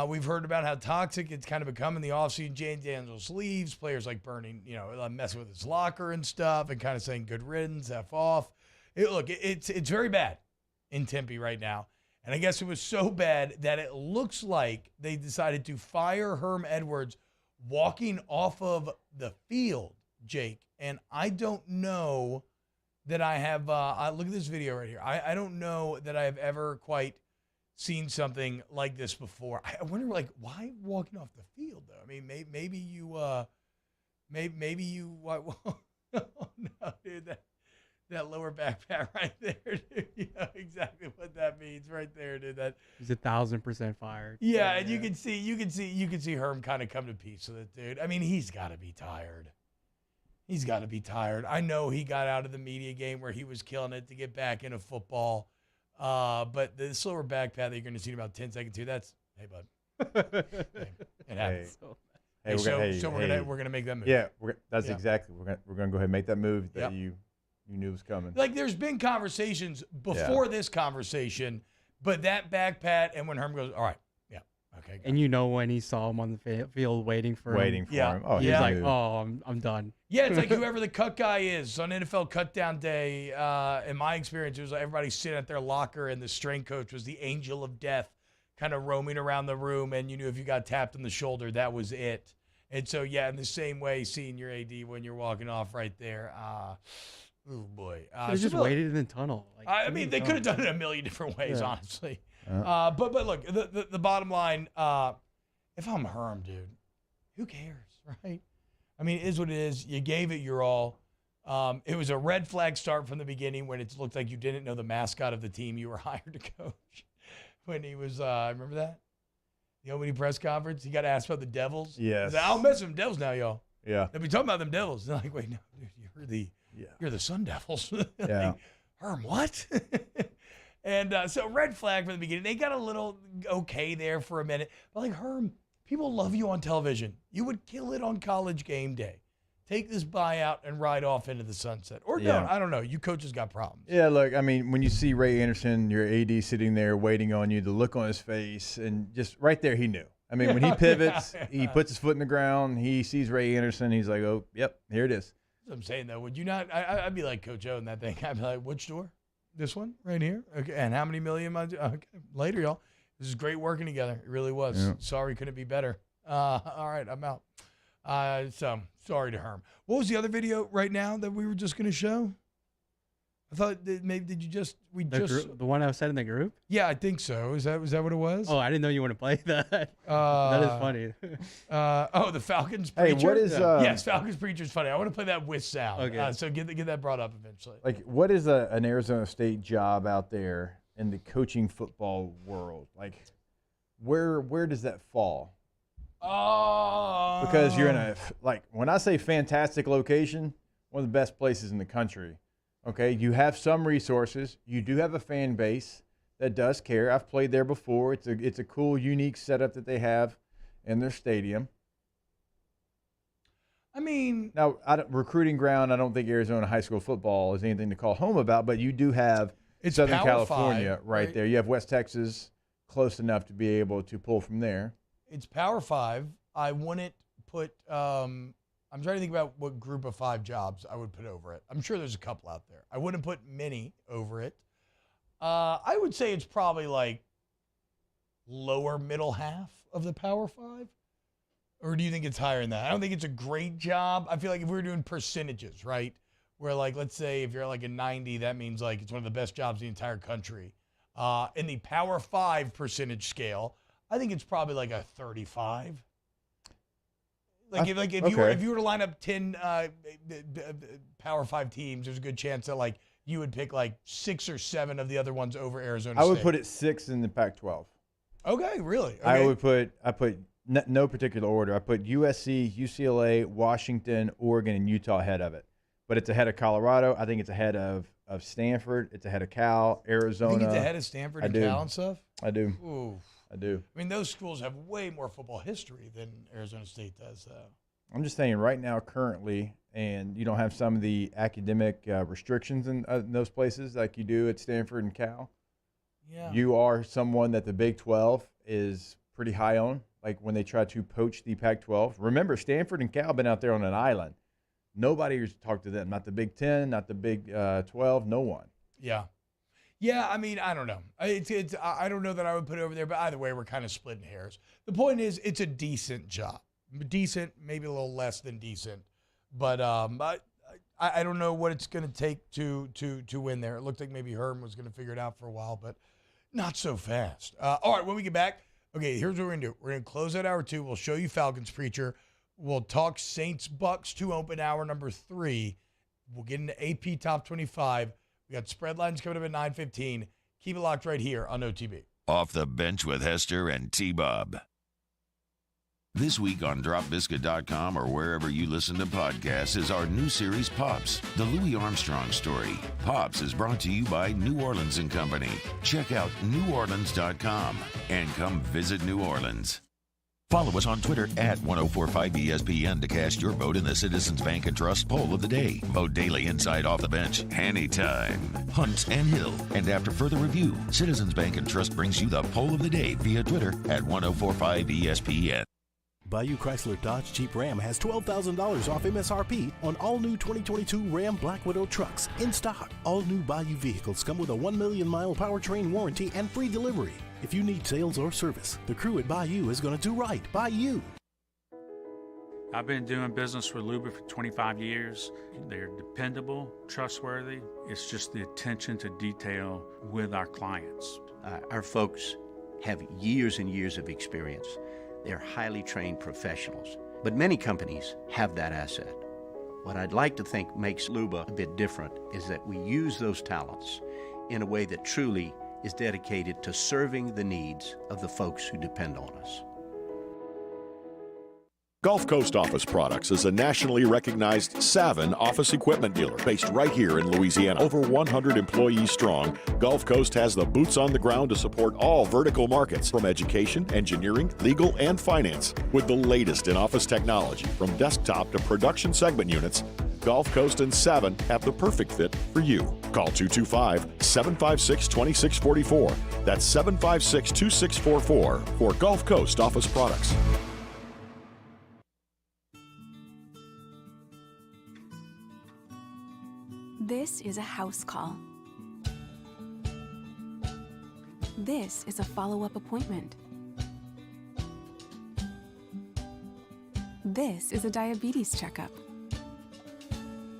We've heard about how toxic it's kind of become in the offseason. Jane Daniels leaves, players like burning, messing with his locker and stuff, and kind of saying good riddance, F off. It's very bad in Tempe right now. And I guess it was so bad that it looks like they decided to fire Herm Edwards walking off of the field, Jake. And I don't know that I have look at this video right here. I don't know that I have ever quite seen something like this before. I wonder, like, why walking off the field, though? I mean, maybe you Maybe you. What? Oh no, dude, that lower back pat right there, dude. You know exactly what that means right there, dude. That He's 1,000% fired. yeah, and you can see Herm kind of come to peace with it, dude. I mean, he's got to be tired. He's got to be tired. I know he got out of the media game where he was killing it to get back into football. But the slower back pat that you're going to see in about 10 seconds here, that's, hey, bud. Hey, it happens. We're gonna make that move. Yeah, that's exactly. We're gonna go ahead and make that move that you knew was coming. Like there's been conversations before this conversation, but that back pat and when Herm goes, all right, okay. And you know when he saw him on the field waiting for him. Oh, he's like, oh, I'm done. Yeah, it's like whoever the cut guy is on NFL cutdown day. In my experience, it was like everybody sitting at their locker, and the strength coach was the angel of death, kind of roaming around the room, and you knew if you got tapped on the shoulder, that was it. And so, yeah, in the same way, seeing your AD when you're walking off right there, oh boy, they just waited in the tunnel. Like, I mean, they could have done it a million different ways, honestly. But look, the bottom line, if I'm Herm, dude, who cares, right? I mean, it is what it is. You gave it your all. It was a red flag start from the beginning when it looked like you didn't know the mascot of the team you were hired to coach. When he was, remember that? The opening press conference, he got asked about the Devils. Yes. He's like, I'll mess with them Devils now, y'all. Yeah. They'll be talking about them Devils. They're like, wait, no, dude, you're the Sun Devils. Yeah. Like, Herm, what? And so red flag from the beginning. They got a little okay there for a minute. But like, Herm, people love you on television. You would kill it on College Game Day. Take this buyout and ride off into the sunset. Or don't. I don't know. You coaches got problems. Yeah, look, I mean, when you see Ray Anderson, your AD sitting there waiting on you, the look on his face, and just right there, he knew. I mean, when he pivots, he puts his foot in the ground, he sees Ray Anderson, he's like, oh, yep, here it is. That's what I'm saying, though. Would you not? I'd be like Coach O in that thing. I'd be like, which door? This one right here? Okay. And how many million? Okay. Later, y'all. This is great working together. It really was. Yeah. Sorry, couldn't be better. All right, I'm out. So sorry to Herm. What was the other video right now that we were just going to show? I thought that maybe the one I said in the group? Yeah, I think so. Was that what it was? Oh, I didn't know you want to play that. That is funny. The Falcons preacher. Hey, what is yes, Falcons preacher is funny. I want to play that with sound. Okay. So get that brought up eventually. Like, what is an Arizona State job out there in the coaching football world? Like, where does that fall? Because you're in a, like, when I say fantastic location, one of the best places in the country. Okay, you have some resources. You do have a fan base that does care. I've played there before. It's a cool, unique setup that they have in their stadium. I mean, now recruiting ground. I don't think Arizona high school football is anything to call home about, but you do have Southern California right there. You have West Texas close enough to be able to pull from there. It's Power 5. I wouldn't put. I'm trying to think about what group of 5 jobs I would put over it. I'm sure there's a couple out there. I wouldn't put many over it. I would say it's probably like lower middle half of the Power 5. Or do you think it's higher than that? I don't think it's a great job. I feel like if we were doing percentages, right? Where like, let's say if you're like a 90, that means like it's one of the best jobs in the entire country. In the Power 5 percentage scale, I think it's probably like a 35. If you were to line up 10 Power 5 teams, there's a good chance that like you would pick like 6 or 7 of the other ones over Arizona State. I would put it 6 in the Pac-12. Okay, really? Okay. I put no particular order. I put USC, UCLA, Washington, Oregon, and Utah ahead of it. But it's ahead of Colorado. I think it's ahead of Stanford. It's ahead of Cal, Arizona. You think it's ahead of Stanford and Cal and stuff? I do. Ooh. I do. I mean, those schools have way more football history than Arizona State does, though. I'm just saying right now, currently, and you don't have some of the academic restrictions in those places like you do at Stanford and Cal. Yeah. You are someone that the Big 12 is pretty high on, like when they try to poach the Pac-12. Remember, Stanford and Cal have been out there on an island. Nobody has talked to them, not the Big 10, not the Big 12, no one. Yeah. Yeah, I mean, I don't know. I don't know that I would put it over there, but either way, we're kind of splitting hairs. The point is, it's a decent job. Decent, maybe a little less than decent. But I don't know what it's going to take to win there. It looked like maybe Herm was going to figure it out for a while, but not so fast. All right, when we get back, okay, here's what we're going to do. We're going to close out hour 2. We'll show you Falcons Preacher. We'll talk Saints Bucks 2 open hour number 3. We'll get into AP Top 25. We got spread lines coming up at 9:15. Keep it locked right here on OTB. Off the Bench with Hester and T-Bob. This week on DropBiscuit.com or wherever you listen to podcasts is our new series, Pops, the Louis Armstrong story. Pops is brought to you by New Orleans & Company. Check out neworleans.com and come visit New Orleans. Follow us on Twitter at 1045ESPN to cast your vote in the Citizens Bank and Trust poll of the day. Vote daily inside Off the Bench, anytime. Hunt and Hill. And after further review, Citizens Bank and Trust brings you the poll of the day via Twitter at 1045ESPN. Bayou Chrysler Dodge Jeep Ram has $12,000 off MSRP on all new 2022 Ram Black Widow trucks in stock. All new Bayou vehicles come with a 1 million mile powertrain warranty and free delivery. If you need sales or service, the crew at Bayou is going to do right by you. I've been doing business with Luba for 25 years. They're dependable, trustworthy. It's just the attention to detail with our clients. Our folks have years and years of experience. They're highly trained professionals. But many companies have that asset. What I'd like to think makes Luba a bit different is that we use those talents in a way that truly is dedicated to serving the needs of the folks who depend on us. Gulf Coast Office Products is a nationally recognized Savin office equipment dealer based right here in Louisiana. Over 100 employees strong, Gulf Coast has the boots on the ground to support all vertical markets from education, engineering, legal, and finance. With the latest in office technology from desktop to production segment units, Gulf Coast and Savin have the perfect fit for you. Call 225-756-2644. That's 756-2644 for Gulf Coast Office Products. This is a house call. This is a follow-up appointment. This is a diabetes checkup.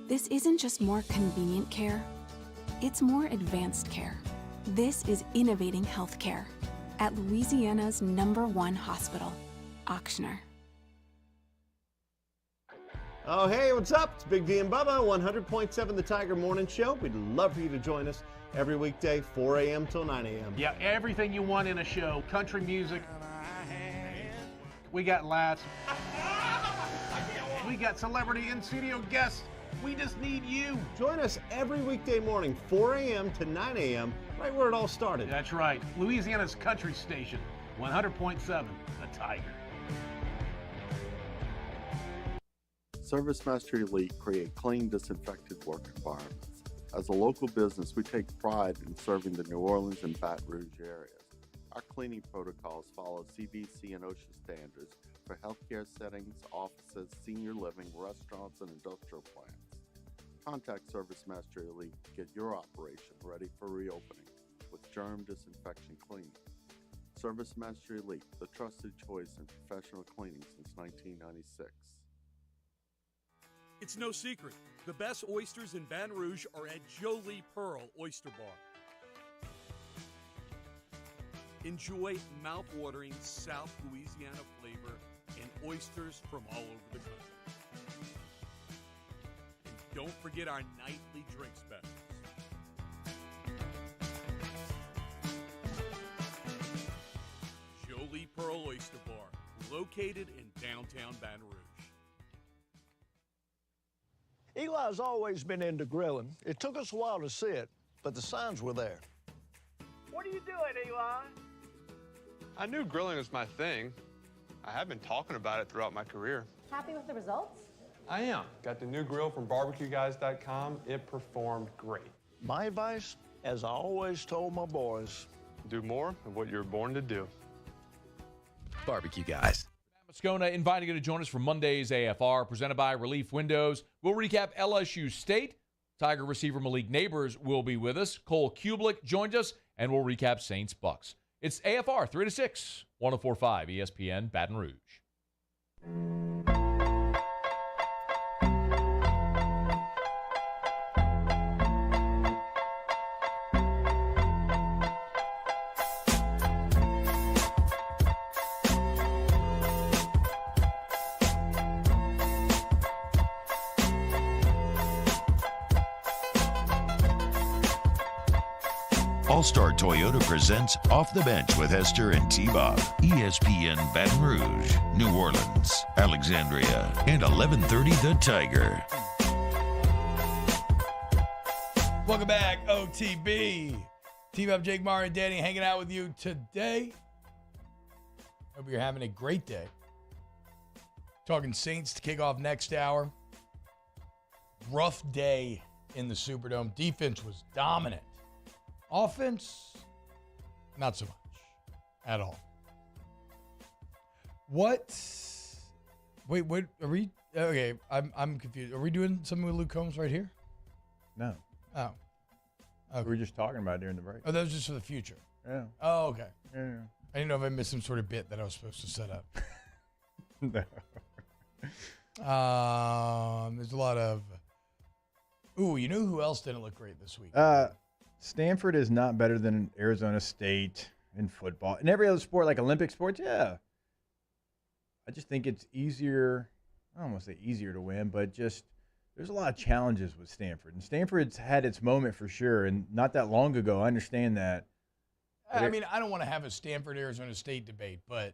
This isn't just more convenient care, it's more advanced care. This is innovating healthcare at Louisiana's #1 hospital, Auctioner. Oh, hey, what's up? It's Big D and Bubba, 100.7 The Tiger Morning Show. We'd love for you to join us every weekday, 4 a.m. till 9 a.m. Yeah, everything you want in a show. Country music. We got laughs. We got celebrity in-studio guests. We just need you. Join us every weekday morning, 4 a.m. to 9 a.m., right where it all started. That's right. Louisiana's country station, 100.7 The Tiger. ServiceMaster Elite create clean, disinfected work environments. As a local business, we take pride in serving the New Orleans and Baton Rouge areas. Our cleaning protocols follow CDC and OSHA standards for healthcare settings, offices, senior living, restaurants, and industrial plants. Contact ServiceMaster Elite to get your operation ready for reopening with germ disinfection cleaning. ServiceMaster Elite, the trusted choice in professional cleaning since 1996. It's no secret. The best oysters in Baton Rouge are at Jolie Pearl Oyster Bar. Enjoy mouth-watering South Louisiana flavor and oysters from all over the country. And don't forget our nightly drink specials. Jolie Pearl Oyster Bar, located in downtown Baton Rouge. Eli's always been into grilling. It took us a while to see it, but the signs were there. What are you doing, Eli? I knew grilling was my thing. I have been talking about it throughout my career. Happy with the results? I am. Got the new grill from barbecueguys.com. It performed great. My advice, as I always told my boys, do more of what you're born to do. Barbecue Guys. Moscona inviting you to join us for Monday's AFR, presented by Relief Windows. We'll recap LSU State. Tiger receiver Malik Neighbors will be with us. Cole Kublik joins us, and we'll recap Saints Bucks. It's AFR 3 to 6, 104.5 ESPN Baton Rouge. All-Star Toyota presents Off the Bench with Hester and T-Bob. ESPN Baton Rouge, New Orleans, Alexandria, and 1130 The Tiger. Welcome back, OTB. T-Bob, Jake, Mara, and Danny hanging out with you today. Hope you're having a great day. Talking Saints to kick off next hour. Rough day in the Superdome. Defense was dominant. Offense, not so much at all. What? Wait, what are we? Okay, I'm confused. Are we doing something with Luke Combs right here? No. Oh. Okay. We were just talking about it during the break. Oh, that was just for the future. Yeah. Oh, okay. Yeah. I didn't know if I missed some sort of bit that I was supposed to set up. No. There's a lot of. Ooh, you know who else didn't look great this week? Stanford is not better than Arizona State in football. In every other sport, like Olympic sports, yeah. I just think it's easier. I don't want to say easier to win, but just there's a lot of challenges with Stanford. And Stanford's had its moment for sure. And not that long ago, I understand that. I mean, I don't want to have a Stanford-Arizona State debate, but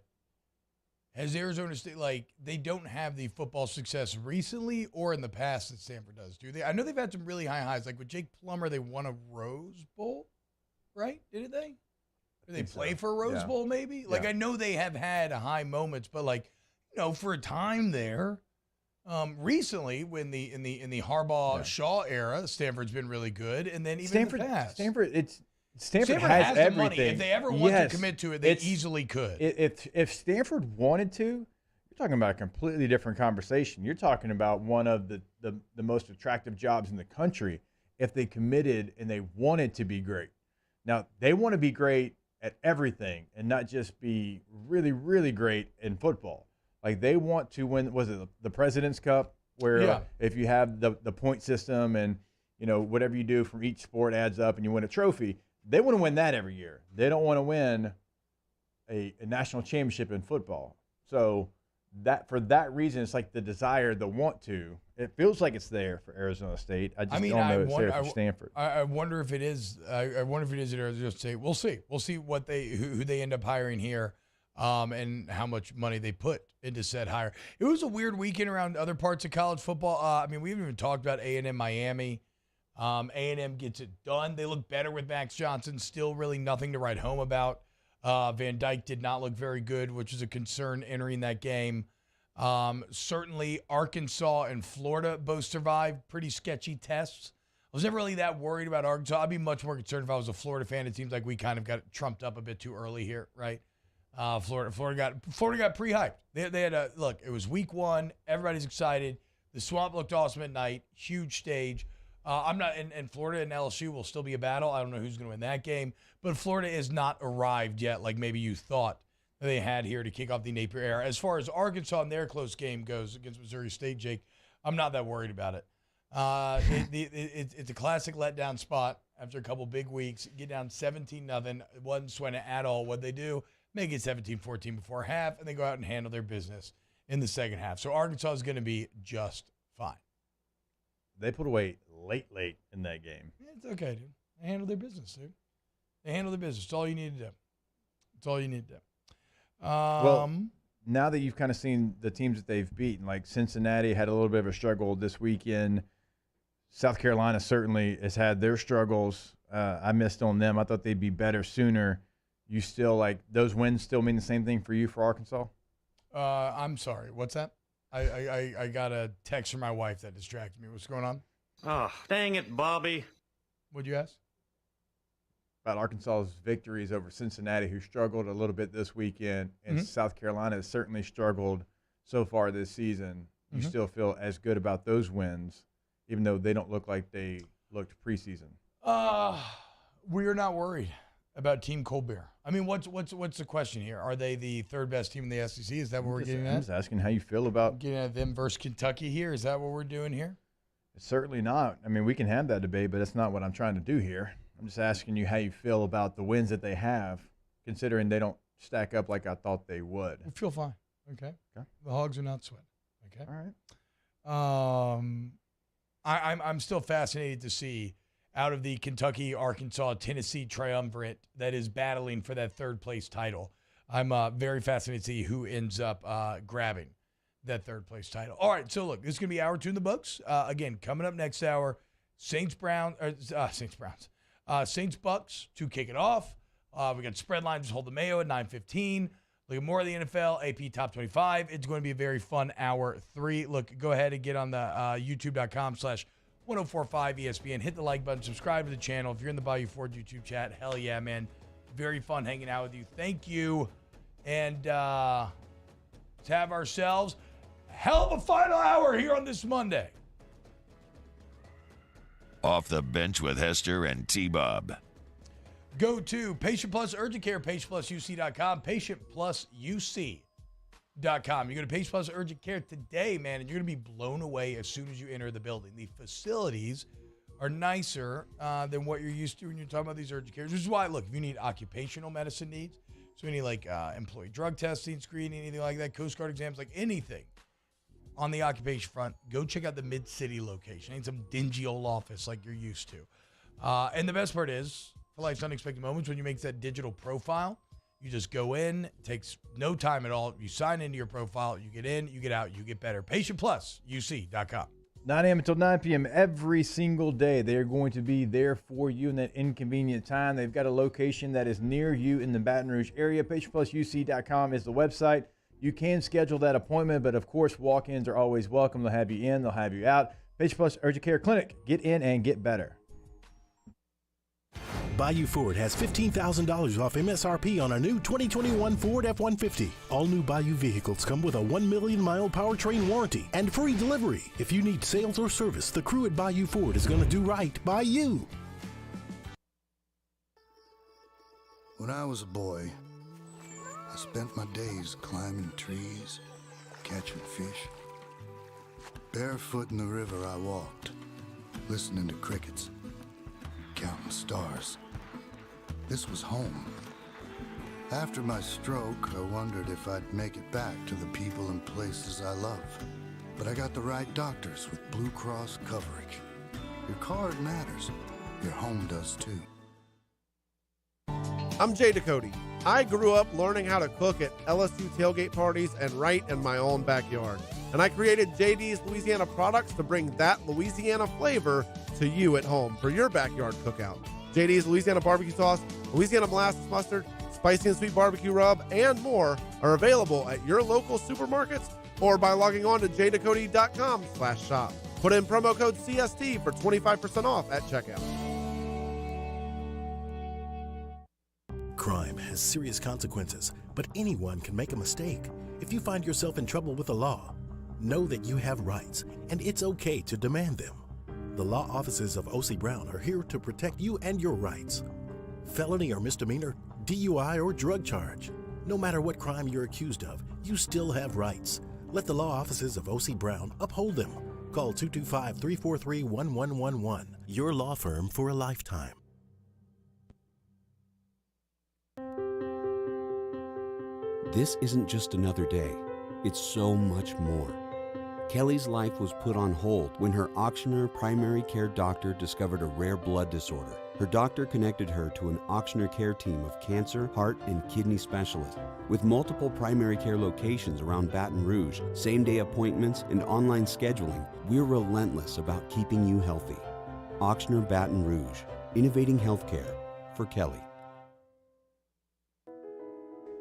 has Arizona State, they don't have the football success recently or in the past that Stanford does, do they? I know they've had some really high highs. Like with Jake Plummer, they won a Rose Bowl, right? Didn't they? Did they play for a Rose Bowl maybe? I know they have had high moments, but for a time there, recently when in the Harbaugh Shaw era, Stanford's been really good, and then even in the past. Stanford has everything. The money. If they ever want to commit to it, they easily could. If Stanford wanted to, you're talking about a completely different conversation. You're talking about one of the most attractive jobs in the country if they committed and they wanted to be great. Now, they want to be great at everything and not just be really, really great in football. Like they want to win, was it the President's Cup, where if you have the point system and whatever you do from each sport adds up and you win a trophy, they want to win that every year. They don't want to win a national championship in football. So that for that reason, it's like the desire, the want to. It feels like it's there for Arizona State. I just don't know if it's there for Stanford. I wonder if it is. I wonder if it is at Arizona State. We'll see. We'll see what who they end up hiring here, and how much money they put into said hire. It was a weird weekend around other parts of college football. We haven't even talked about A&M Miami. A&M gets it done. They look better with Max Johnson. Still really nothing to write home about. Van Dyke did not look very good, which is a concern entering that game. Certainly Arkansas and Florida both survived pretty sketchy tests. I was never really that worried about Arkansas. I'd be much more concerned if I was a Florida fan. It seems like we kind of got trumped up a bit too early here, right? Florida got pre-hyped. They had look, it was week one. Everybody's excited. The Swamp looked awesome at night. Huge stage. I'm not, and Florida and LSU will still be a battle. I don't know who's going to win that game, but Florida has not arrived yet, like maybe you thought they had here to kick off the Napier era. As far as Arkansas and their close game goes against Missouri State, Jake, I'm not that worried about it. It's a classic letdown spot after a couple big weeks. Get down 17-0. Wasn't sweating it at all. What they do, make it 17-14 before half, and they go out and handle their business in the second half. So Arkansas is going to be just fine. They put away late in that game. It's okay, dude. They handle their business, dude. They handle their business. It's all you need to do. It's all you need to do. Well, now that you've kind of seen the teams that they've beaten, like Cincinnati had a little bit of a struggle this weekend. South Carolina certainly has had their struggles. I missed on them. I thought they'd be better sooner. You still those wins still mean the same thing for you for Arkansas? I'm sorry. What's that? I got a text from my wife that distracted me. What's going on? Oh, dang it, Bobby. What'd you ask? About Arkansas's victories over Cincinnati, who struggled a little bit this weekend, and South Carolina has certainly struggled so far this season. You still feel as good about those wins, even though they don't look like they looked preseason? We are not worried about Team Colbert. I mean, what's the question here? Are they the third best team in the SEC? Is that what we're getting at? I'm just asking how you feel about getting at them versus Kentucky here. Is that what we're doing here? It's certainly not. I mean, we can have that debate, but that's not what I'm trying to do here. I'm just asking you how you feel about the wins that they have, considering they don't stack up like I thought they would. I feel fine. Okay. The Hogs are not sweating. Okay. All right. I'm still fascinated to see out of the Kentucky, Arkansas, Tennessee triumvirate that is battling for that third-place title. I'm very fascinated to see who ends up grabbing that third-place title. All right, so look, this is going to be hour 2 in the books. Again, coming up next hour, Saints Bucks to kick it off. We got spread line, just hold the Mayo at 9:15. Look at more of the NFL, AP Top 25. It's going to be a very fun hour 3. Look, go ahead and get on the youtube.com/1045 ESPN. Hit the like button, subscribe to the channel. If you're in the Bayou Ford YouTube chat, hell yeah, man. Very fun hanging out with you. Thank you. And let's have ourselves a hell of a final hour here on this Monday. Off the Bench with Hester and T-Bob. Go to Patient Plus Urgent Care, patientplusuc.com, patientplusuc.com. You go to Patient Plus Urgent Care today, man, and you're going to be blown away as soon as you enter the building. The facilities are nicer than what you're used to when you're talking about these urgent cares. Which is why, look, if you need occupational medicine needs, so any like employee drug testing, screening, anything like that, Coast Guard exams, like anything on the occupation front, go check out the Mid-City location. Ain't some dingy old office like you're used to. And the best part is, for life's unexpected moments, when you make that digital profile, you just go in, it takes no time at all. You sign into your profile, you get in, you get out, you get better. PatientPlusUC.com. 9 a.m. until 9 p.m. every single day. They're going to be there for you in that inconvenient time. They've got a location that is near you in the Baton Rouge area. PatientPlusUC.com is the website. You can schedule that appointment, but of course, walk-ins are always welcome. They'll have you in, they'll have you out. Patient Plus Urgent Care Clinic. Get in and get better. Bayou Ford has $15,000 off MSRP on a new 2021 Ford F-150. All new Bayou vehicles come with a 1 million-mile powertrain warranty and free delivery. If you need sales or service, the crew at Bayou Ford is going to do right by you. When I was a boy, I spent my days climbing trees, catching fish. Barefoot in the river I walked, listening to crickets, counting stars. This was home. After my stroke, I wondered if I'd make it back to the people and places I love. But I got the right doctors with Blue Cross coverage. Your card matters. Your home does too. I'm Jay Ducote. I grew up learning how to cook at LSU tailgate parties and right in my own backyard. And I created JD's Louisiana products to bring that Louisiana flavor to you at home for your backyard cookout. JD's Louisiana barbecue sauce, Louisiana molasses mustard, spicy and sweet barbecue rub, and more are available at your local supermarkets or by logging on to jducote.com/shop. Put in promo code CST for 25% off at checkout. Crime has serious consequences, but anyone can make a mistake. If you find yourself in trouble with the law, know that you have rights, and it's okay to demand them. The law offices of O.C. Brown are here to protect you and your rights. Felony or misdemeanor, DUI or drug charge. No matter what crime you're accused of, you still have rights. Let the law offices of O.C. Brown uphold them. Call 225-343-1111. Your law firm for a lifetime. This isn't just another day. It's so much more. Kelly's life was put on hold when her auctioneer primary care doctor discovered a rare blood disorder. Her doctor connected her to an auctioneer care team of cancer, heart, and kidney specialists. With multiple primary care locations around Baton Rouge, same-day appointments, and online scheduling, we're relentless about keeping you healthy. Auctioneer Baton Rouge, innovating healthcare for Kelly.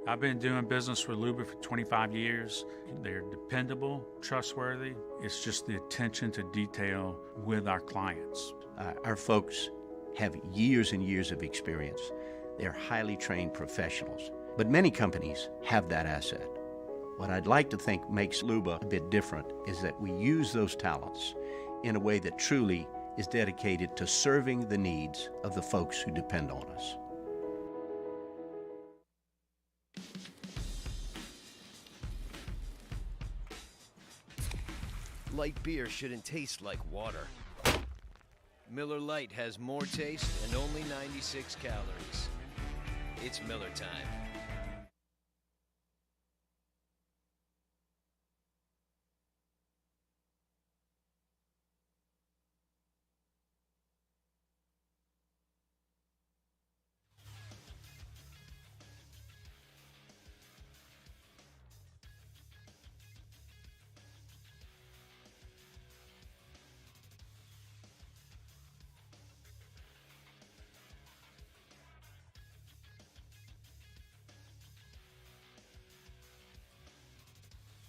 I've been doing business with Luba for 25 years. They're dependable, trustworthy. It's just the attention to detail with our clients. Our folks have years and years of experience. They're highly trained professionals. But many companies have that asset. What I'd like to think makes Luba a bit different is that we use those talents in a way that truly is dedicated to serving the needs of the folks who depend on us. Light beer shouldn't taste like water. Miller Lite has more taste and only 96 calories. It's Miller time.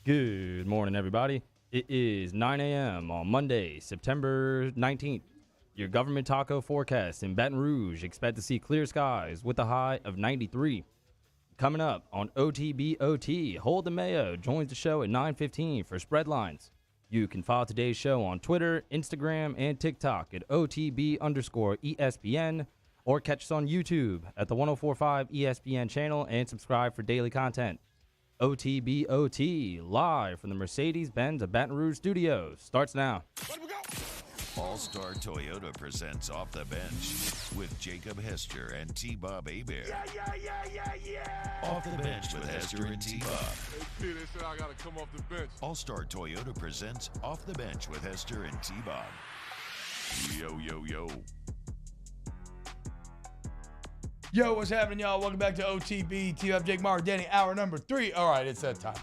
Good morning, everybody. It is 9 a.m. on Monday, September 19th. Your government taco forecast in Baton Rouge. Expect to see clear skies with a high of 93. Coming up on OTBOT, Hold the Mayo joins the show at 9:15 for Spread Lines. You can follow today's show on Twitter, Instagram, and TikTok at OTB_ESPN, or catch us on YouTube at the 1045 ESPN channel and subscribe for daily content. OTBOT, live from the Mercedes-Benz of Baton Rouge studios, starts now. All-Star Toyota presents Off the Bench with Jacob Hester and T-Bob Hebert. Off the Bench with Hester and T-Bob. Hey, P, they said I gotta come off the bench. All-Star Toyota presents Off the Bench with Hester and T-Bob. Yo, yo, yo. Yo, what's happening, y'all? Welcome back to OTB. TF, Jake, Mark, Danny, hour number 3. All right, it's that time.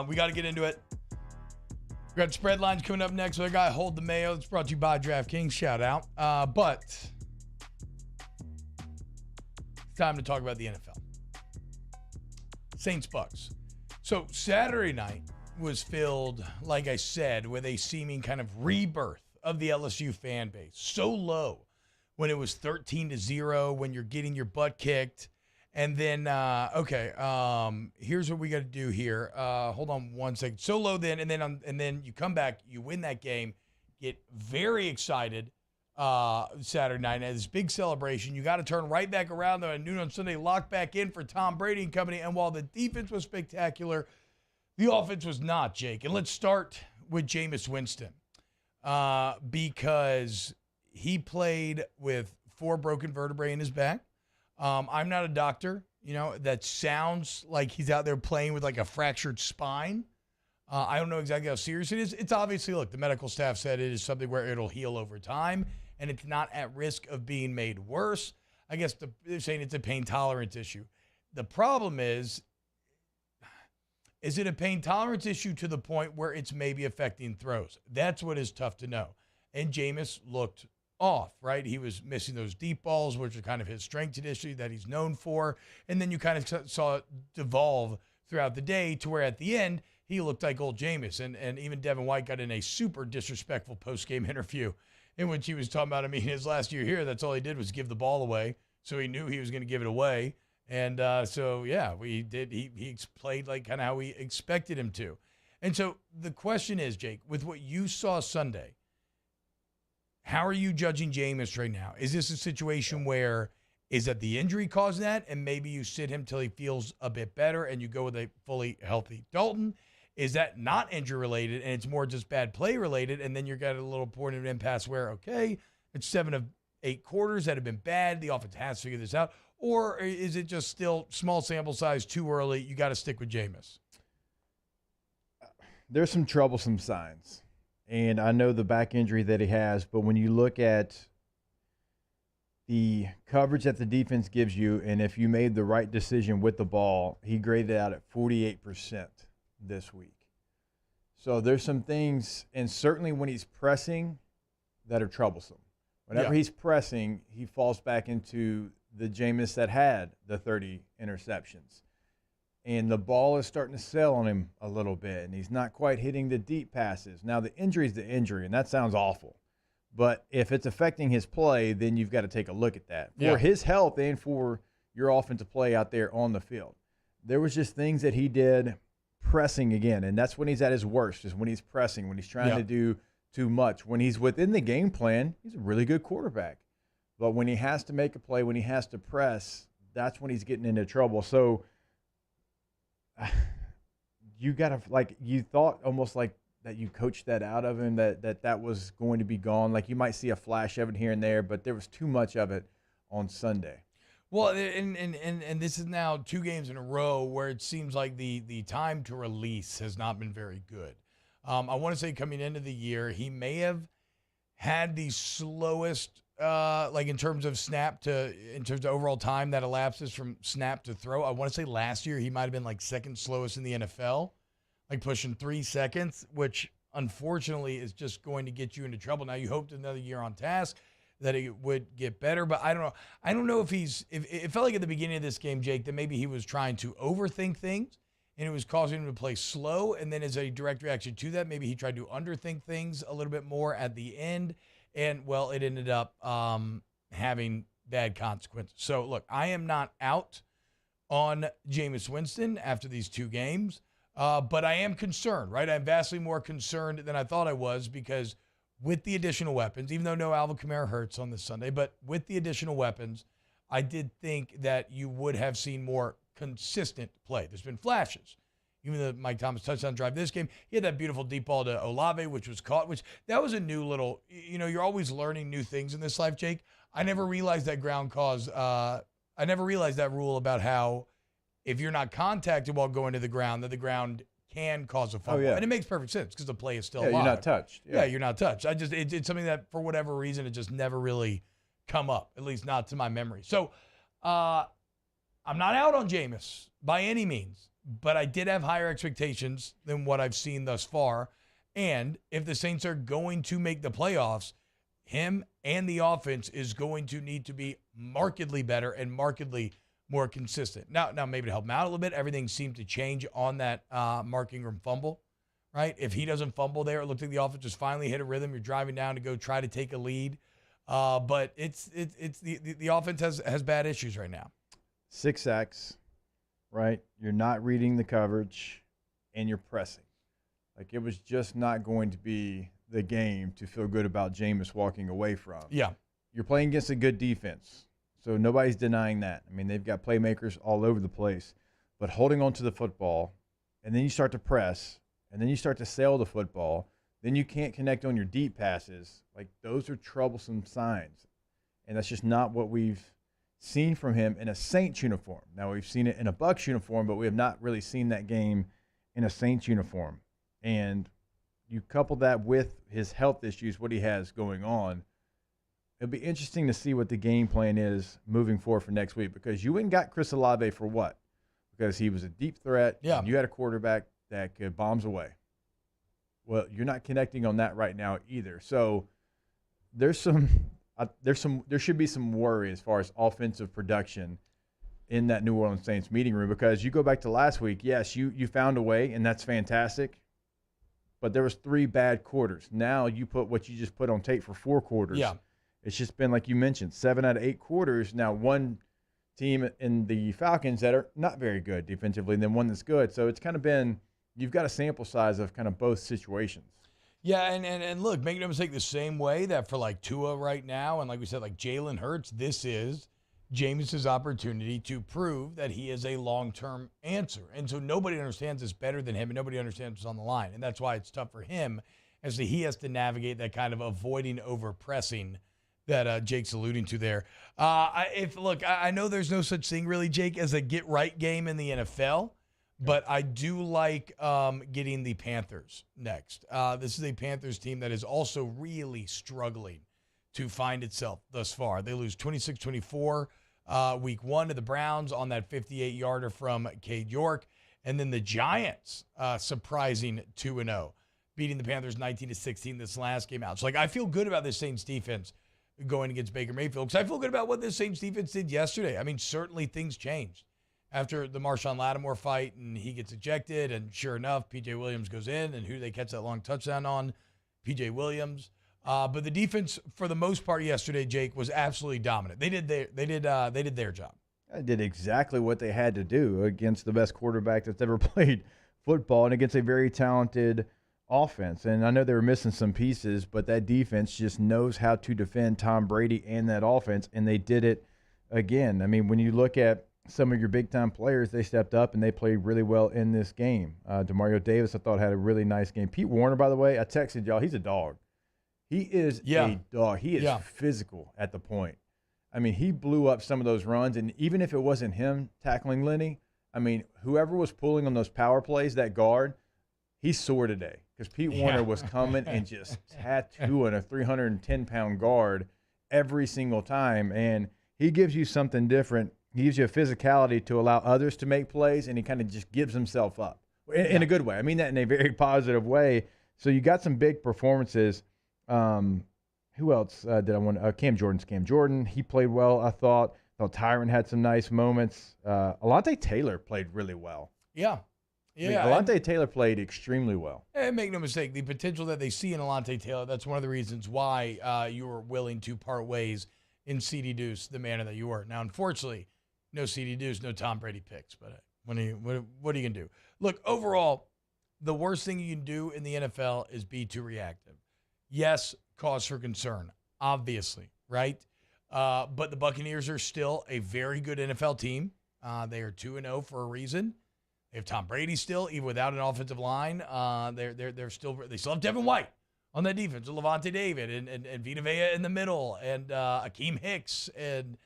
We got to get into it. We got Spread Lines coming up next with our guy, Hold the Mayo. It's brought to you by DraftKings. Shout out. But it's time to talk about the NFL. Saints-Bucks. So Saturday night was filled, like I said, with a seeming kind of rebirth of the LSU fan base. So low when it was 13-0, when you're getting your butt kicked. And then, here's what we got to do here. Hold on one second. So low then, and then you come back, you win that game, get very excited Saturday night. And this big celebration. You got to turn right back around, though, at noon on Sunday, lock back in for Tom Brady and company. And while the defense was spectacular, the offense was not, Jake. And let's start with Jameis Winston because he played with 4 broken vertebrae in his back. I'm not a doctor, that sounds like he's out there playing with like a fractured spine. I don't know exactly how serious it is. It's obviously, look, the medical staff said it is something where it'll heal over time and it's not at risk of being made worse. I guess they're saying it's a pain tolerance issue. The problem is it a pain tolerance issue to the point where it's maybe affecting throws? That's what is tough to know. And Jameis looked off, right? He was missing those deep balls, which are kind of his strength issue that he's known for. And then you kind of saw it devolve throughout the day to where at the end, he looked like old Jameis. And even Devin White got in a super disrespectful post-game interview in which he was talking about, his last year here, that's all he did was give the ball away. So he knew he was going to give it away. And he played like kind of how we expected him to. And so the question is, Jake, with what you saw Sunday, how are you judging Jameis right now? Is this a situation where is that the injury caused that and maybe you sit him till he feels a bit better and you go with a fully healthy Dalton? Is that not injury related and it's more just bad play related and then you're got a little point of impasse where, okay, it's 7 of 8 quarters that have been bad. The offense has to figure this out. Or is it just still small sample size, too early? You got to stick with Jameis. There's some troublesome signs. And I know the back injury that he has, but when you look at the coverage that the defense gives you, and if you made the right decision with the ball, he graded out at 48% this week. So there's some things, and certainly when he's pressing, that are troublesome. Whenever he's pressing, he falls back into the Jameis that had the 30 interceptions. And the ball is starting to sail on him a little bit, and he's not quite hitting the deep passes. Now, the injury is the injury, and that sounds awful. But if it's affecting his play, then you've got to take a look at that. For his health and for your offensive play out there on the field. There was just things that he did pressing again, and that's when he's at his worst, is when he's pressing, when he's trying to do too much. When he's within the game plan, he's a really good quarterback. But when he has to make a play, when he has to press, that's when he's getting into trouble. So you got to, you thought almost like that you coached that out of him, that was going to be gone. Like you might see a flash of it here and there, but there was too much of it on Sunday. Well, and this is now 2 games in a row where it seems like the time to release has not been very good. I want to say coming into the year, he may have had the slowest, in terms of overall time that elapses from snap to throw. I want to say last year he might have been second slowest in the NFL, pushing 3 seconds, which unfortunately is just going to get you into trouble. Now you hoped another year on task that it would get better, but I don't know. I don't know if it felt like at the beginning of this game, Jake, that maybe he was trying to overthink things and it was causing him to play slow. And then as a direct reaction to that, maybe he tried to underthink things a little bit more at the end. And, well, it ended up having bad consequences. So, look, I am not out on Jameis Winston after these 2 games, but I am concerned, right? I'm vastly more concerned than I thought I was because with the additional weapons, even though no Alvin Kamara hurts on this Sunday, but with the additional weapons, I did think that you would have seen more consistent play. There's been flashes. Even the Mike Thomas touchdown drive this game, he had that beautiful deep ball to Olave, which was caught, which that was a new little, you're always learning new things in this life, Jake. I never realized that I never realized that rule about how if you're not contacted while going to the ground, that the ground can cause a fumble. Oh, yeah. And it makes perfect sense because the play is still Yeah, alive. you're not touched. Yeah, you're not touched. It's something that for whatever reason, it just never really come up, at least not to my memory. So I'm not out on Jameis by any means, but I did have higher expectations than what I've seen thus far. And if the Saints are going to make the playoffs, him and the offense is going to need to be markedly better and markedly more consistent. Now maybe to help him out a little bit, everything seemed to change on that Mark Ingram fumble, right? If he doesn't fumble there, it looked like the offense just finally hit a rhythm. You're driving down to go try to take a lead. But it's the offense has bad issues right now. 6 sacks, right? You're not reading the coverage, and you're pressing. Like, it was just not going to be the game to feel good about Jameis walking away from. Yeah. You're playing against a good defense, so nobody's denying that. I mean, they've got playmakers all over the place. But holding on to the football, and then you start to press, and then you start to sail the football, then you can't connect on your deep passes. Like, those are troublesome signs. And that's just not what we've seen from him in a Saints uniform. Now, we've seen it in a Bucs uniform, but we have not really seen that game in a Saints uniform. And you couple that with his health issues, what he has going on, it'll be interesting to see what the game plan is moving forward for next week, because you went and got Chris Olave for what? Because he was a deep threat. Yeah. And you had a quarterback that could bombs away. Well, you're not connecting on that right now either. So there should be some worry as far as offensive production in that New Orleans Saints meeting room, because you go back to last week, yes, you found a way, and that's fantastic. But there was 3 bad quarters. Now you put what you just put on tape for 4 quarters. Yeah. It's just been, like you mentioned, 7 out of 8 quarters. Now one team in the Falcons that are not very good defensively, and then one that's good. So it's kind of been, you've got a sample size of kind of both situations. Yeah, and look, make no mistake, the same way that for like Tua right now, and like we said, like Jalen Hurts, this is Jameis's opportunity to prove that he is a long-term answer. And so nobody understands this better than him, and nobody understands what's on the line. And that's why it's tough for him, as he has to navigate that kind of avoiding over-pressing that Jake's alluding to there. I know there's no such thing really, Jake, as a get-right game in the NFL. But I do like getting the Panthers next. This is a Panthers team that is also really struggling to find itself thus far. They lose 26-24 week 1 to the Browns on that 58-yarder from Cade York. And then the Giants, surprising 2-0, beating the Panthers 19-16 this last game out. So, I feel good about this Saints defense going against Baker Mayfield, because I feel good about what this Saints defense did yesterday. I mean, certainly things changed after the Marshawn Lattimore fight, and he gets ejected, and sure enough, P.J. Williams goes in, and who do they catch that long touchdown on? P.J. Williams. But the defense, for the most part yesterday, Jake, was absolutely dominant. They did their job. They did exactly what they had to do against the best quarterback that's ever played football, and against a very talented offense. And I know they were missing some pieces, but that defense just knows how to defend Tom Brady and that offense, and they did it again. I mean, when you look at some of your big-time players, they stepped up and they played really well in this game. DeMario Davis, I thought, had a really nice game. Pete Warner, by the way, I texted y'all, he's a dog. He is a dog. He is physical at the point. I mean, he blew up some of those runs, and even if it wasn't him tackling Lenny, I mean, whoever was pulling on those power plays, that guard, he soared today, because Pete Warner was coming and just tattooing a 310-pound guard every single time, and he gives you something different. He gives you a physicality to allow others to make plays, and he kind of just gives himself up in a good way. I mean that in a very positive way. So you got some big performances. Who else did I want? Cam Jordan. He played well, I thought. Tyron had some nice moments. Alontae Taylor played really well. Yeah. Yeah, Alontae Taylor played extremely well. And make no mistake, the potential that they see in Alontae Taylor, that's one of the reasons why you were willing to part ways in C.D. Deuce, the manner that you were. Now, unfortunately, no C.D. Deuce, no Tom Brady picks. But what are you going to do? Look, overall, the worst thing you can do in the NFL is be too reactive. Yes, cause for concern, obviously, right? But the Buccaneers are still a very good NFL team. They are 2-0 for a reason. They have Tom Brady still, even without an offensive line. They still have Devin White on that defense, Levante David and Vita Vea in the middle, and Akeem Hicks and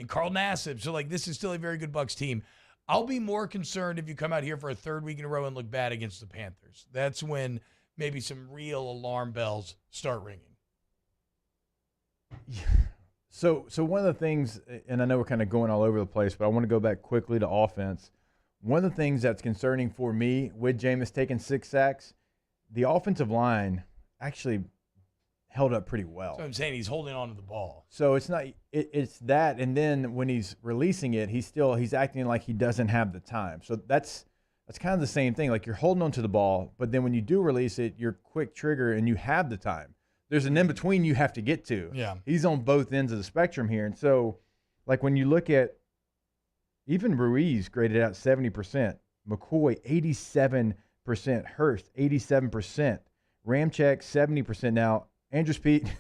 Carl Nassib. So this is still a very good Bucs team. I'll be more concerned if you come out here for a third week in a row and look bad against the Panthers. That's when maybe some real alarm bells start ringing. Yeah. So one of the things, and I know we're kind of going all over the place, but I want to go back quickly to offense. One of the things that's concerning for me with Jameis taking 6 sacks, the offensive line actually held up pretty well. So I'm saying he's holding on to the ball. So it's not it's that, and then when he's releasing it, he's acting like he doesn't have the time. So that's kind of the same thing. Like, you're holding on to the ball, but then when you do release it, you're quick trigger and you have the time. There's an in-between you have to get to. Yeah. He's on both ends of the spectrum here. And so, like, when you look at even Ruiz graded out 70%, McCoy 87%, Hurst 87%, Ramczyk 70%. Now, Andrew Speed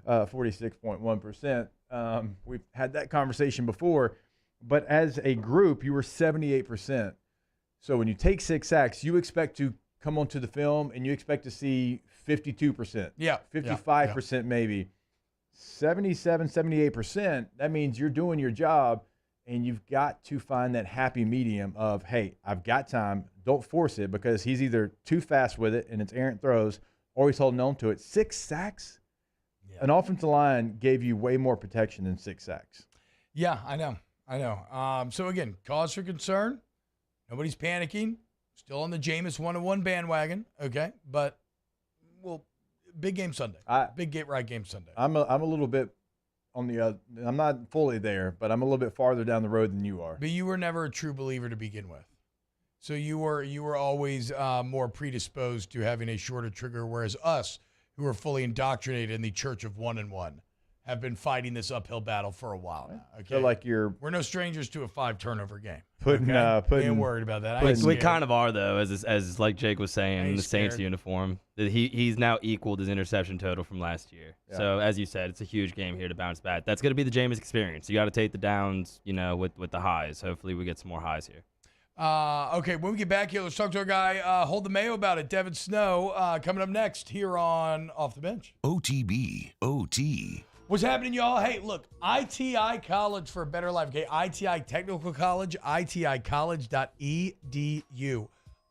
46.1%. We've had that conversation before, but as a group, you were 78%. So when you take 6 sacks, you expect to come onto the film and you expect to see 52%. Yeah. 55% maybe. 77, 78%, that means you're doing your job, and you've got to find that happy medium of, hey, I've got time. Don't force it, because he's either too fast with it and it's errant throws, or he's holding on to it. 6 sacks? Yeah. An offensive line gave you way more protection than 6 sacks. Yeah, I know. So, again, cause for concern. Nobody's panicking. Still on the Jameis 1-1 bandwagon, okay? But, well, big game Sunday. Big game Sunday. I'm a little bit on the other. I'm not fully there, but I'm a little bit farther down the road than you are. But you were never a true believer to begin with. So you were always more predisposed to having a shorter trigger, whereas us, who are fully indoctrinated in the Church of 1-1, have been fighting this uphill battle for a while now. Okay, so like we're no strangers to a 5-turnover game. Putting ain't worried about that. We kind of are, though, as like Jake was saying, the Saints uniform. He's now equaled his interception total from last year. Yeah. So as you said, it's a huge game here to bounce back. That's going to be the Jameis experience. You got to take the downs, with the highs. Hopefully we get some more highs here. Okay, when we get back here, let's talk to our guy, Hold the Mayo about it, Devin Snow, coming up next here on Off the Bench. OTB, OT. What's happening, y'all? Hey, look, ITI College for a Better Life, okay? ITI Technical College, iticollege.edu.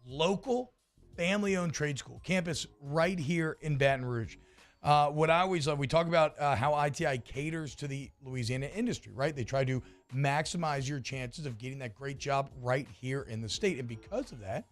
Local, family-owned trade school. Campus right here in Baton Rouge. What I always love, we talk about how ITI caters to the Louisiana industry, right? They try to maximize your chances of getting that great job right here in the state. And because of that,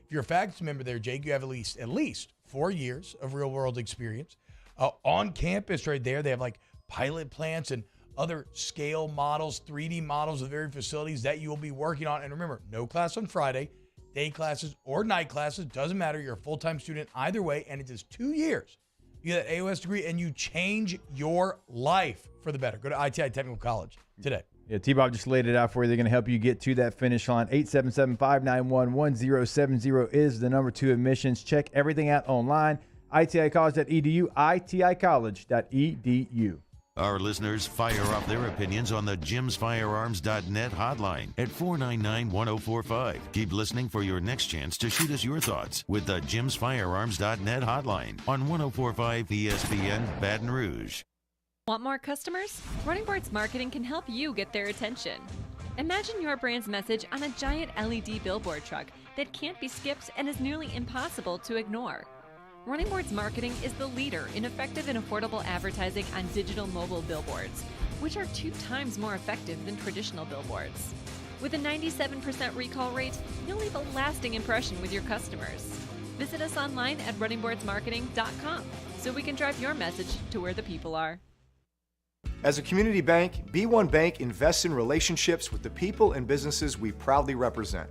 if you're a faculty member there, Jake, you have at least 4 years of real-world experience. On campus right there, they have like pilot plants and other scale models, 3D models of various facilities that you will be working on. And remember, no class on Friday, day classes or night classes, doesn't matter. You're a full-time student either way, and it is 2 years. You get that AOS degree, and you change your life for the better. Go to ITI Technical College today. Yeah, T-Bob just laid it out for you. They're going to help you get to that finish line. 877-591-1070 is the number to admissions. Check everything out online. iticollege.edu, iticollege.edu. Our listeners fire off their opinions on the jimsfirearms.net hotline at 499-1045. Keep listening for your next chance to shoot us your thoughts with the jimsfirearms.net hotline on 1045 ESPN Baton Rouge. Want more customers? Running Boards Marketing can help you get their attention. Imagine your brand's message on a giant LED billboard truck that can't be skipped and is nearly impossible to ignore. Running Boards Marketing is the leader in effective and affordable advertising on digital mobile billboards, which are 2 times more effective than traditional billboards. With a 97% recall rate, you'll leave a lasting impression with your customers. Visit us online at runningboardsmarketing.com so we can drive your message to where the people are. As a community bank, B1 Bank invests in relationships with the people and businesses we proudly represent.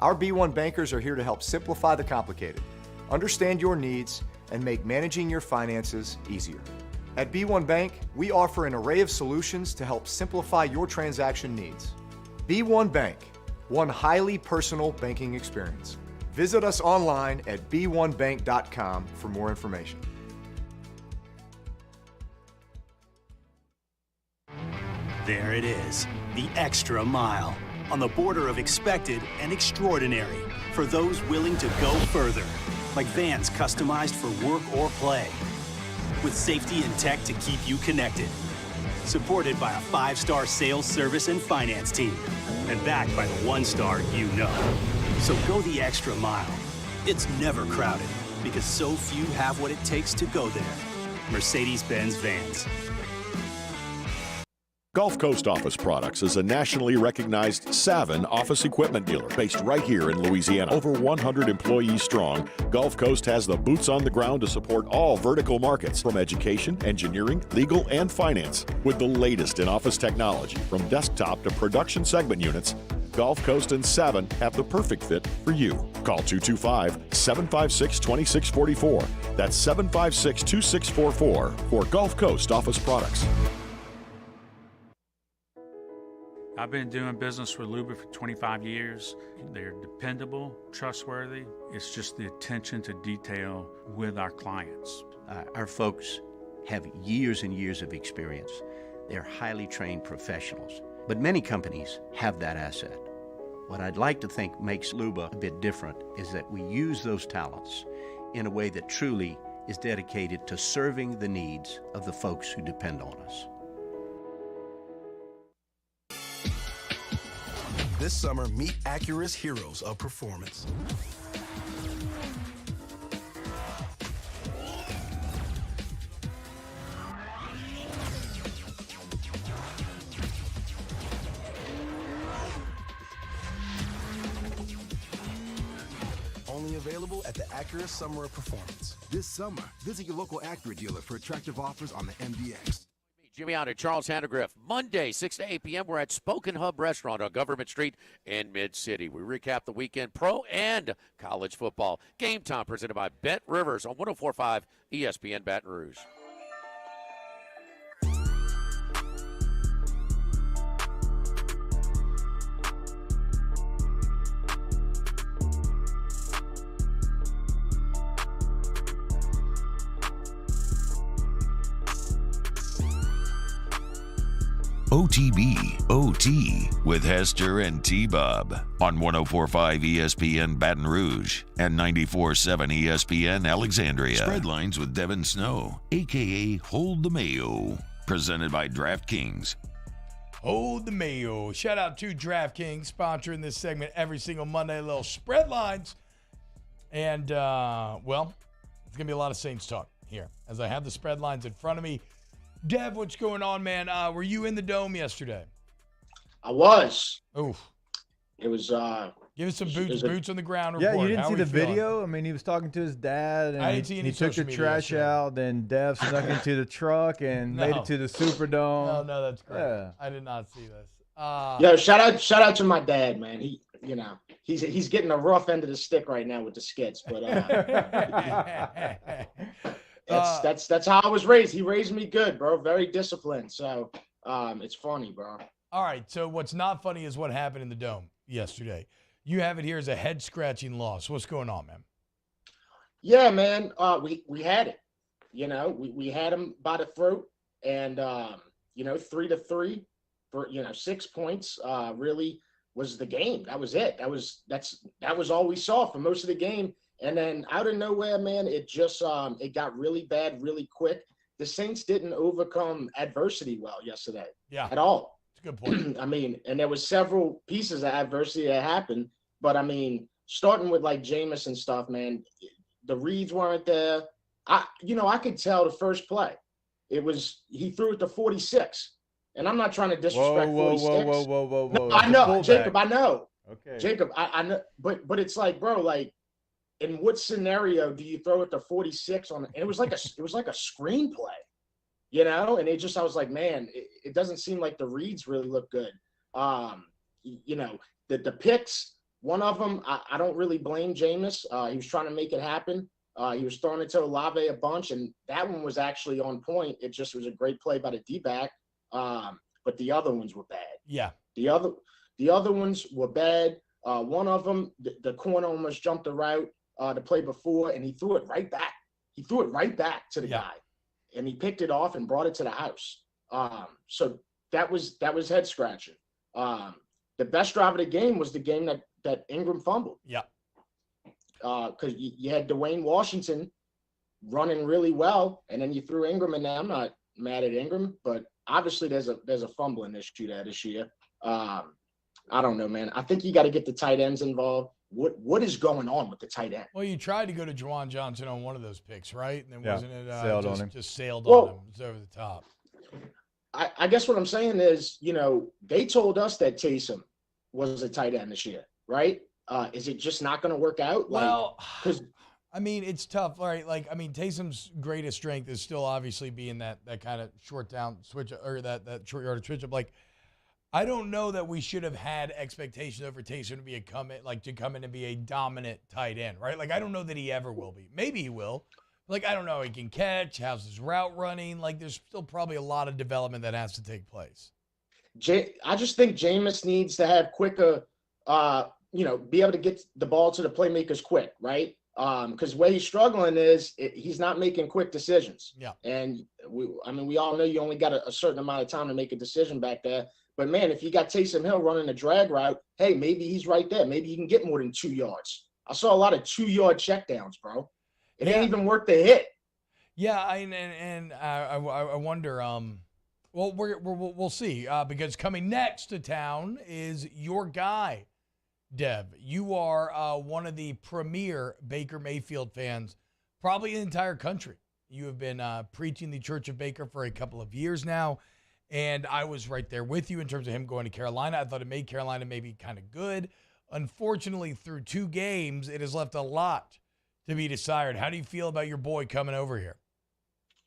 Our B1 bankers are here to help simplify the complicated, understand your needs, and make managing your finances easier. At B1 Bank, we offer an array of solutions to help simplify your transaction needs. B1 Bank, one highly personal banking experience. Visit us online at b1bank.com for more information. There it is, the extra mile, on the border of expected and extraordinary for those willing to go further, like vans customized for work or play, with safety and tech to keep you connected, supported by a 5-star sales, service, and finance team, and backed by the 1-star you know. So go the extra mile. It's never crowded, because so few have what it takes to go there. Mercedes-Benz Vans. Gulf Coast Office Products is a nationally recognized Savin office equipment dealer based right here in Louisiana. Over 100 employees strong, Gulf Coast has the boots on the ground to support all vertical markets, from education, engineering, legal, and finance. With the latest in office technology, from desktop to production segment units, Gulf Coast and Savin have the perfect fit for you. Call 225-756-2644. That's 756-2644 for Gulf Coast Office Products. I've been doing business with Luba for 25 years. They're dependable, trustworthy. It's just the attention to detail with our clients. Our folks have years and years of experience. They're highly trained professionals. But many companies have that asset. What I'd like to think makes Luba a bit different is that we use those talents in a way that truly is dedicated to serving the needs of the folks who depend on us. This summer, meet Acura's heroes of performance. Only available at the Acura Summer of Performance. This summer, visit your local Acura dealer for attractive offers on the MDX. Jimmy out at Charles Handegriff. Monday, 6 to 8 p.m. We're at Spoken Hub Restaurant on Government Street in Mid-City. We recap the weekend pro and college football. Game Time presented by Bet Rivers on 104.5 ESPN Baton Rouge. OTB OT with Hester and T-Bob on 104.5 ESPN Baton Rouge and 94.7 ESPN Alexandria. Spread lines with Devin Snow, a.k.a. Hold the Mayo. Presented by DraftKings. Hold the Mayo. Shout out to DraftKings sponsoring this segment every single Monday. A little spread lines. And, well, it's going to be a lot of Saints talk here as I have the spread lines in front of me. Dev, what's going on, man? Were you in the Dome yesterday? I was. Oof. It was give us some boots on the ground Yeah, report. you didn't How see are the we feeling? video? I mean, he was talking to his dad, and I didn't see any he took the social media trash yesterday. out. Then Dev snuck into the truck and made it to the Superdome. No, that's great. Yeah. I did not see this. Yo, shout out to my dad, man. He's getting the rough end of the stick right now with the skits, but that's how I was raised. He raised me good, bro. Very disciplined. So it's funny, bro. All right. So what's not funny is what happened in the Dome yesterday. You have it here as a head-scratching loss. What's going on, man? Yeah, man. We had it. We had him by the throat, and 3-3 for 6 points. Really was the game. That was it. That was all we saw for most of the game. And then out of nowhere, man, it just it got really bad really quick. The Saints didn't overcome adversity well yesterday. Yeah. At all. That's a good point. I mean, and there was several pieces of adversity that happened, but I mean, starting with like Jameis and stuff, man, the reads weren't there. I could tell the first play. He threw it to 46. And I'm not trying to disrespect 46. Whoa. No, I know, Jacob, I know. Okay. Jacob, I know, but it's like, bro, like, in what scenario do you throw it to 46 on? And it was like a screenplay, And I was like, man, it doesn't seem like the reads really look good. The picks, One of them, I don't really blame Jameis. He was trying to make it happen. He was throwing it to Olave a bunch, and that one was actually on point. It just was a great play by the D-back. But the other ones were bad. Yeah. The other ones were bad. One of them, the corner almost jumped the route the play before, and he threw it right back. He threw it right back to the guy, and he picked it off and brought it to the house. So that was head scratching. The best drive of the game was the game that Ingram fumbled. Yeah. Because you had Dwayne Washington running really well, and then you threw Ingram in there. I'm not mad at Ingram, but obviously there's a fumbling issue there this year. I don't know, man. I think you got to get the tight ends involved. What is going on with the tight end? Well, you tried to go to Juwan Johnson on one of those picks, right? And then wasn't it sailed on him. Just sailed on him. It was over the top. I guess what I'm saying is, they told us that Taysom was a tight end this year, right? Is it just not going to work out? Well, I mean, it's tough, right? Taysom's greatest strength is still obviously being that kind of short down switch or that short yardage switch up. I don't know that we should have had expectations over Taysom to come in and be a dominant tight end, right? I don't know that he ever will be. Maybe he will. I don't know. He can catch. How's his route running? There's still probably a lot of development that has to take place. I just think Jameis needs to have quicker, be able to get the ball to the playmakers quick, right? Because where he's struggling is he's not making quick decisions. Yeah. And we all know you only got a certain amount of time to make a decision back there. But man, if you got Taysom Hill running a drag route, hey, maybe he's right there. Maybe he can get more than 2 yards. I saw a lot of 2-yard checkdowns, bro. It ain't even worth the hit. Yeah, I wonder. Well, we'll see because coming next to town is your guy, Dev. You are one of the premier Baker Mayfield fans, probably in the entire country. You have been preaching the Church of Baker for a couple of years now, and I was right there with you in terms of him going to Carolina. I thought it made Carolina maybe kind of good. Unfortunately, through 2 games, it has left a lot to be desired. How do you feel about your boy coming over here?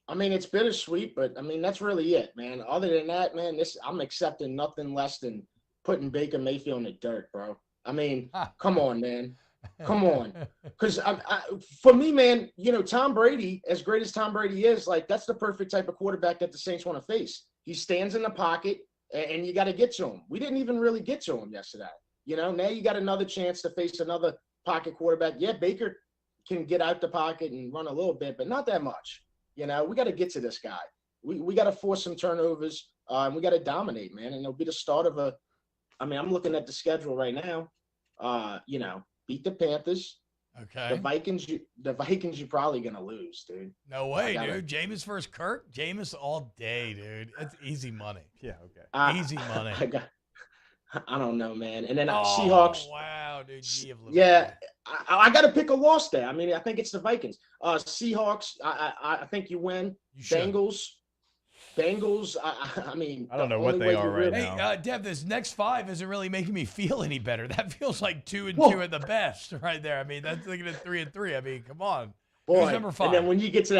It's bittersweet, but that's really it, man. Other than that, man, I'm accepting nothing less than putting Baker Mayfield in the dirt, bro. Come on, man. Come on. Because for me, man, Tom Brady, as great as Tom Brady is, that's the perfect type of quarterback that the Saints want to face. He stands in the pocket, and you got to get to him. We didn't even really get to him yesterday. Now you got another chance to face another pocket quarterback. Yeah, Baker can get out the pocket and run a little bit, but not that much. We got to get to this guy. We got to force some turnovers, and we got to dominate, man. And it'll be the start of I'm looking at the schedule right now. Beat the Panthers. Okay. The Vikings, you're probably gonna lose, dude. No way, dude. Jameis versus Kirk. Jameis all day, dude. It's easy money. Yeah, okay. Easy money. I don't know, man. And then Seahawks. Wow, dude. Yeah, I got to pick a loss there. I think it's the Vikings. Seahawks. I think you win. Bengals. I don't know what they are right now. Hey, Dev, this next 5 isn't really making me feel any better. That feels like 2 and 2 at the best, right there. That's looking at 3 and 3. Come on. Boy, who's number 5? And then when you get to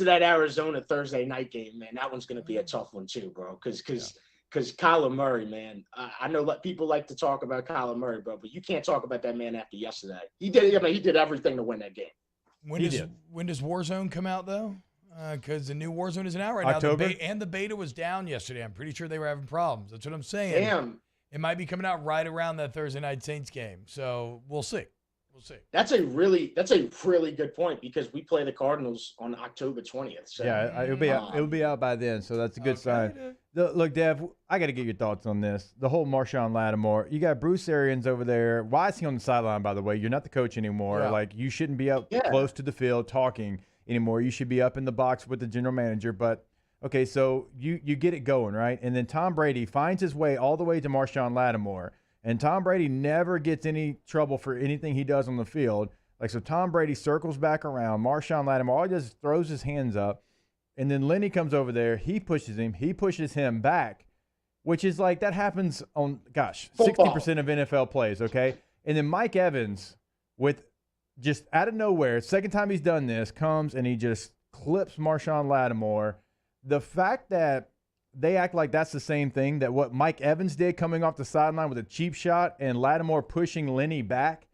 that Arizona Thursday night game, man, that one's going to be a tough one too, bro. Because Kyler Murray, man, I know people like to talk about Kyler Murray, bro, but you can't talk about that man after yesterday. He did everything to win that game. When does Warzone come out though? Because the new Warzone isn't out right October? now. And the beta was down yesterday. I'm pretty sure they were having problems. That's what I'm saying. Damn. It might be coming out right around that Thursday night Saints game. So we'll see. That's a really good point because we play the Cardinals on October 20th. So, yeah, it'll be out by then, so that's a good sign. Look, Dev, I got to get your thoughts on this. The whole Marshawn Lattimore. You got Bruce Arians over there. Why is he on the sideline, by the way? You're not the coach anymore. Yeah. You shouldn't be up close to the field talking anymore. You should be up in the box with the general manager. But, okay, so you get it going, right? And then Tom Brady finds his way all the way to Marshawn Lattimore. And Tom Brady never gets any trouble for anything he does on the field. So Tom Brady circles back around. Marshawn Lattimore all he does is throws his hands up. And then Lenny comes over there. He pushes him. He pushes him back, which is that happens on, 60% of NFL plays, okay? And then Mike Evans, with just out of nowhere, second time he's done this, comes and he just clips Marshawn Lattimore. The fact that they act like that's the same thing, that what Mike Evans did coming off the sideline with a cheap shot and Lattimore pushing Lenny back.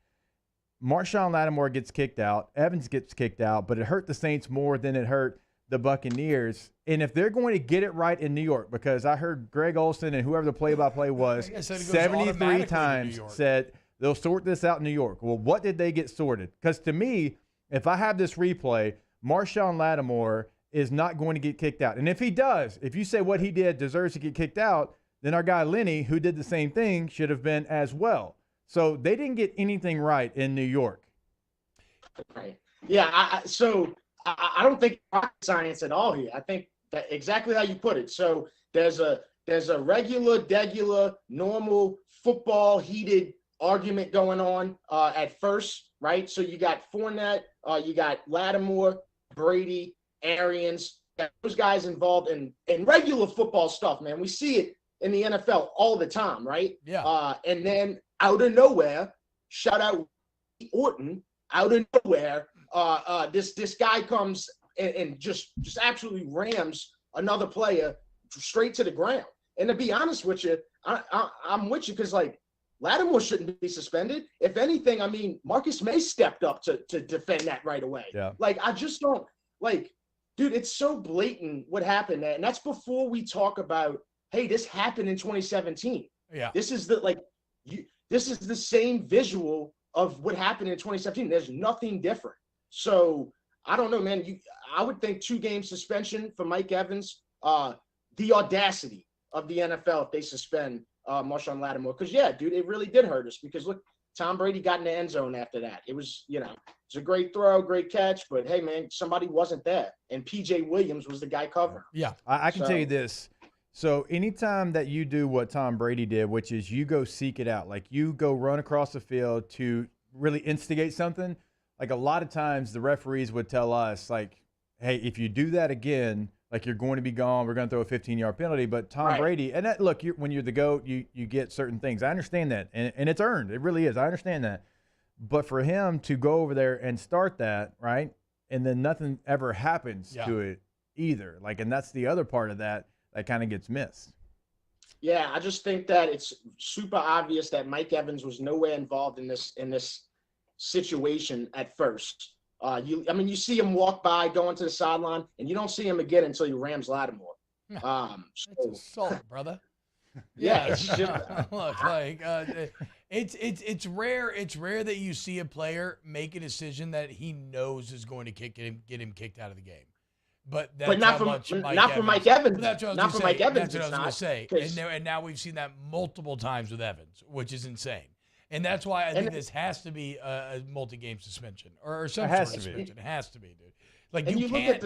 Marshawn Lattimore gets kicked out. Evans gets kicked out, but it hurt the Saints more than it hurt the Buccaneers. And if they're going to get it right in New York, because I heard Greg Olson and whoever the play-by-play was 73 times said they'll sort this out in New York. Well, what did they get sorted? Because to me, if I have this replay, Marshawn Lattimore is not going to get kicked out. And if he does, if you say what he did deserves to get kicked out, then our guy Lenny, who did the same thing, should have been as well. So they didn't get anything right in New York. Right. Yeah. So I don't think rocket science at all here. I think that exactly how you put it. So there's a regular, degular, normal football heated argument going on at first, right? So you got Fournette, you got Lattimore, Brady, Arians, those guys involved in regular football stuff, man. We see it in the NFL all the time, right? Yeah. And then out of nowhere, shout out Orton, out of nowhere, this guy comes and just absolutely rams another player straight to the ground. And to be honest with you, I'm with you because, like, Lattimore shouldn't be suspended. If anything, I mean, Marcus May stepped up to defend that right away. Yeah. Like, I just don't, like, dude, it's so blatant what happened there. And that's before we talk about, hey, this happened in 2017. Yeah. This is this is the same visual of what happened in 2017. There's nothing different. So I don't know, man. I would think 2-game suspension for Mike Evans. The audacity of the NFL if they suspend Marshawn Lattimore. Because, yeah, dude, it really did hurt us. Because, look, Tom Brady got in the end zone after that. It was, it's a great throw, great catch. But, hey, man, somebody wasn't there. And P.J. Williams was the guy covering. Yeah. I can tell you this. So anytime that you do what Tom Brady did, which is you go seek it out, like you go run across the field to really instigate something, like a lot of times the referees would tell us, like, hey, if you do that again, like, you're going to be gone. We're going to throw a 15-yard penalty. But Tom Brady, and that, look, when you're the GOAT, you get certain things. I understand that, and it's earned. It really is. I understand that. But for him to go over there and start that, right, and then nothing ever happens to it either. Like, and that's the other part of that kind of gets missed. Yeah, I just think that it's super obvious that Mike Evans was nowhere involved in this situation at first. You see him walk by, going to the sideline, and you don't see him again until he rams Lattimore. It's assault, brother. Yeah, it's just, look, like it's rare. It's rare that you see a player make a decision that he knows is going to get him kicked out of the game. But not for Mike Evans. That's what I was going to say. And now we've seen that multiple times with Evans, which is insane. And that's why I think this has to be a multi-game suspension or some sort of suspension. It has to be, dude. Like, and you look at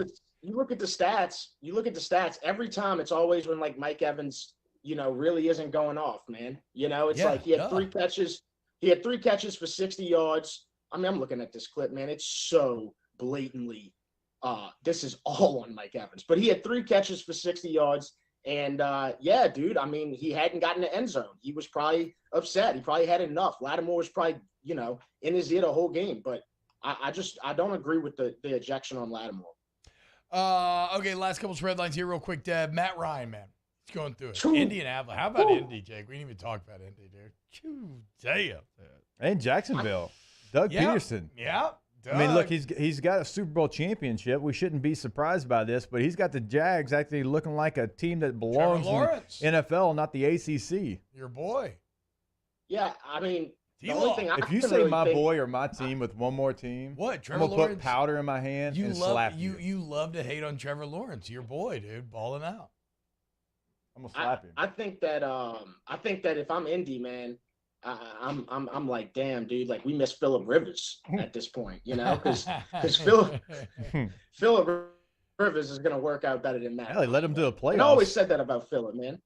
the stats. You look at the stats. Every time, it's always when, like, Mike Evans, really isn't going off, man. It's like he had 3 catches. He had 3 catches for 60 yards. I mean, I'm looking at this clip, man. It's so blatantly. This is all on Mike Evans, but he had 3 catches for 60 yards. And yeah, dude, I mean, he hadn't gotten the end zone. He was probably upset. He probably had enough. Lattimore was probably, in his ear the whole game. But I don't agree with the ejection on Lattimore. Okay, last couple spread lines here real quick, Deb. Matt Ryan, man. He's going through it. Indianapolis. How about Indy, Jake? We didn't even talk about Indy, dude. Damn. And Jacksonville. Doug Peterson. Yeah. I mean, look, he's got a Super Bowl championship. We shouldn't be surprised by this, but he's got the Jags actually looking like a team that belongs in the NFL, not the ACC. Your boy. Yeah, I mean, the only thing if you say my boy or my team with one more team, what? I'm gonna put powder in my hand and slap you. You love to hate on Trevor Lawrence, your boy, dude, balling out. I'm gonna slap him. I think that if I'm Indy, man. I'm like, damn, dude, like, we miss Phillip Rivers at this point, because Phillip Rivers is going to work out better than Matt. Yeah, they let him do a playoff. I always said that about Phillip, man.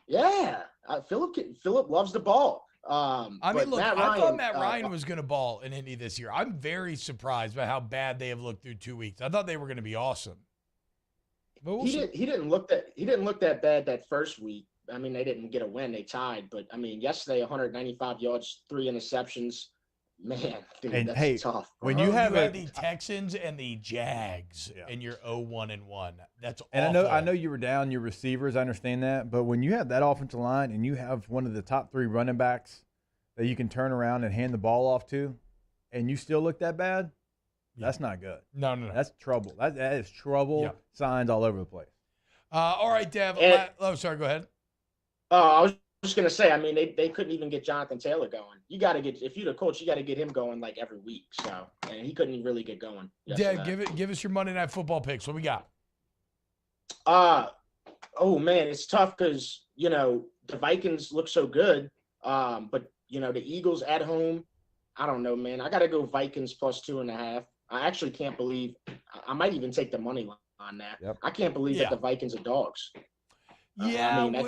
Yeah, Phillip loves the ball. I mean, look, I thought Matt Ryan was going to ball in Indy this year. I'm very surprised by how bad they have looked through 2 weeks. I thought they were going to be awesome. But he didn't look that bad that first week. I mean, they didn't get a win. They tied. But, I mean, yesterday, 195 yards, 3 interceptions. Man, dude, And that's hey, tough. when Bro, you have the Texans and the Jags, and you're 0-1-1. That's and awful. I know you were down your receivers. I understand that, but when you have that offensive line and you have one of the top 3 running backs that you can turn around and hand the ball off to, and you still look that bad, that's not good. No. That's trouble. That is trouble signs all over the place. All right, Dev. Sorry, go ahead. I was just gonna say, I mean, they couldn't even get Jonathan Taylor going. You got to get, if you're the coach, you got to get him going like every week. So, and he couldn't really get going. Dev, give us your Monday Night Football picks. What we got? Oh man, it's tough because the Vikings look so good, but the Eagles at home. I don't know, man. I got to go Vikings plus 2.5. I actually can't believe. I might even take the money line on that. Yep. I can't believe that the Vikings are dogs. Yeah, I mean,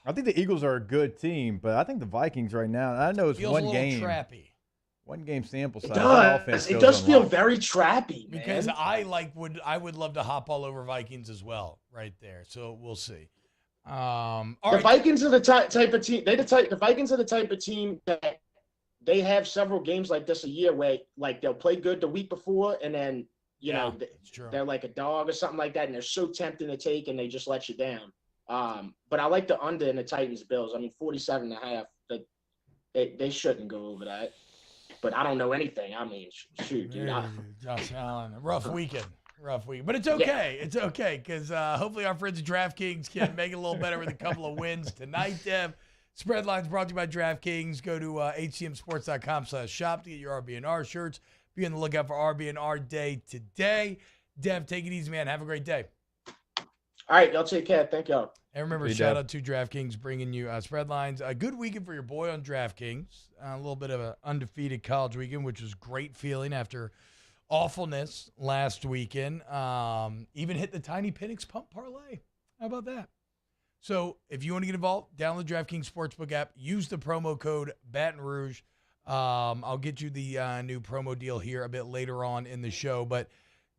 I think the Eagles are a good team, but I think the Vikings right now, I know it's feels one a little game. trappy. One game sample size. It That offense does. It goes does feel unlocked. very trappy, man. Because I would love to hop all over Vikings as well, right there. So we'll see. The Vikings are the type of team. The Vikings are the type of team that they have several games like this a year where like they'll play good the week before, and then they're like a dog or something like that, and they're so tempting to take, and they just let you down. But I like the under in the Titans Bills. I mean, 47.5. They shouldn't go over that. But I don't know anything. I mean, shoot, dude. Josh Allen, rough weekend. But it's okay. It's okay because hopefully our friends at DraftKings can make it a little better with a couple of wins tonight, Dev. Spread lines brought to you by DraftKings. Go to hcmsports.com/shop to get your RB&R shirts. Be on the lookout for RB&R Day today. Dev, take it easy, man. Have a great day. All right, y'all take care. Thank y'all. And remember, shout out to DraftKings bringing you spread lines. A good weekend for your boy on DraftKings. A little bit of an undefeated college weekend, which was great feeling after awfulness last weekend. Even hit the Tiny Penix Pump Parlay. How about that? So if you want to get involved, download the DraftKings Sportsbook app. Use the promo code Baton Rouge. I'll get you the new promo deal here a bit later on in the show. But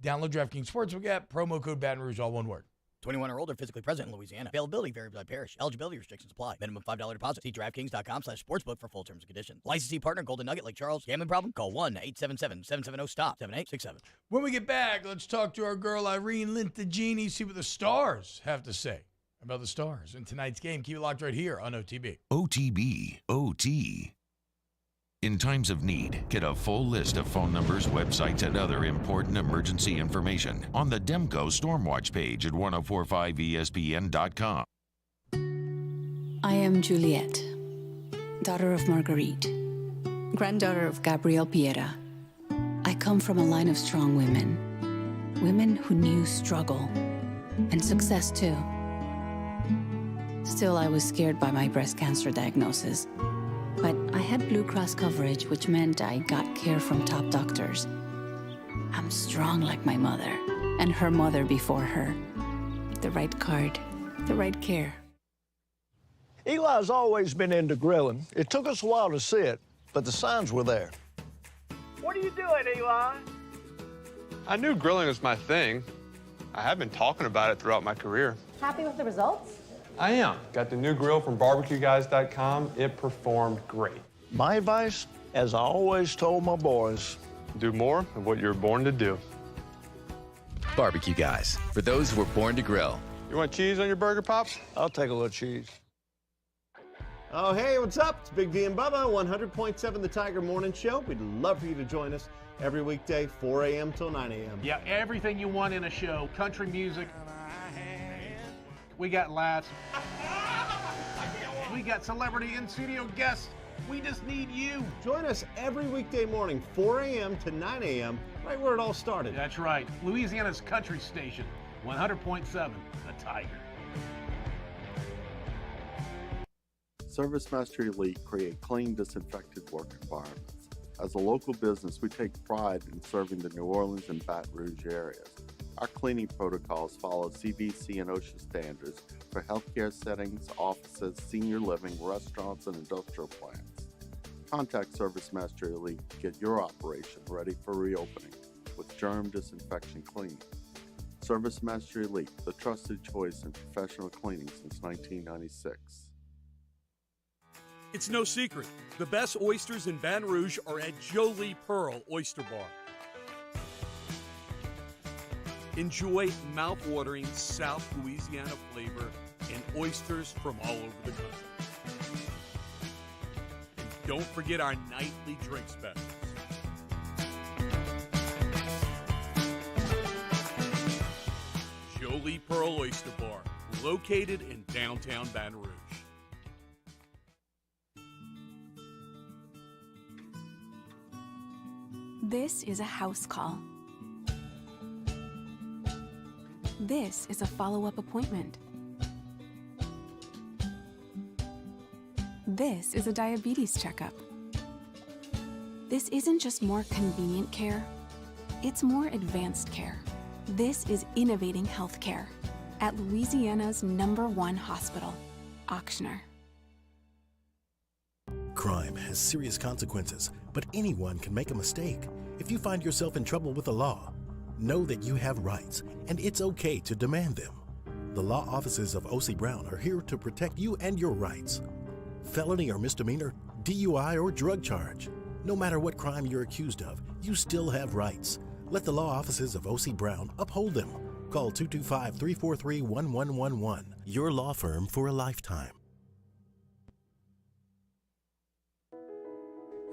download DraftKings Sportsbook app. Promo code Baton Rouge, all one word. 21 or older, physically present in Louisiana. Availability varies by parish. Eligibility restrictions apply. Minimum $5 deposit. See DraftKings.com/sportsbook for full terms and conditions. Licensee partner, Golden Nugget, Lake Charles. Gambling problem? Call 1-877-770-STOP. 7867. When we get back, let's talk to our girl Irene Lintagini, see what the Stars have to say about the Stars in tonight's game. Keep it locked right here on OTB. OTB, OT. In times of need, get a full list of phone numbers, websites, and other important emergency information on the Demco Stormwatch page at 1045ESPN.com. I am Juliet, daughter of Marguerite, granddaughter of Gabriel Piera. I come from a line of strong women who knew struggle and success too. Still, I was scared by my breast cancer diagnosis. But I had Blue Cross coverage, which meant I got care from top doctors. I'm strong like my mother, and her mother before her. The right card, the right care. Eli's always been into grilling. It took us a while to see it, but the signs were there. What are you doing, Eli? I knew grilling was my thing. I have been talking about it throughout my career. Happy with the results? I am. Got the new grill from barbecueguys.com. It performed great. My advice, as I always told my boys, do more of what you're born to do. Barbecue Guys, for those who were born to grill. You want cheese on your burger, Pops? I'll take a little cheese. Oh, hey, what's up? It's Big D and Bubba, 100.7 The Tiger Morning Show. We'd love for you to join us every weekday, 4 a.m. till 9 a.m. Yeah, everything you want in a show. Country music. We got laughs. We got celebrity in-studio guests. We just need you. Join us every weekday morning, 4 a.m. to 9 a.m., right where it all started. That's right. Louisiana's country station, 100.7 The Tiger. ServiceMaster Elite create clean, disinfected work environments. As a local business, we take pride in serving the New Orleans and Baton Rouge areas. Our cleaning protocols follow CDC and OSHA standards for healthcare settings, offices, senior living, restaurants, and industrial plants. Contact ServiceMaster Elite to get your operation ready for reopening with germ disinfection cleaning. ServiceMaster Elite, the trusted choice in professional cleaning since 1996. It's no secret. The best oysters in Baton Rouge are at Jolie Pearl Oyster Bar. Enjoy mouth-watering South Louisiana flavor and oysters from all over the country. And don't forget our nightly drink specials. Jolie Pearl Oyster Bar, located in downtown Baton Rouge. This is a house call. This is a follow-up appointment. This is a diabetes checkup. This isn't just more convenient care, it's more advanced care. This is innovating healthcare at Louisiana's #1 hospital, Ochsner. Crime has serious consequences, but anyone can make a mistake. If you find yourself in trouble with the law, know that you have rights, and it's okay to demand them. The law offices of O.C. Brown are here to protect you and your rights. Felony or misdemeanor, DUI or drug charge. No matter what crime you're accused of, you still have rights. Let the law offices of O.C. Brown uphold them. Call 225-343-1111. Your law firm for a lifetime.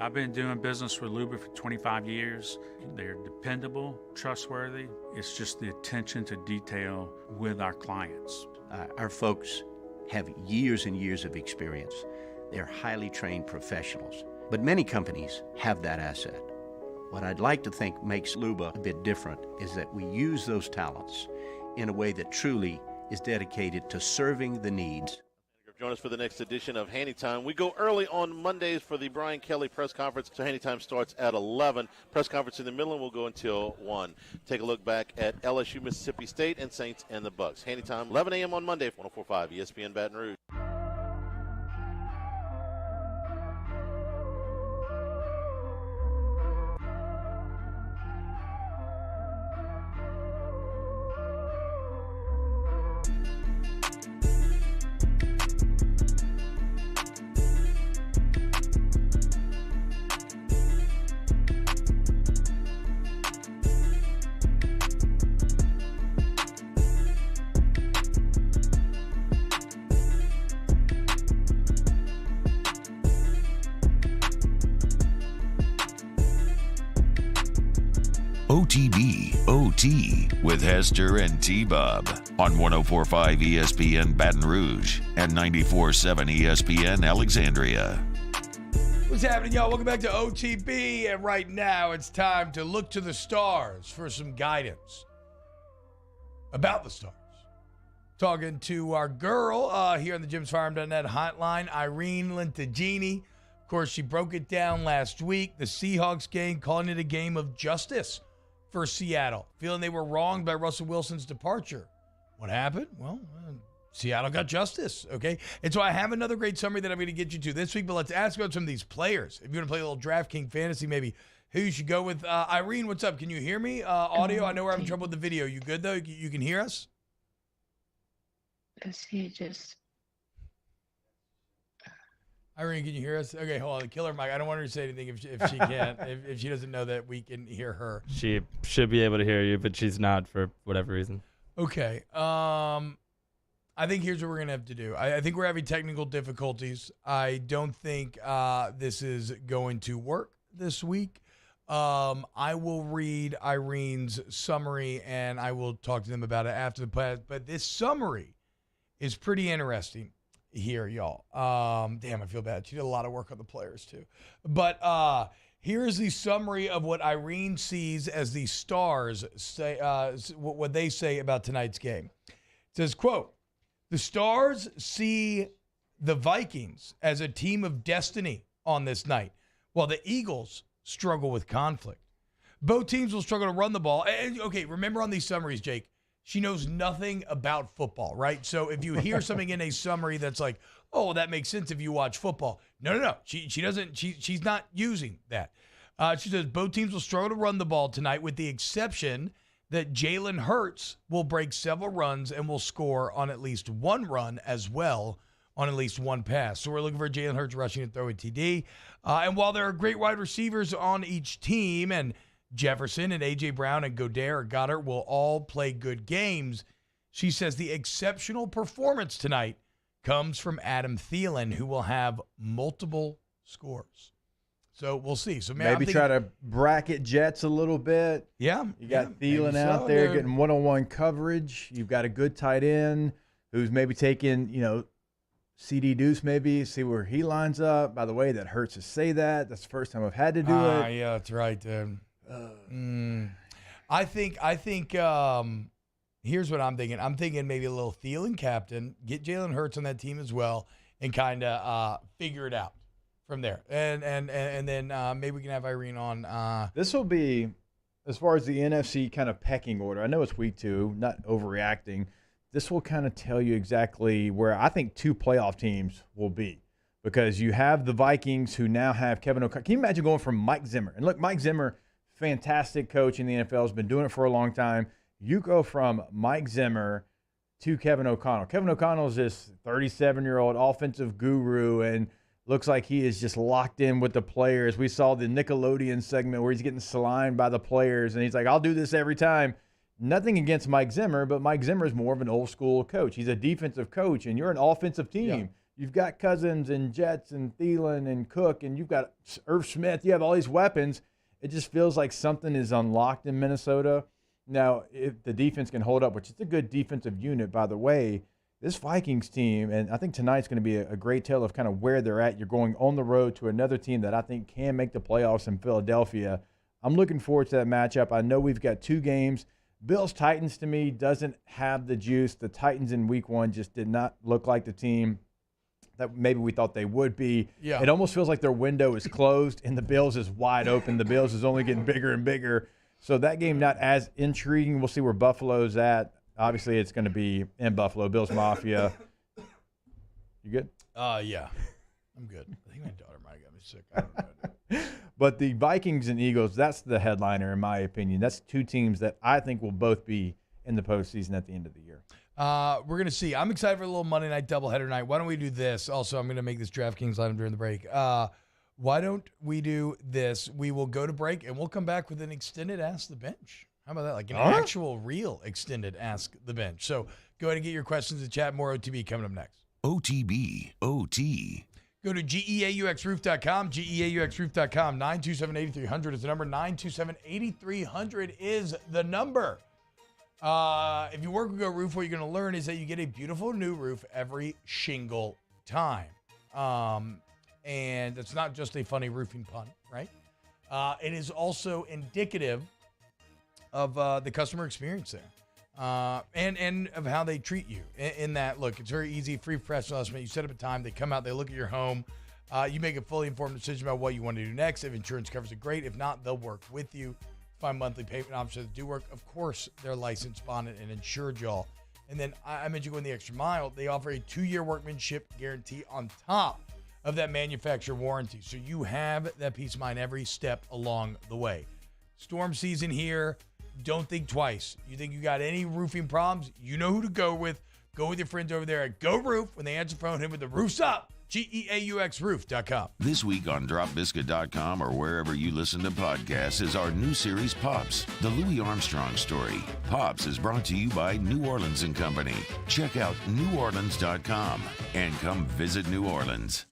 I've been doing business with Luba for 25 years. They're dependable, trustworthy. It's just the attention to detail with our clients. Our folks have years and years of experience. They're highly trained professionals. But many companies have that asset. What I'd like to think makes Luba a bit different is that we use those talents in a way that truly is dedicated to serving the needs. Join us for the next edition of Handy Time. We go early on Mondays for the Brian Kelly press conference, so Handy Time starts at 11. Press conference in the middle will go until 1. Take a look back at LSU, Mississippi State, and Saints and the Bucks. Handy Time, 11 a.m. on Monday, 104.5 ESPN Baton Rouge. OT with Hester and T-Bob on 104.5 ESPN Baton Rouge and 94.7 ESPN Alexandria. What's happening, y'all? Welcome back to OTB, and right now it's time to look to the stars for some guidance about the stars. Talking to our girl here on the JimsFirearm.net hotline, Irene Lentagini. Of course, she broke it down last week, the Seahawks game, calling it a game of justice for Seattle, feeling they were wronged by Russell Wilson's departure. What happened? Well, Seattle got justice, okay? And so I have another great summary that I'm going to get you to this week, but let's ask about some of these players. If you want to play a little DraftKings fantasy, maybe who you should go with. Irene, what's up? Can you hear me? Audio, I know we're having trouble with the video. You good, though? You can hear us? Because he just... Irene, can you hear us? Okay, hold on. Kill her mic. I don't want her to say anything if she can't, if she doesn't know that we can hear her. She should be able to hear you, but she's not for whatever reason. Okay. I think here's what we're going to have to do. I think we're having technical difficulties. I don't think this is going to work this week. I will read Irene's summary, and I will talk to them about it after the class. But this summary is pretty interesting here, y'all. Damn, I feel bad. She did a lot of work on the players, too. But here's the summary of what Irene sees as the stars say, what they say about tonight's game. It says, quote, "The Stars see the Vikings as a team of destiny on this night, while the Eagles struggle with conflict. Both teams will struggle to run the ball." And, okay, remember on these summaries, Jake, she knows nothing about football, right? So if you hear something in a summary that's like, oh, that makes sense if you watch football. No. She doesn't. She's not using that. She says both teams will struggle to run the ball tonight, with the exception that Jalen Hurts will break several runs and will score on at least one run as well on at least one pass. So we're looking for Jalen Hurts rushing and throwing TD. And while there are great wide receivers on each team, and Jefferson and A.J. Brown and Goddard will all play good games, she says the exceptional performance tonight comes from Adam Thielen, who will have multiple scores. So we'll see. So maybe try to bracket Jets a little bit. Yeah. You got Thielen out there getting one-on-one coverage. You've got a good tight end who's maybe taking, CD Deuce maybe, see where he lines up. By the way, that hurts to say that. That's the first time I've had to do it. Yeah, that's right. I think here's what I'm thinking. I'm thinking maybe a little Thielen captain, get Jalen Hurts on that team as well, and kind of figure it out from there. And then maybe we can have Irene on. This will be, as far as the NFC kind of pecking order, I know it's week 2, not overreacting. This will kind of tell you exactly where I think 2 playoff teams will be, because you have the Vikings who now have Kevin O'Connell. Can you imagine going from Mike Zimmer? And look, Mike Zimmer, fantastic coach in the NFL, has been doing it for a long time. You go from Mike Zimmer to Kevin O'Connell. Kevin O'Connell is this 37-year-old offensive guru and looks like he is just locked in with the players. We saw the Nickelodeon segment where he's getting slimed by the players, and he's like, I'll do this every time. Nothing against Mike Zimmer, but Mike Zimmer is more of an old-school coach. He's a defensive coach, and you're an offensive team. Yeah. You've got Cousins and Jets and Thielen and Cook, and you've got Irv Smith. You have all these weapons. It just feels like something is unlocked in Minnesota. Now, if the defense can hold up, which is a good defensive unit, by the way, this Vikings team, and I think tonight's going to be a great tale of kind of where they're at. You're going on the road to another team that I think can make the playoffs in Philadelphia. I'm looking forward to that matchup. I know we've got 2 games. Bills-Titans, to me, doesn't have the juice. The Titans in week 1 just did not look like the team that maybe we thought they would be. Yeah. It almost feels like their window is closed and the Bills is wide open. The Bills is only getting bigger and bigger. So that game not as intriguing. We'll see where Buffalo's at. Obviously, it's going to be in Buffalo. Bills Mafia. You good? Yeah. I'm good. I think my daughter might have got me sick. I don't know. But the Vikings and Eagles, that's the headliner, in my opinion. That's 2 teams that I think will both be in the postseason at the end of the year. We're going to see. I'm excited for a little Monday night doubleheader night. Why don't we do this? Also, I'm going to make this DraftKings item during the break. Why don't we do this? We will go to break, and we'll come back with an extended Ask the Bench. How about that? Like an actual, real extended Ask the Bench. So go ahead and get your questions in chat. More OTB coming up next. OTB, OT. Go to GEAUXroof.com, GEAUXroof.com. 927-8300 is the number. 927-8300 is the number. If you work with Go Roof, what you're going to learn is that you get a beautiful new roof every shingle time. And it's not just a funny roofing pun, right? It is also indicative of the customer experience there. And of how they treat you. In that, look, it's very easy, free professional estimate. You set up a time, they come out, they look at your home. You make a fully informed decision about what you want to do next. If insurance covers it, great. If not, they'll work with you. Find monthly payment options that do work. Of course, they're licensed, bonded, and insured, y'all. And then I mentioned going the extra mile. They offer a 2-year workmanship guarantee on top of that manufacturer warranty. So you have that peace of mind every step along the way. Storm season here. Don't think twice. You think you got any roofing problems, you know who to go with. Go with your friends over there at Go Roof. When they answer the phone, hit with the roof's up. GEAUXroof.com. This week on dropbiscuit.com or wherever you listen to podcasts is our new series, Pops, the Louis Armstrong story. Pops is brought to you by New Orleans & Company. Check out neworleans.com and come visit New Orleans.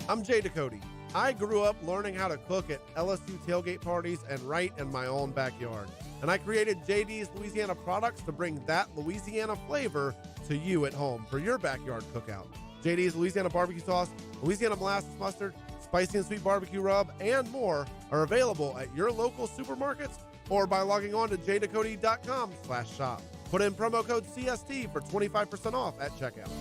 I'm Jay Ducote. I grew up learning how to cook at LSU tailgate parties and right in my own backyard. And I created JD's Louisiana products to bring that Louisiana flavor to you at home for your backyard cookout. JD's Louisiana barbecue sauce, Louisiana molasses mustard, spicy and sweet barbecue rub, and more are available at your local supermarkets or by logging on to jducote.com/shop. Put in promo code CST for 25% off at checkout.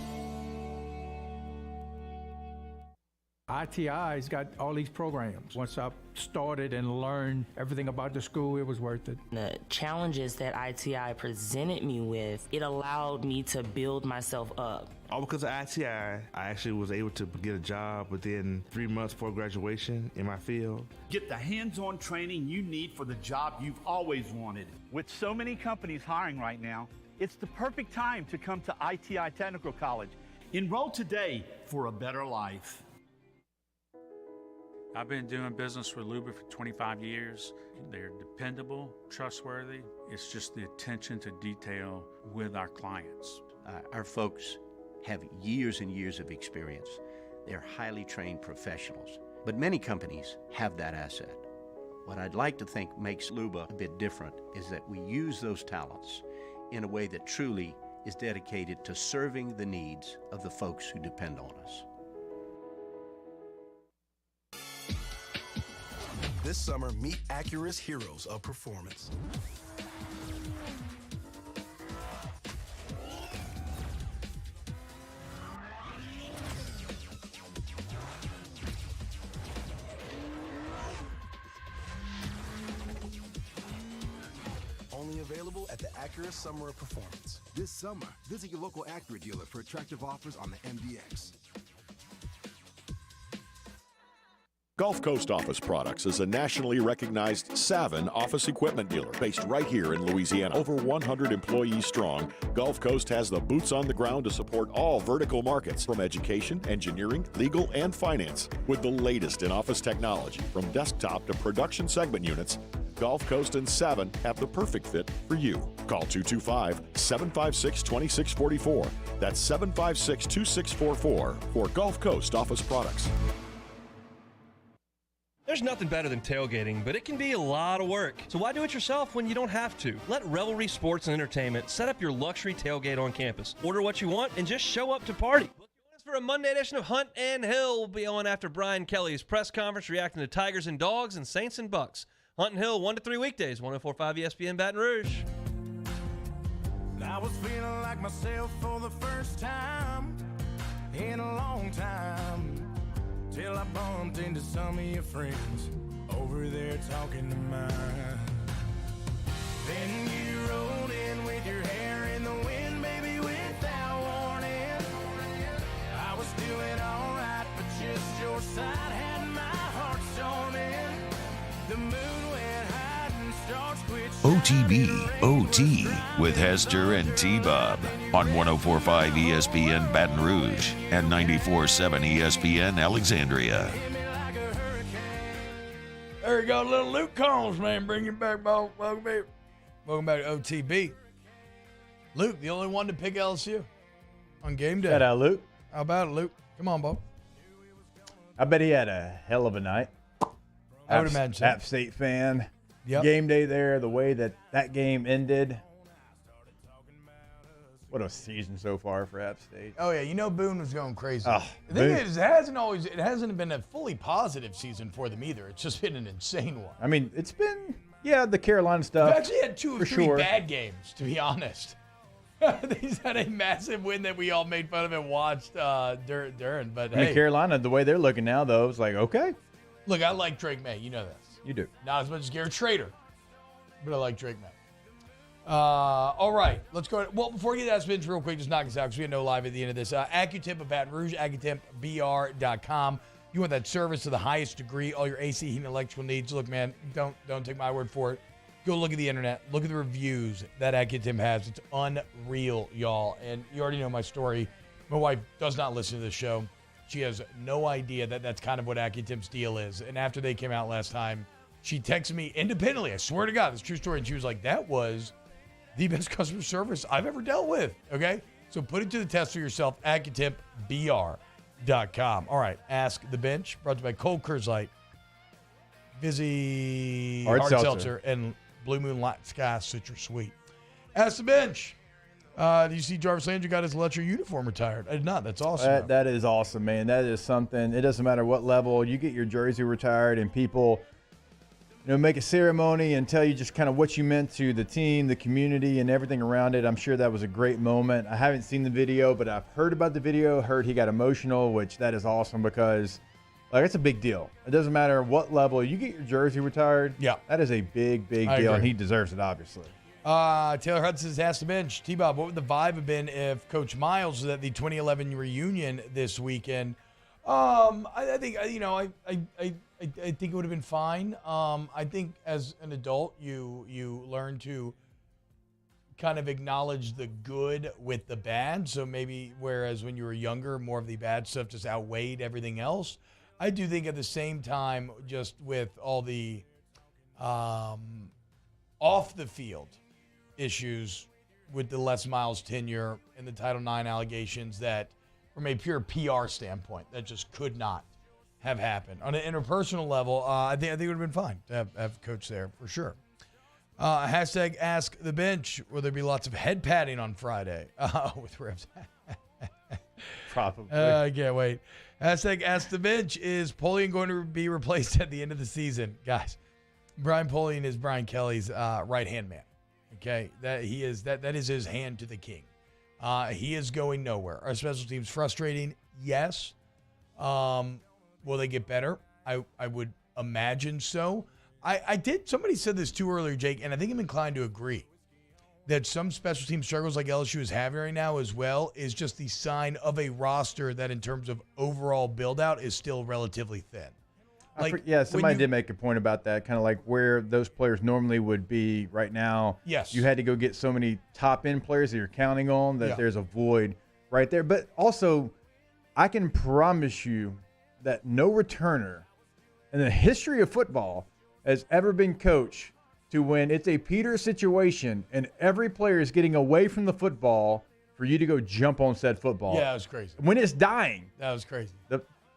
ITI's got all these programs. Once I started and learned everything about the school, it was worth it. The challenges that ITI presented me with, it allowed me to build myself up. All because of ITI, I actually was able to get a job within 3 months before graduation in my field. Get the hands-on training you need for the job you've always wanted. With so many companies hiring right now, it's the perfect time to come to ITI Technical College. Enroll today for a better life. I've been doing business with Luba for 25 years. They're dependable, trustworthy. It's just the attention to detail with our clients. Our folks have years and years of experience. They're highly trained professionals, but many companies have that asset. What I'd like to think makes Luba a bit different is that we use those talents in a way that truly is dedicated to serving the needs of the folks who depend on us. This summer, meet Acura's heroes of performance. Only available at the Acura Summer of Performance. This summer, visit your local Acura dealer for attractive offers on the MDX. Gulf Coast Office Products is a nationally recognized Savin office equipment dealer based right here in Louisiana. Over 100 employees strong, Gulf Coast has the boots on the ground to support all vertical markets, from education, engineering, legal, and finance. With the latest in office technology, from desktop to production segment units, Gulf Coast and Savin have the perfect fit for you. Call 225-756-2644. That's 756-2644 for Gulf Coast Office Products. There's nothing better than tailgating, but it can be a lot of work. So why do it yourself when you don't have to? Let Revelry Sports and Entertainment set up your luxury tailgate on campus. Order what you want and just show up to party. Join us for a Monday edition of Hunt and Hill. We'll be on after Brian Kelly's press conference reacting to Tigers and Dogs and Saints and Bucks. Hunt and Hill, 1 to 3 weekdays, 104.5 ESPN Baton Rouge. I was feeling like myself for the first time in a long time, till I bumped into some of your friends over there talking to mine. Then you rolled in with your hair in the wind, baby, without warning. I was doing alright, but just your side had my heart storming. The moon went high and stars quit OTB OT with Hester and T-Bob on 104.5 ESPN Baton Rouge and 94.7 ESPN Alexandria. There you go, little Luke Combs, man. Bring it back, Bo. Welcome back to OTB. Luke, the only one to pick LSU on game day. Shout out, Luke. How about it, Luke? Come on, Bo. I bet he had a hell of a night. I would imagine so. App State fan. Yep. Game day there, the way that game ended. What a season so far for App State. Oh, yeah. You know Boone was going crazy. Oh, the thing is, it hasn't been a fully positive season for them either. It's just been an insane one. I mean, it's been, the Carolina stuff. They've actually had 2 or 3 sure. bad games, to be honest. He's had a massive win that we all made fun of and watched during. But I mean, Carolina, the way they're looking now, though, it's like, okay. Look, I like Drake May. You know this. You do. Not as much as Garrett Schrader, but I like Drake May. All right, let's go. Well, before we get to that spins real quick, just knock us out because we have no live at the end of this. AccuTemp of Baton Rouge, AccuTempBR.com. You want that service to the highest degree, all your AC, heating, electrical needs. Look, man, don't take my word for it. Go look at the internet. Look at the reviews that AccuTemp has. It's unreal, y'all. And you already know my story. My wife does not listen to this show. She has no idea that that's kind of what AccuTemp's deal is. And after they came out last time, she texted me independently. I swear to God, it's a true story. And she was like, that was the best customer service I've ever dealt with. Okay? So put it to the test for yourself. AccuTempBR.com. All right. Ask the Bench. Brought to you by Cold Kurzite, Vizzy Hard Seltzer, and Blue Moon Light Sky Citrus Sweet. Ask the Bench. Did you see Jarvis Landry got his electric uniform retired? I did not. That's awesome. That is awesome, man. That is something. It doesn't matter what level. You get your jersey retired and people, make a ceremony and tell you just kind of what you meant to the team, the community, and everything around it. I'm sure that was a great moment. I haven't seen the video, but I've heard about the video, heard he got emotional, which that is awesome because, Like, it's a big deal. It doesn't matter what level. You get your jersey retired. Yeah. That is a big, big deal, and he deserves it, obviously. Taylor Hudson's asked the bench, T-Bob, what would the vibe have been if Coach Miles was at the 2011 reunion this weekend? I think, I think it would have been fine. I think as an adult, you learn to kind of acknowledge the good with the bad. So maybe whereas when you were younger, more of the bad stuff just outweighed everything else. I do think at the same time, just with all the off the field issues with the Les Miles tenure and the Title IX allegations that from a pure PR standpoint, that just could not have happened. On an interpersonal level, I think it would have been fine to have Coach there for sure. Hashtag ask the bench. Will there be lots of head patting on Friday? With Rivs. Probably. I can't wait. Hashtag ask the bench. Is Polian going to be replaced at the end of the season? Guys, Brian Polian is Brian Kelly's right-hand man. Okay? That is his hand to the king. He is going nowhere. Our special team's frustrating. Yes. Will they get better? I would imagine so. Somebody said this too earlier, Jake, and I think I'm inclined to agree that some special team struggles like LSU is having right now as well is just the sign of a roster that in terms of overall build out is still relatively thin. Somebody did make a point about that, kind of like where those players normally would be right now. Yes. You had to go get so many top-end players that you're counting on that there's a void right there. But also, I can promise you that no returner in the history of football has ever been coached to when it's a Peter situation and every player is getting away from the football for you to go jump on said football. Yeah, that was crazy. When it's dying. That was crazy.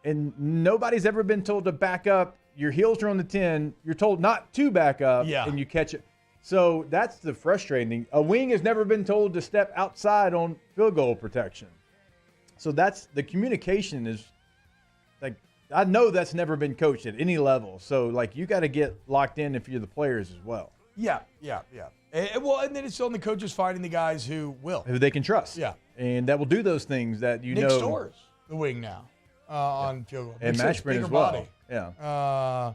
And nobody's ever been told to back up. Your heels are on the 10. You're told not to back up, and you catch it. So that's the frustrating thing. A wing has never been told to step outside on field goal protection. So that's the communication is like, I know that's never been coached at any level. So, like, you got to get locked in if you're the players as well. Yeah. And then it's on the coaches finding the guys who will. Who they can trust. Yeah. And that will do those things that you know. Nick Storrs, the wing now, on field goal. And Mashburn as well. Body. Yeah.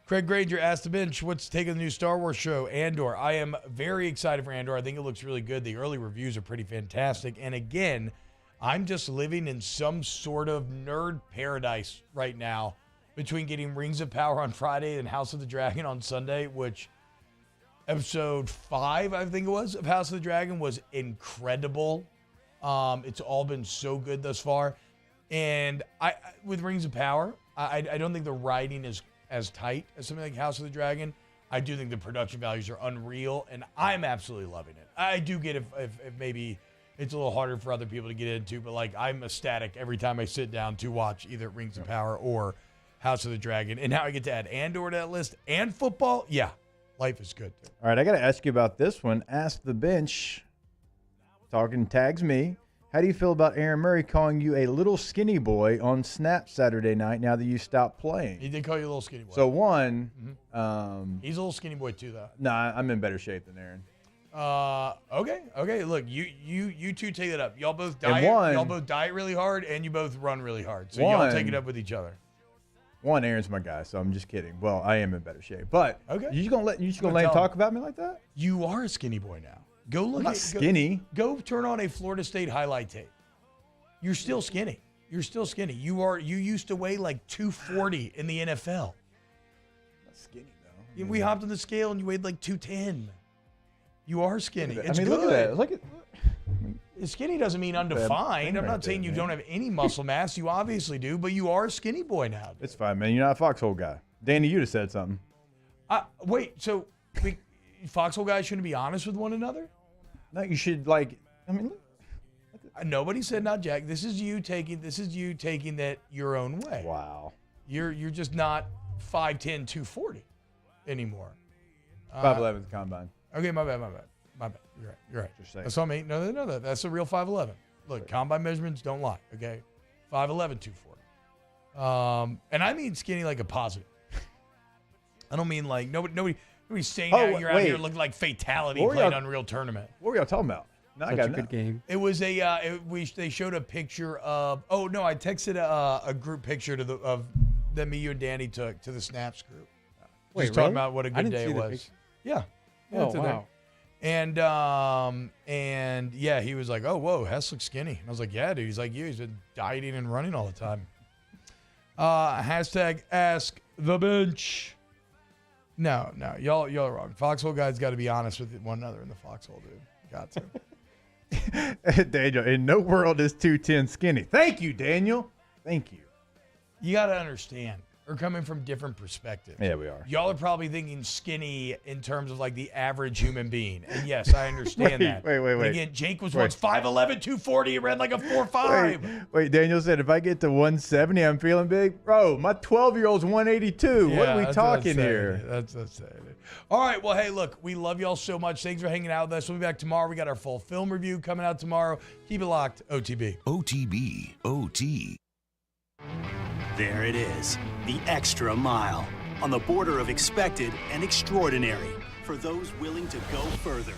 Craig Granger asked the bench, what's the take of the new Star Wars show, Andor? I am very excited for Andor. I think it looks really good. The early reviews are pretty fantastic. And again, I'm just living in some sort of nerd paradise right now between getting Rings of Power on Friday and House of the Dragon on Sunday, which episode 5, I think it was, of House of the Dragon was incredible. It's all been so good thus far. And with Rings of Power, I don't think the writing is as tight as something like House of the Dragon. I do think the production values are unreal, and I'm absolutely loving it. I do get if maybe it's a little harder for other people to get into, but like I'm ecstatic every time I sit down to watch either Rings of Power or House of the Dragon. And now I get to add Andor to that list and football. Yeah, life is good. All right, I got to ask you about this one. Ask the bench. Talking tags me. How do you feel about Aaron Murray calling you a little skinny boy on Snap Saturday night now that you stopped playing? He did call you a little skinny boy. So, one. He's a little skinny boy, too, though. Nah, I'm in better shape than Aaron. Okay. Look, you two take it up. Y'all both diet. Y'all both diet really hard, and you both run really hard. So y'all take it up with each other. One, Aaron's my guy, so I'm just kidding. Well, I am in better shape, but okay. You just gonna let him talk about me like that? You are a skinny boy now. Go look. I'm not skinny. Go turn on a Florida State highlight tape. You're still skinny. You used to weigh like 240 in the NFL. Not skinny though. We hopped on the scale and you weighed like 210. You are skinny. It's good. Look at that. Skinny doesn't mean undefined. I'm not saying you don't have any muscle mass. You obviously do, but you are a skinny boy now. It's fine, man. You're not a foxhole guy. Danny, you'd have said something. Wait, so foxhole guys shouldn't be honest with one another? No, you should nobody said not Jack. This is you taking that your own way. Wow. You're just not 5'10", 240 anymore. 5'11" is the combine. Okay, my bad. You're right. That's all me. No. That's a real 5'11". Look, combine measurements don't lie. Okay, 5'11", 240. And I mean skinny like a positive. I don't mean like nobody's saying you're out here looking like fatality playing Unreal Tournament. What were y'all talking about? No, Such a good game. It was they showed a picture of. Oh no, I texted a group picture of that me, you, and Danny took to the Snaps group. Wait, Just talking really? about what a I good didn't day see it the was. picture. Yeah. Oh, it's in there. wow. And yeah, he was like, "Oh, whoa, Hess looks skinny." And I was like, "Yeah, dude." He's like, "You." He's been dieting and running all the time. Hashtag ask the bench. No, y'all are wrong. Foxhole guys got to be honest with one another in the foxhole, dude. Got to. Daniel, in no world is 210 skinny. Thank you, Daniel. Thank you. You got to understand. We're coming from different perspectives. Yeah, we are. Y'all are probably thinking skinny in terms of like the average human being. And yes, I understand that. Wait. But again, Jake was once 5'11", 240, and ran like a 4'5". Wait, Daniel said if I get to 170, I'm feeling big. Bro, my 12-year-old's 182. What are we talking here? That's it. All right, well, hey, look, we love y'all so much. Thanks for hanging out with us. We'll be back tomorrow. We got our full film review coming out tomorrow. Keep it locked. OTB. OTB. OT. There it is, the extra mile, on the border of expected and extraordinary, for those willing to go further,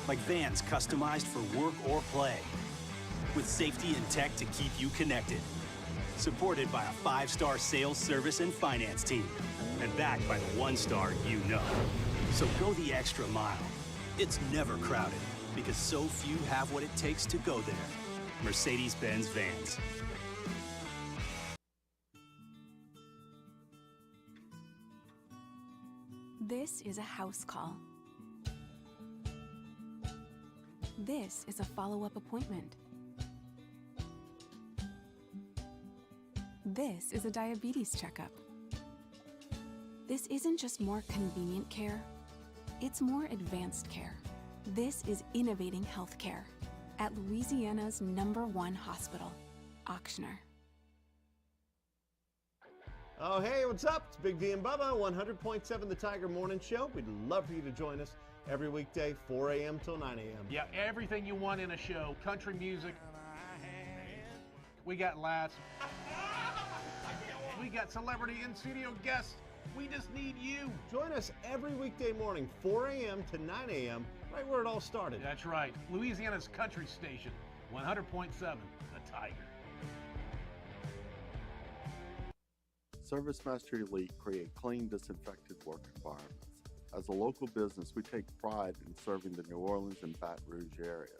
like vans customized for work or play, with safety and tech to keep you connected, supported by a 5-star sales, service, and finance team, and backed by the 1-star you know. So go the extra mile. It's never crowded, because so few have what it takes to go there. Mercedes-Benz Vans. This is a house call. This is a follow-up appointment. This is a diabetes checkup. This isn't just more convenient care, it's more advanced care. This is innovating healthcare at Louisiana's #1 hospital, Ochsner. Oh, hey, what's up? It's Big D and Bubba, 100.7 The Tiger Morning Show. We'd love for you to join us every weekday, 4 a.m. till 9 a.m. Yeah, everything you want in a show. Country music. We got laughs. We got celebrity in-studio guests. We just need you. Join us every weekday morning, 4 a.m. to 9 a.m., right where it all started. That's right. Louisiana's country station, 100.7 The Tiger. ServiceMaster Elite create clean, disinfected work environments. As a local business, we take pride in serving the New Orleans and Baton Rouge areas.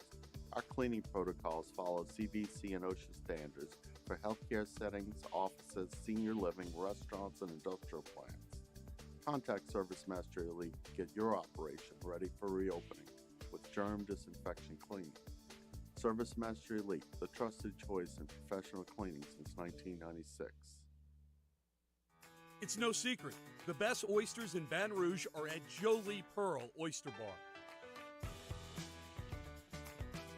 Our cleaning protocols follow CDC and OSHA standards for healthcare settings, offices, senior living, restaurants, and industrial plants. Contact ServiceMaster Elite to get your operation ready for reopening with germ disinfection cleaning. ServiceMaster Elite, the trusted choice in professional cleaning since 1996. It's no secret. The best oysters in Baton Rouge are at Jolie Pearl Oyster Bar.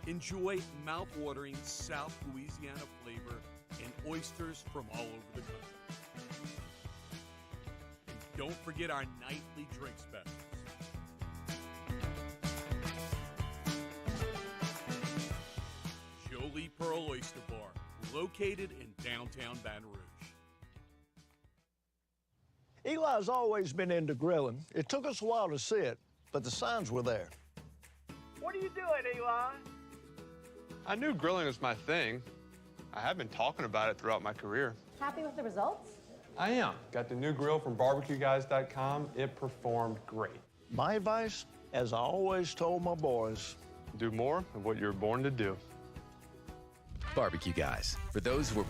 Enjoy mouth-watering South Louisiana flavor and oysters from all over the country. And don't forget our nightly drink specials. Jolie Pearl Oyster Bar, located in downtown Baton Rouge. Eli's always been into grilling. It took us a while to see it, but the signs were there. What are you doing, Eli? I knew grilling was my thing. I have been talking about it throughout my career. Happy with the results? I am. Got the new grill from barbecueguys.com. It performed great. My advice, as I always told my boys, do more of what you're born to do. Barbecue Guys, for those who are